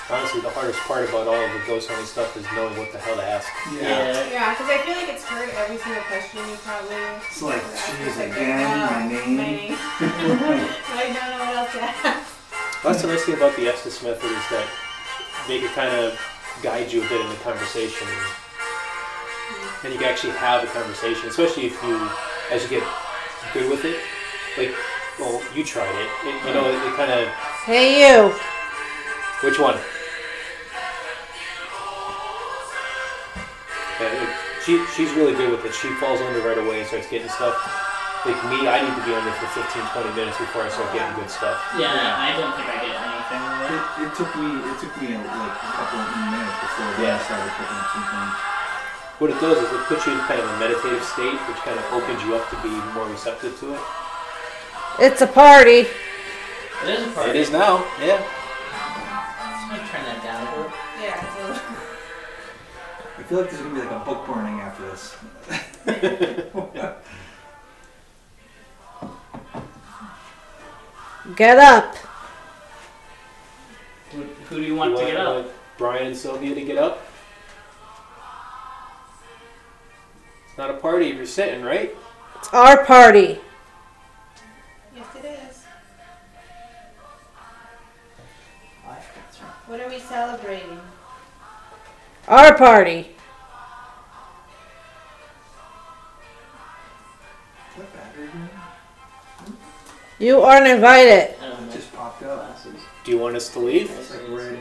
Honestly, the hardest part about all of the ghost hunting stuff is knowing what the hell to ask. Yeah, because I feel like it's heard every single question you probably. It's like, geez, like, again, my name. I don't know what else to ask. That's the nice thing about the Estes method is that they can kind of guide you a bit in the conversation. And you can actually have a conversation, especially if you, as you get good with it, like, well, you tried it. You know, it kind of... Hey, you. Which one? Yeah, she's really good with it. She falls under right away and starts getting stuff. Like me, I need to be under for 15-20 minutes before I start getting good stuff. Yeah, I don't think I get anything with it. It took me like a couple of minutes before I started picking up some things. What it does is it puts you in kind of a meditative state, which kind of opens you up to be more receptive to it. It's a party. It is a party. It is now, yeah. I'm gonna turn that down a bit. Yeah, so. I feel like there's gonna be like a book burning after this. Get up. Who do you want to get up? Brian and Sylvia to get up? It's not a party if you're sitting, right? It's our party. Yes, it is. What are we celebrating? Our party. Is that battery doing? You aren't invited. I don't It know. just popped up. Glasses. Do you want us to leave? It's like red,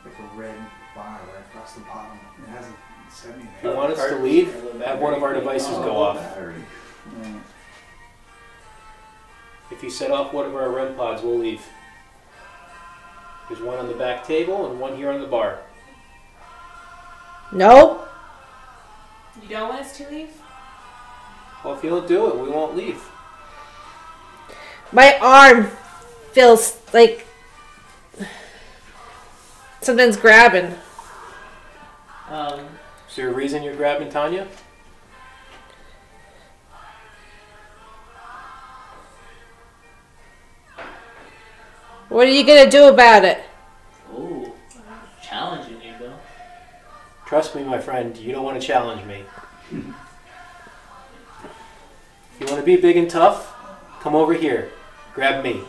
like a red bar right across the bottom. It hasn't said anything. If you want us to leave, have one of our devices go off. Battery. Yeah. If you set off one of our REM pods, we'll leave. There's one on the back table and one here on the bar. No. You don't want us to leave? Well, if you don't do it, we won't leave. My arm feels like something's grabbing. Is there a reason you're grabbing Tanya? What are you gonna do about it? Ooh, challenging you, Bill. Trust me, my friend, you don't want to challenge me. If you want to be big and tough, come over here. Grab me.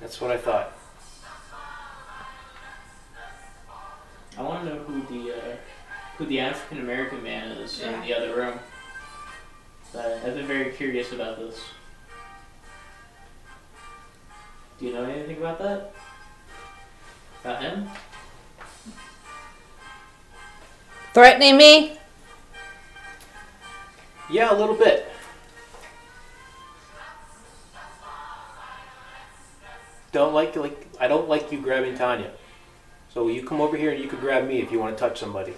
That's what I thought. I want to know who the African American man is in the other room. I've been very curious about this. Do you know anything about that? About him? Threatening me? Yeah, a little bit. I don't like you grabbing Tanya. So you come over here and you can grab me if you want to touch somebody.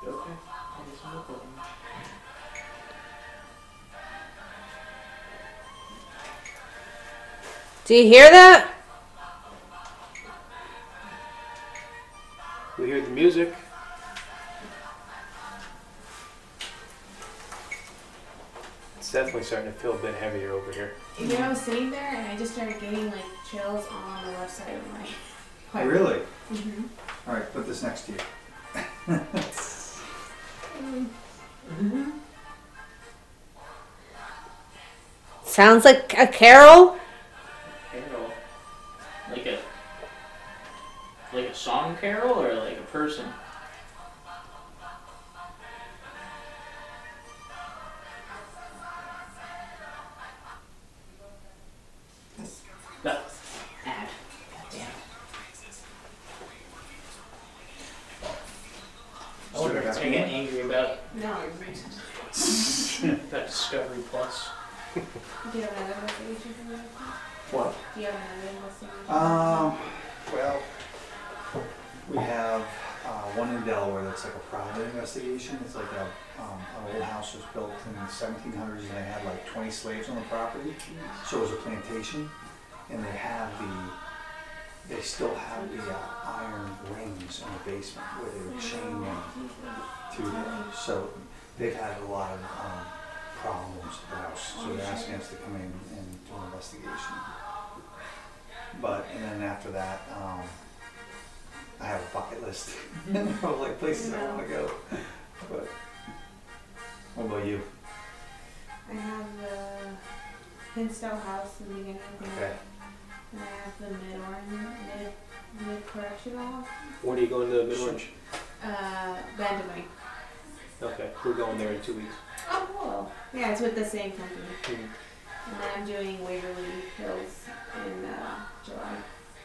Okay. I guess I'm okay. Do you hear that? We hear the music. It's definitely starting to feel a bit heavier over here. You know, I was sitting there and I just started getting like chills on the left side of my heart. Really? Mm-hmm. All right, put this next to you. Sounds like a carol. Carol. Like a song carol or like a person? No. God damn. I wonder if I get angry about No. that Discovery Plus. Do you have another investigation for me? What? Do you have another investigation? Well, we have one in Delaware that's like a private investigation. It's like an old house was built in the 1700s and they had like 20 slaves on the property. So it was a plantation, and they still have the iron rings in the basement where they would chain them to there. So they've had a lot of problems at the house. So they're asking us to come in and do an investigation. And then after that, I have a bucket list of like places I want to go. But what about you? I have the Pinstow house in the beginning of the Okay. And I have the mid correctional. When are you going to Mid-Orange? Vanderbilt. Okay, we're going there in 2 weeks. Oh, cool. Yeah, it's with the same company. Mhm. And then I'm doing Waverly Hills in July.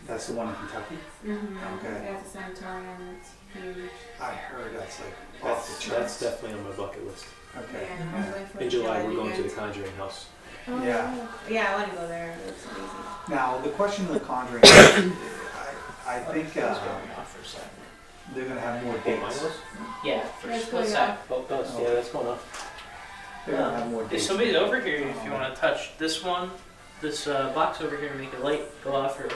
That's the one in Kentucky? Mm-hmm. Okay. That's a sanatorium. It's huge. I heard that's like off the That's charts. definitely on my bucket list. Okay. Yeah, I'm going for In a July, we're going to the weekend. Conjuring House. Oh, Yeah. Yeah, I want to go there. It's amazing. Now, the question of the Conjuring, I think It's going off for a second. they're going to have more Oh, mine dates. was? Yeah, for That's split going sec. Oh, it does. Yeah, that's going off. They're going to have more If dates. somebody's over here, if you want to touch this one, this box over here, and make a light go off, or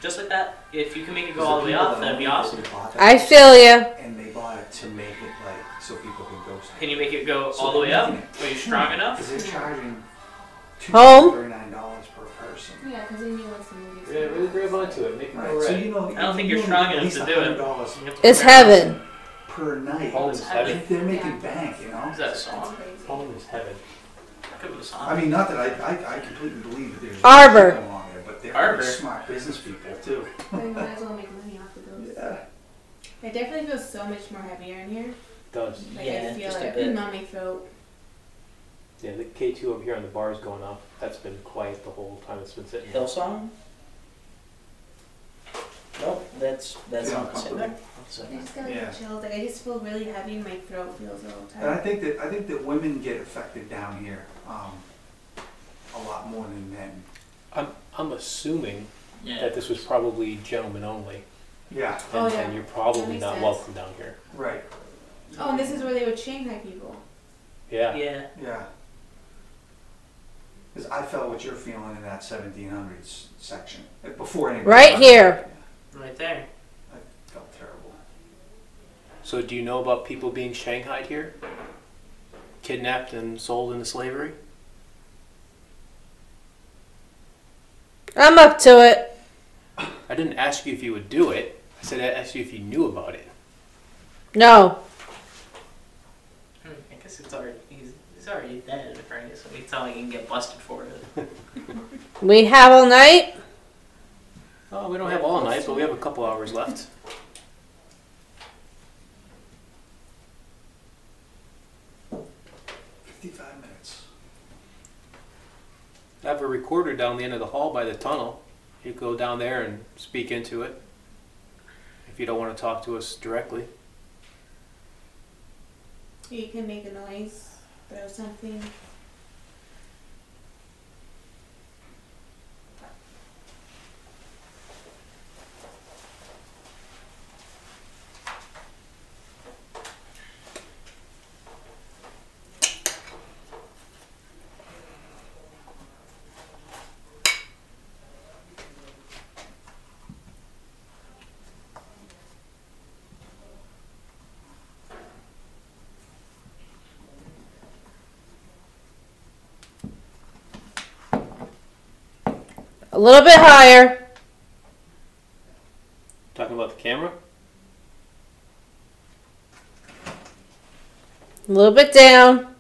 just like that, if you can make it go all the way off, that'd be awesome. I feel you. And they bought it to make it like so people can go. Can you make it go all the way up? Are you strong enough? Because they're charging Home? $239 per person. Yeah, because then you want some movies. Yeah, really grab onto it. Make it Right. go So right. you know, I don't think you're you strong at enough least to do it. $100 You have to It's figure out- heaven. per night. Home is heaven. They're making bank, you know. Is that a song? Crazy. Home is heaven. Could be a song. I mean, not that I completely believe that there's Arbor. shit going on there, but they're Arbor. pretty smart business people too. But you might as well make money off of those. Yeah. It definitely feels so much more heavier in here. It does. Like Yeah, I feel just a it bit. on my throat. Yeah, the K2 over here on the bar is going off. That's been quiet the whole time it's been sitting there. Hillsong? Nope, that's Yeah, not sitting comfortable. there. I just get like Yeah. chills. Like I just feel really heavy and my throat feels a little And I tight. think that women get affected down here a lot more than men. I'm assuming Yeah. that this was probably gentlemen only, Yeah. Oh, and, yeah. and you're probably That makes not sense. welcome down here. Right. Oh, and this is where they would Shanghai people. Yeah. Yeah. Yeah. Because I felt what you're feeling in that 1700s section before anybody. Right got here. there. Right there. I felt terrible. So do you know about people being shanghaied here? Kidnapped and sold into slavery? I'm up to it. I didn't ask you if you would do it. I said I asked you if you knew about it. No. I guess it's already he's already dead, right? So it's not like he can get busted for it. We have all night. Oh, we don't have all night, but we have a couple hours left. I have a recorder down the end of the hall by the tunnel. You go down there and speak into it if you don't want to talk to us directly. You can make a noise, throw something. A little bit higher. Talking about the camera? A little bit down.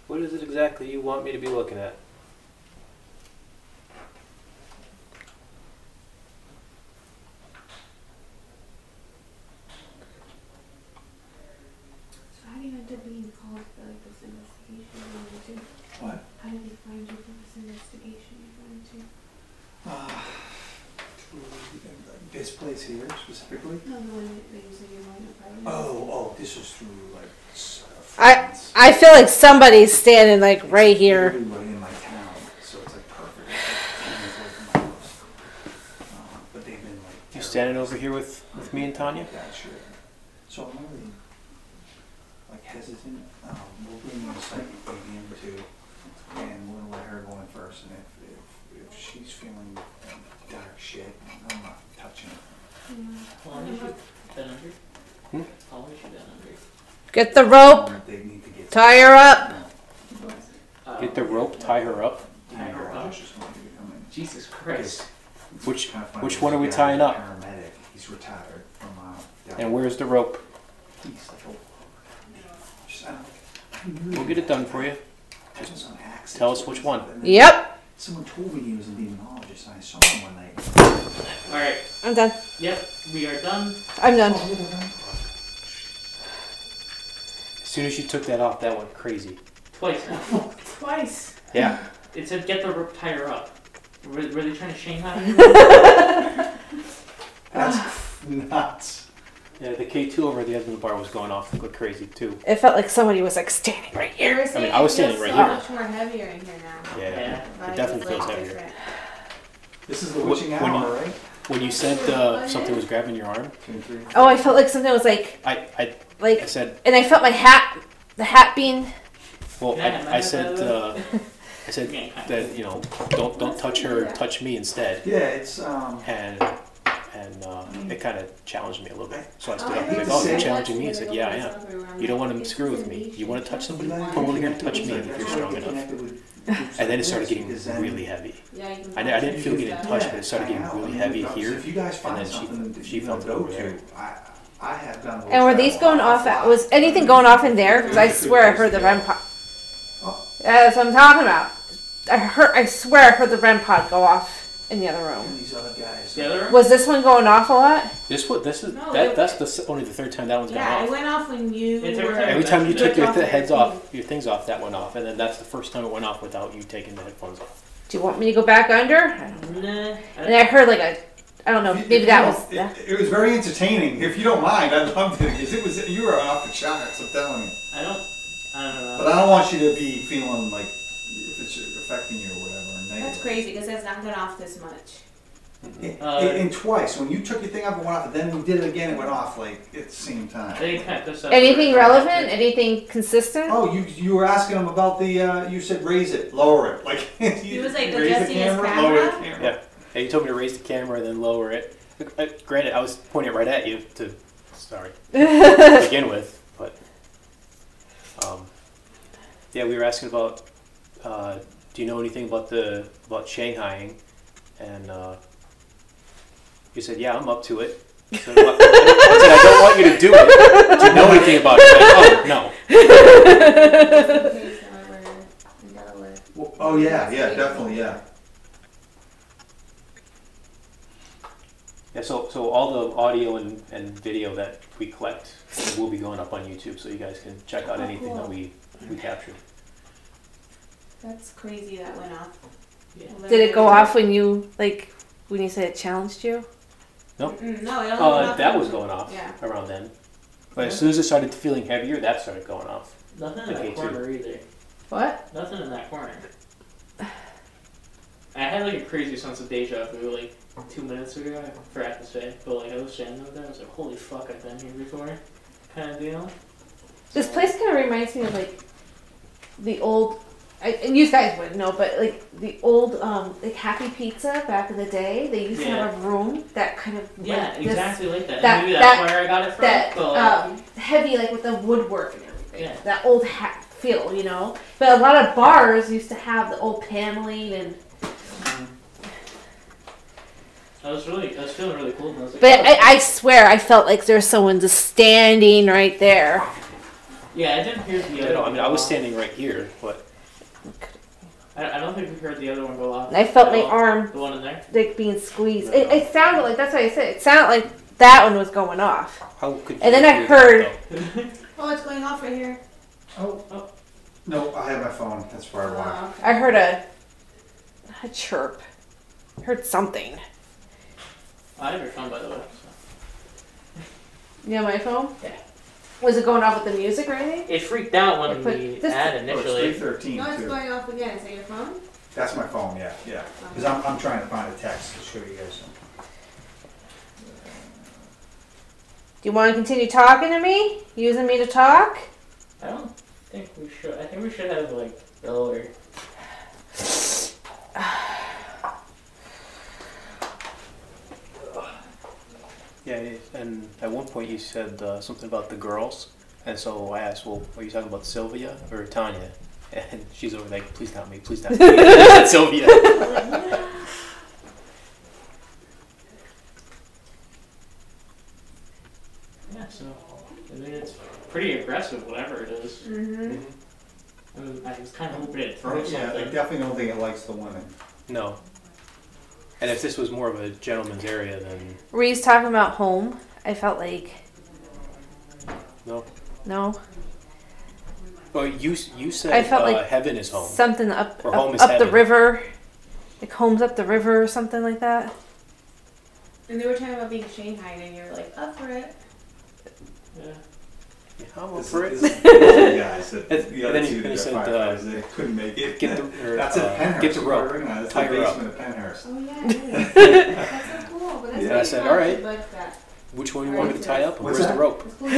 What is it exactly you want me to be looking at? So how do you end up being called for like this investigation you're going to? What? How did they find you for this investigation you're going to? This place here specifically? No, the one that you said you're going to private. Oh, this was through like I feel like somebody's standing like right here. Everybody in my town, so it's like perfect. It's 10 minutes away from my house. But they've been like. You standing over here with me and Tanya? Yeah, sure. So I'm really like hesitant. We'll bring in a psychic medium too, and we're gonna let her go in first. And if she's feeling dark shit, I'm not touching it. How long has she been under? Hmm? How long has she been under? Get the rope. They need to get Tie her up. Get the rope, tie her up. Tie her up. Just wanted to come in. Jesus Christ. Which Kind of funny, which one are we there's a guy, tying up? Paramedic. He's retired from. Down And where's the rope? He's like, oh, just, I We'll get it done for you. Just on accident. Tell us which one. And then Yep. Someone told me he was a demonologist. And I saw him one night. Alright. I'm done. Yep. We are done. I'm done. As soon as you took that off, that went crazy. Twice now. Twice. Yeah. It said get the rope, tie her up. Were they trying to Shanghai? That's nuts. Yeah, the K2 over at the end of the bar was going off like crazy too. It felt like somebody was like standing right here. I mean, I was standing right so here. much more heavier in here now. Yeah, Yeah. it definitely feels heavier. Different. This is the When witching you- hour, right? When you said something was grabbing your arm, 2 and 3. Oh, I felt like something was like I like, said, and I felt my hat, the hat being. well, Yeah, I said that, you know, don't touch her, touch me instead. Yeah, it's And it kind of challenged me a little bit. So I stood up and hate like, to oh, say you're it. challenging me? I said, yeah, I am. You don't want to screw with me. You want to touch somebody? Come over here and touch me if you're strong enough. And then it started getting really heavy. Yeah, you can I didn't feel getting touched, but it started getting really heavy So here. if you guys And find then something she that felt you it go over there. to, I have done. And were these going off? Was anything going off in there? Because I swear I heard the REM pod. That's what I'm talking about. I swear I heard the REM pod go off in the other room. These other guys. The other room? Was this one going off a lot? This is No, that's only the third time that one's gone Yeah, it off. went off when you It's were. Every time you took your off your heads off, your things off, that went off, and then that's the first time it went off without you taking the headphones off. Do you want me to go back under? Nah. And I heard like I don't know, maybe that was. It was very entertaining. If you don't mind, I loved it because you were off the charts. I'm telling you. I don't know. But I don't want you to be feeling like if it's affecting you or whatever. Negative. That's crazy because it's not going off this much. And twice, when you took your thing off, it went off, and then we did it again, it went off like at the same time. They kept this up Anything for- relevant? Anything consistent? Oh, you were asking him about the. You said raise it, lower it, like. He was like raise adjusting his lower the camera? camera. Yeah. Yeah, you told me to raise the camera and then lower it. Granted, I was pointing it right at you to begin with, but yeah, we were asking about. Do you know anything about Shanghaiing? And you said, yeah, I'm up to it. I said, I don't want you to do it. Do you know anything about it? I said, oh, no. Well, oh yeah, definitely, yeah. Yeah, so all the audio and video that we collect will be going up on YouTube, so you guys can check out anything that we captured. That's crazy that went off. Yeah. Did it go off when you said it challenged you? No. No, it only went off. That was going off Yeah. around then. But as soon as it started feeling heavier, that started going off. Nothing in Okay, that corner either. What? Nothing in that corner. I had like a crazy sense of deja vu like 2 minutes ago. I forgot to say, but like I was standing there, I was like, "Holy fuck, I've been here before," kind of deal. This place kind of reminds me of like the old. And you guys wouldn't know, but like the old like Happy Pizza back in the day, they used to have a room that kind of Yeah, like exactly like that. that- Maybe that's where I got it from. that but, like, heavy, like with the woodwork and everything. Yeah. That old hat feel, you know. But a lot of bars used to have the old paneling and. I was feeling really cool. And I was like, But oh. I swear, I felt like there's someone just standing right there. Yeah, I didn't hear the other. I one mean, go I was off. standing right here, but I don't think we heard the other one go off. And I felt at my all. arm The one in there. like being squeezed. It sounded like, that's what I said. It sounded like that one was going off. how could you And then I hear heard- that, though? Oh, it's going off right here. Oh. No, I have my phone. That's where I want it. Okay. I heard a chirp. I heard something. I have your phone, by the way. So. You know my phone? Yeah. Was it going off with the music or anything? It freaked out when It put we this- had Oh, it's initially. 3:13 No, it's too. going off again. Is that your phone? That's my phone, yeah. Because I'm trying to find a text to show you guys something. Do you want to continue talking to me? Using me to talk? I don't think we should. I think we should have like lower. Yeah, and at one point you said something about the girls, and so I asked, well, are you talking about Sylvia or Tanya? And she's over like, please not me, please not me. Sylvia. Yeah, so I mean it's pretty aggressive, whatever it is. Mm-hmm. I mean, I was kind of hoping it'd throw Yeah, I something. definitely don't think it likes the women. No. And if this was more of a gentleman's area, then Ree's talking about home. I felt like no. no Well, you said I felt like heaven is home. something up Or home is up the heaven. river, like home's up the river or something like that. And they were talking about being Shanghai, and you were like, up for it. Yeah. Yeah, I'm This over is it. the guys that And the other then two you that said, got firefighters, they couldn't make it. Get the or, That's at Penhurst. get the rope. That's Tie the her up. basement of Penhurst. Oh yeah, it is. That's so cool. But that's Yeah, why I you said, want all to right. bud that. Which one you want me to tie up? And What's where's that? the rope? It's cool. Oh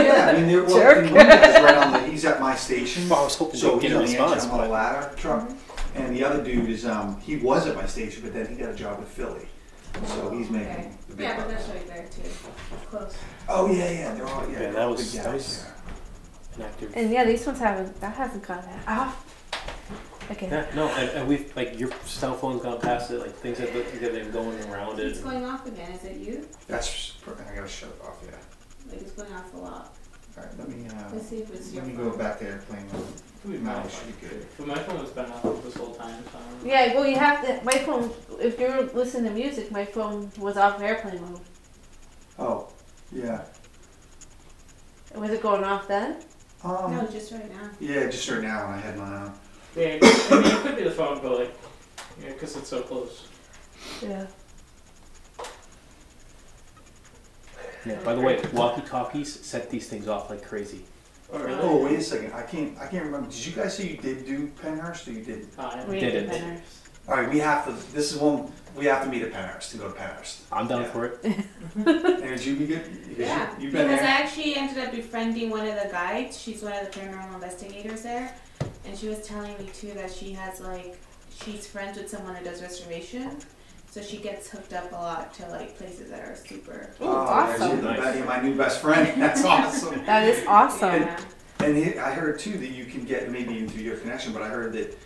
yeah, I mean, they're, well, Jerk. and one guy's right on the. He's at my station. Well, I was hoping So to get he's a on the response, engine, I'm on a but ladder truck, and the other dude is he was at my station, but then he got a job with Philly, so he's making Okay. the big Yeah, but bucks. that's right there too. It's close. Oh yeah, they're all Yeah, they're that all was- big that guys, was- yeah. an active. And yeah, these ones hasn't gone off. Okay. Yeah, no, and we've like your cell phone's gone past it, like things that have been going around it. It's going off again. Is it you? That's I gotta shut it off. Yeah. Like it's going off a lot. All right, let me Let's see if it's your let me phone. go back to airplane mode. We've No, not. it should be good. But my phone has been off this whole time. So I don't know. Yeah, well, you have to. My phone. If you're listening to music, my phone was off airplane mode. Oh, yeah. Was it going off then? No, just right now. Yeah, just right now when I had mine on. Yeah, I mean, it could be the phone, but like, yeah, because it's so close. Yeah. Yeah. By the way, walkie-talkies set these things off like crazy. Oh, really? Oh, wait a second. I can't remember. Did you guys say you did do Penhurst or you did? We Did did it. Penhurst. All right, we have to. This is one we have to meet at Penhurst to go to Penhurst. I'm down Yeah. for it. And you be good? Because Yeah, you've been because I there. actually ended up befriending one of the guides. She's one of the paranormal investigators there, and she was telling me too that she has like she's friends with someone that does restoration, so she gets hooked up a lot to like places that are super. awesome. You're Nice. my new best friend. That's awesome. That is awesome. Yeah. And I heard too that you can get maybe even through your connection, but I heard that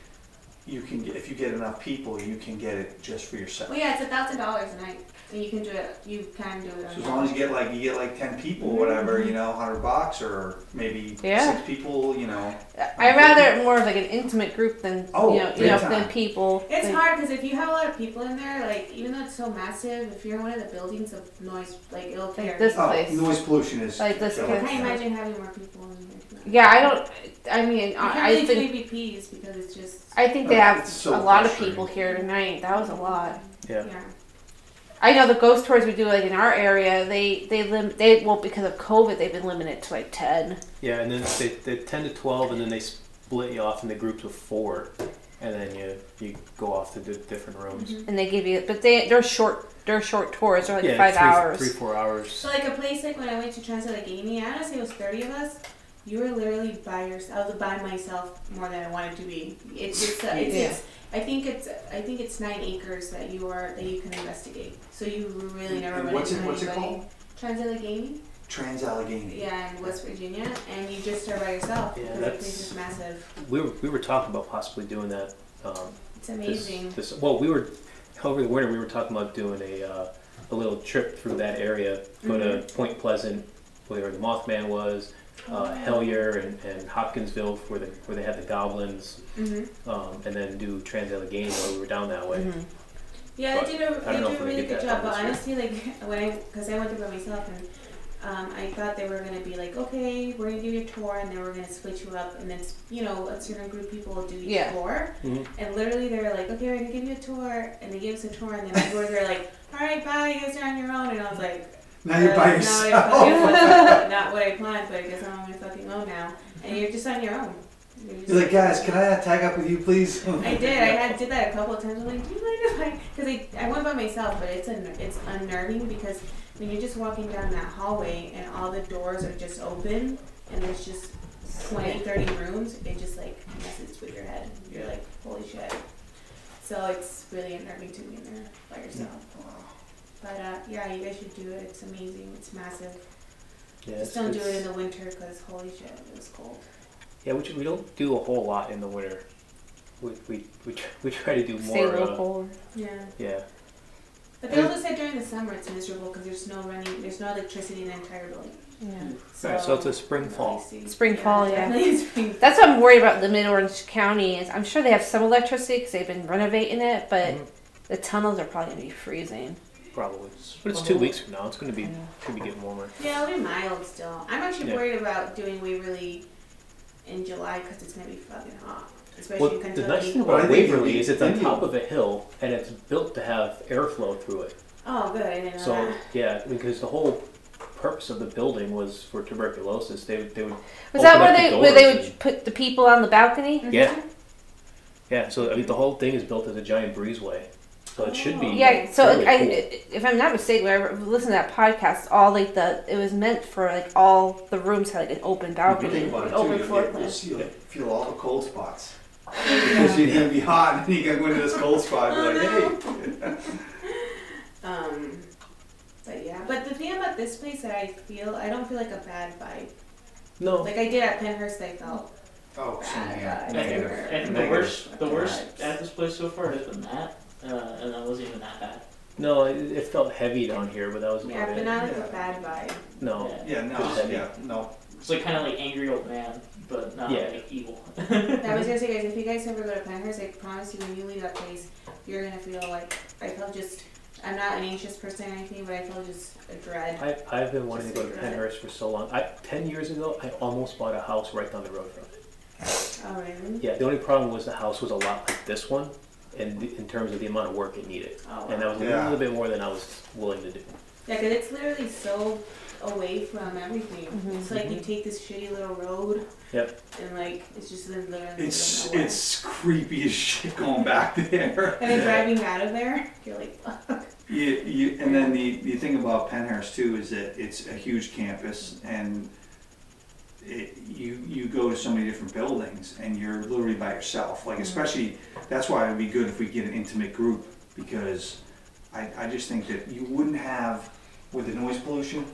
you can get if you get enough people, you can get it just for yourself. Well, yeah, it's $1,000 a night, and you can do it. You can do it. So as long as you get like 10 people, whatever, you know, $100, or maybe Yeah. 6 people, you know. I'd rather more of like an intimate group than Oh, you know big than time. people. It's like, hard because if you have a lot of people in there, like even though it's so massive, if you're in one of the buildings of noise, like it'll carry. this Oh, place. noise pollution is Like this killer. I place. can't imagine having more people in here. Yeah, I don't. I mean, You can't I really think do ABPs because it's just. I think they have It's so a lot of frustrating. people here tonight. That was a lot. Yeah. Yeah. I know the ghost tours we do like in our area. They well because of COVID they've been limited to like 10. Yeah, and then they 10 to 12, and then they split you off into groups of 4, and then you go off to different rooms. And they give you, but they're short tours. They're like Yeah, 5 hours. 3-4 hours. So like a place like when I went to Trans-Allegheny, I don't say it was 30 of us. You were literally by yourself. I was by myself more than I wanted to be. I think it's 9 acres that you can investigate. So you really never And run what's into it anybody. called? Trans-Allegheny. Trans-Allegheny. Yeah, in West Virginia, and you just are by yourself Yeah, because the that's- place is massive. We were talking about possibly doing that. It's amazing. We were over the winter. We were talking about doing a little trip through that area. Go to Point Pleasant, where the Mothman was, Hellier and Hopkinsville, where they had the goblins, and then do Trans-Allegheny while we were down that way. Yeah, But they did a I don't know if we really get good that job. done But this year. honestly, like because I went through by myself, and I thought they were gonna be like, okay, we're gonna give you a tour, and then we're gonna split you up, and then a certain group of people will do each floor. And literally, they were like, okay, we're gonna give you a tour, and they gave us a tour, and then we were like, all right, bye, you guys are on your own, and I was like. Now you're by yourself. No, not what I planned, but I guess I'm gonna fucking go now. And you're just on your own. You're like, guys, can I tag up with you, please? I did. Did that a couple of times. I'm like, do you mind if I? Because I went by myself, but it's unnerving because when you're just walking down that hallway and all the doors are just open and there's just 20, 30 rooms, it just like messes with your head. You're like, holy shit. So it's really unnerving to be in there by yourself. But yeah, you guys should do it. It's amazing. It's massive. Yeah, Just don't do it in the winter because holy shit, it was cold. Yeah, we don't do a whole lot in the winter. We try to do more. Stay local. Yeah. Yeah. But they also said during the summer it's miserable because there's no electricity in the entire building. Yeah. So it's a spring fall. Spring fall, yeah. Definitely spring. That's what I'm worried about. The Mid Orange County is. I'm sure they have some electricity because they've been renovating it, but the tunnels are probably gonna be freezing. Probably, but it's 2 weeks from now. It's gonna be getting warmer. Yeah, it'll be mild still. I'm actually worried about doing Waverly in July because it's gonna be fucking hot, especially in The Kentucky. nice thing about Waverly is it's on top of a hill and it's built to have airflow through it. Oh, good. I didn't know So that. yeah, because the whole purpose of the building was for tuberculosis. They would. Was that open where up they the would doors put the people on the balcony? Yeah. Yeah. So I mean, the whole thing is built as a giant breezeway. So it should be. Yeah, so fairly cool. if I'm not mistaken, when I listened to that podcast, all like it was meant for like all the rooms had like an open balcony, an open floor plan. You'll feel all the cold spots. Because you're gonna be hot, and you gotta go into this cold spot. And be like, hey. But yeah, but the thing about this place that I don't feel like a bad vibe. No. Like I did at Penhurst, I felt. Oh, bad. And the worst at this place so far has been that. And that wasn't even that bad. No, it felt heavy down here, but that was about Yeah, but it. not like a bad vibe. No. No. It's like kind of like angry old man, but not like evil. I was gonna say, guys, if you guys ever go to Penhurst, I promise you, when you leave that place, you're gonna feel like I'm not an anxious person or anything, but I feel just a dread. I've been wanting to go to Penhurst for so long. 10 years ago, I almost bought a house right down the road from it. Oh really? Yeah, the only problem was the house was a lot like this one, and in terms of the amount of work it needed. Oh, wow. And that was a little bit more than I was willing to do. Yeah, because it's literally so away from everything. It's like you take this shitty little road. Yep. And like it's just literally. It's creepy as shit going back there. And then driving out of there, you're like, fuck. And then the thing about Penhurst too is that it's a huge campus, and you go to so many different buildings, and you're literally by yourself. Like especially, that's why it would be good if we get an intimate group, because I just think that you wouldn't have, with the noise pollution,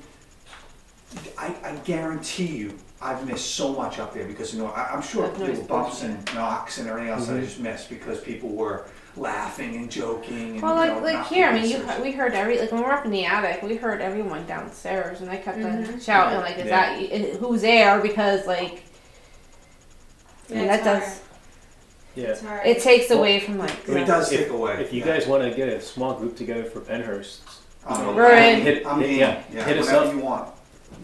I guarantee you I've missed so much up there because I'm sure there were bumps and knocks and everything else that I just missed because people were laughing and joking. And, well, like here, I mean, we heard when we were up in the attic, we heard everyone downstairs, and I kept on shouting like, "Is that who's there?" Because like, that does. Yeah. It takes away from like. It does take away. If you guys want to get a small group together for Penhurst, hit us up. You want.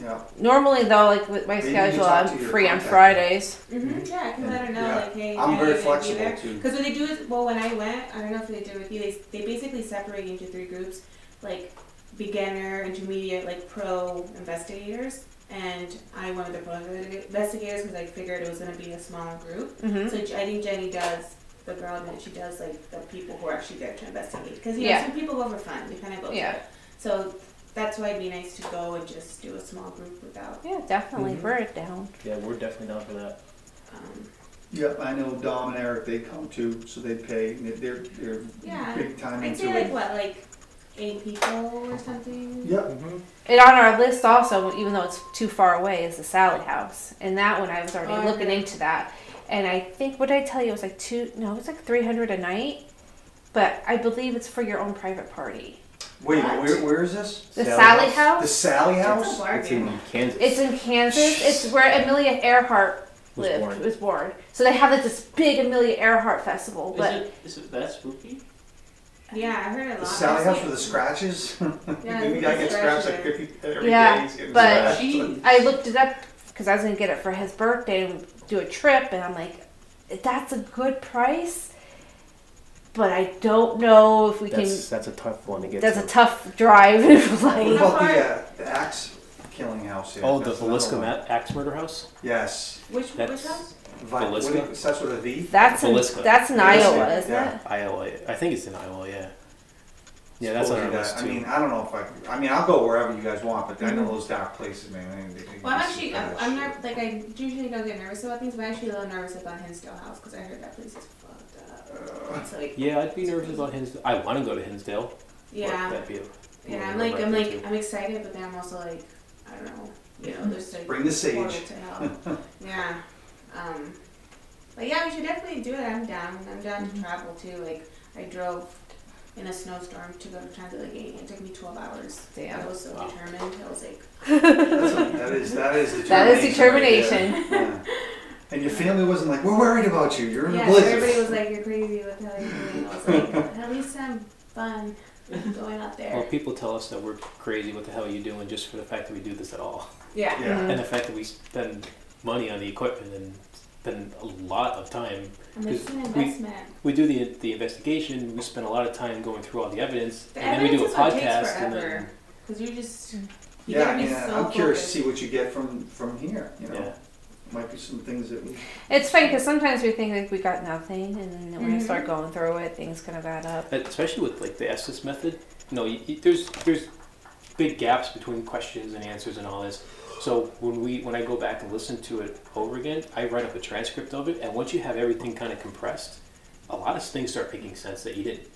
Yeah. Normally though, like with my schedule, I'm free on Fridays. Yeah, I can let her know, like, hey, I'm very flexible too. Because what they do is, when I went, I don't know if they did with you, they basically separate into 3 groups, like beginner, intermediate, like pro investigators. And I'm one of the pro investigators because I figured it was going to be a smaller group. So I think Jenny does, the girl that she does, like the people who are actually there to investigate. Because some people go for fun, they kind of go for it. So that's why it'd be nice to go and just do a small group without. Yeah, definitely. We're down. Yeah, we're definitely down for that. Yep, I know Dom and Eric, they come too, so they pay. They're big time I'd into say it. like 8 people or something. Yep. And on our list also, even though it's too far away, is the Sally House. And that one I was already looking into that. And I think, what did I tell you? It was like it's like $300 a night. But I believe it's for your own private party. Wait, where is this? The Sally House? The Sally House? It's in Kansas. It's in Kansas. It's where Amelia Earhart was born. So they have this big Amelia Earhart festival. Is it that spooky? Yeah, I heard a lot. The Sally House with the scratches? Yeah, I get scratched like every day. Yeah, but scratched. I looked it up because I was going to get it for his birthday and do a trip. And I'm like, that's a good price. But I don't know if we can. That's a tough one to get. That's a tough drive. What about the Axe killing house here. Oh, the That's another Velisca one. axe murder house? Yes. Which That's- house? Velisca? It starts with a V? That's in, Velisca. that's in Velisca, Iowa, isn't yeah. it? Iowa. I think it's in Iowa, yeah. Yeah, that's on our Supposedly list that- too. I mean, I don't know if I mean, I'll go wherever you guys want, but I know those dark places, man. Well, I'm not, like, I usually don't get nervous about things, but I'm actually a little nervous about Hinsdale House, because I heard that place is fucked up. It's like, Yeah, I'd be nervous about Hinsdale. I want to go to Hinsdale. yeah, That'd be yeah, I'm excited, but then I'm also like, I don't know, there's like. Bring the sage. portal to hell. Yeah, but yeah, we should definitely do it, I'm down to travel too, like, I drove in a snowstorm to go to Transit Lake. It took me 12 hours. Damn. I was so determined. I was like, That is determination. That is determination. Right there. Yeah. And your family wasn't like, we're worried about you. You're in a yeah, blizzard. everybody was like, you're crazy. What the hell are you doing? I was like, at least I'm fun going out there. Well, people tell us that we're crazy. What the hell are you doing? Just for the fact that we do this at all, Yeah. Yeah. and the fact that we spend money on the equipment and spend a lot of time. And it's an investment. We do the investigation. We spend a lot of time going through all the evidence, The and then we do a evidence is what takes podcast. And forever. then, Because you just, you Yeah, gotta be yeah. so I'm curious to focused. see what you get from here. You know, yeah. might be some things that we. It's funny because sometimes we think like we got nothing, and then when we Mhm. start going through it, things kind of add up. Especially with like the Estes method. There's big gaps between questions and answers and all this. So when I go back and listen to it over again, I write up a transcript of it, and once you have everything kind of compressed, a lot of things start making sense that you didn't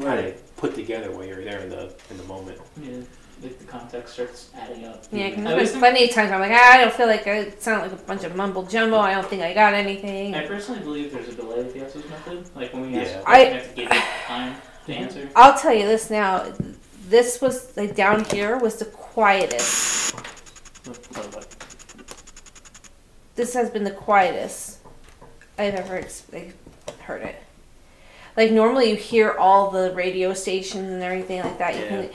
kind of put together while you're there in the moment. Yeah, like the context starts adding up. Yeah, because I there's was- plenty of times I'm like, I don't feel like I sound like a bunch of mumble jumbo. I don't think I got anything. I personally believe there's a delay with the Estes method. Like when we ask Yeah. a question, we have to give it time to answer. I'll tell you this now. This was like down here was the quietest. This has been the quietest I've ever heard it. Like normally you hear all the radio stations and everything like that. You can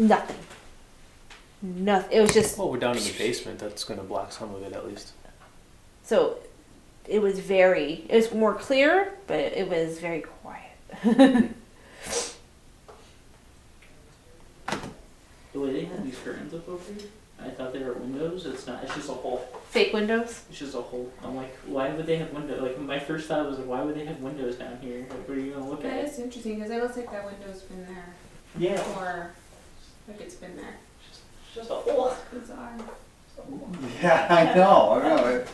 nothing. Nothing. It was just Well, we're down in the basement. That's going to block some of it at least. so. It was more clear, but it was very quiet. The way they have these curtains up over here, I thought they were windows. It's not. It's just a hole. Fake windows. It's just a hole. I'm like, why would they have windows? Like my first thought was like, why would they have windows down here? Like, what are you gonna look That at? is interesting because it looks like that window's been there. Yeah. Or like it's been there. It's just a hole. Bizarre. Yeah, I know. Like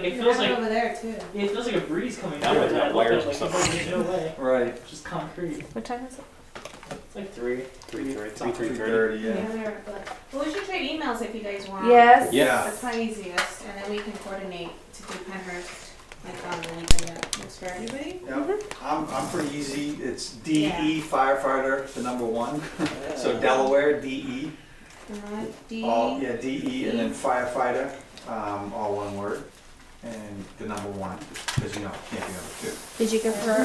it You feels have it like over there too. it feels like a breeze coming Yeah, down. like I look wires at or it, something. like, there's no way. Right. Just concrete. What time is it? It's like 3:30. 3:30. Yeah. Well, we should trade emails if you guys want. Yes. Yeah. That's my easiest, and then we can coordinate to do Penhurst like on anything that works for everybody. Yep. I'm pretty easy. It's DE firefighter, the number 1. So Delaware DE. All DE and then firefighter, all one word, and the number 1 because it can't be number 2. Did you give her?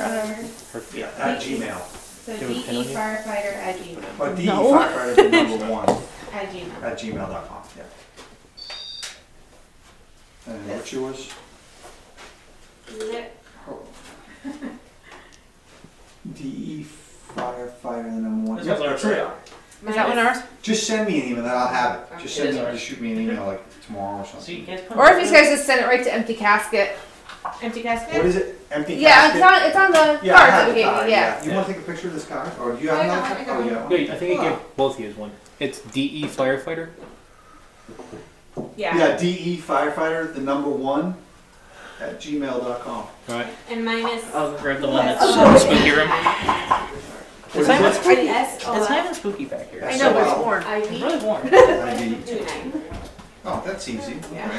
Yeah, at Gmail. So Do you have a pen on you? DE-firefighter at Gmail. But DE No. firefighter, the number 1 At Gmail. at gmail.com. Yeah. And what's yours? DE firefighter, the number 1. This Yep, was our that's it. Is that one ours? Just send me an email, then I'll have it. Just It is send me, ours. just shoot me an email like tomorrow or So you something. guys put Or if you guys just send it right to Empty Casket. Empty casket? What is it? Empty Yeah, casket? it's on the Yeah, I card have that we the gave card, you. Yeah. You want to take a picture of this card? Or do you have I another got card? one, Oh, I got yeah. one. Wait, I think I gave both of you one. It's DE firefighter. Yeah, DE firefighter, the number 1 at gmail.com. All right. And mine is I'll grab the one that's in the spooky room. What is not even it? spooky. S O It's not even spooky back here. I know, but it's SOL. warm. It's really warm. ID. 29 Oh, that's easy. Yeah.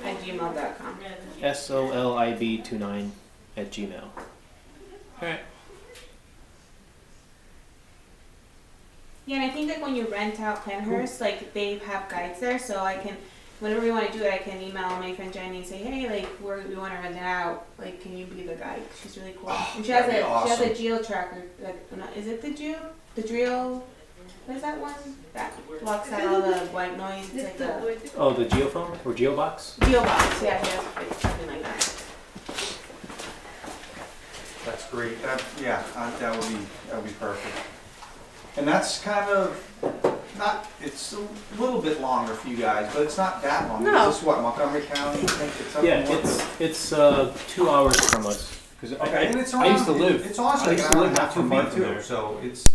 at gmail.com. SOLIB29 at Gmail. All right. Yeah, and I think like when you rent out Penhurst, like they have guides there, so I can, whenever we want to do it, I can email my friend Jenny and say, hey, like we want to rent it out. Like, can you be the guide? She's really cool. Oh, And she has that'd be she has a awesome. geo tracker. Like, is it the drill? What is that one that blocks out all the white noise? It's like the Oh, the geophone or geobox. geobox. Yeah, she has like, something like that. That's great. That would be perfect. And that's kind of not, it's a little bit longer for you guys, but it's not that long. No. Is this what, Montgomery County? You think it's up Yeah, north? it's 2 hours from us. Because Okay, and it's I used to around- live. It's honestly I like used an to hour live and a half not too from me far from too, there. so it's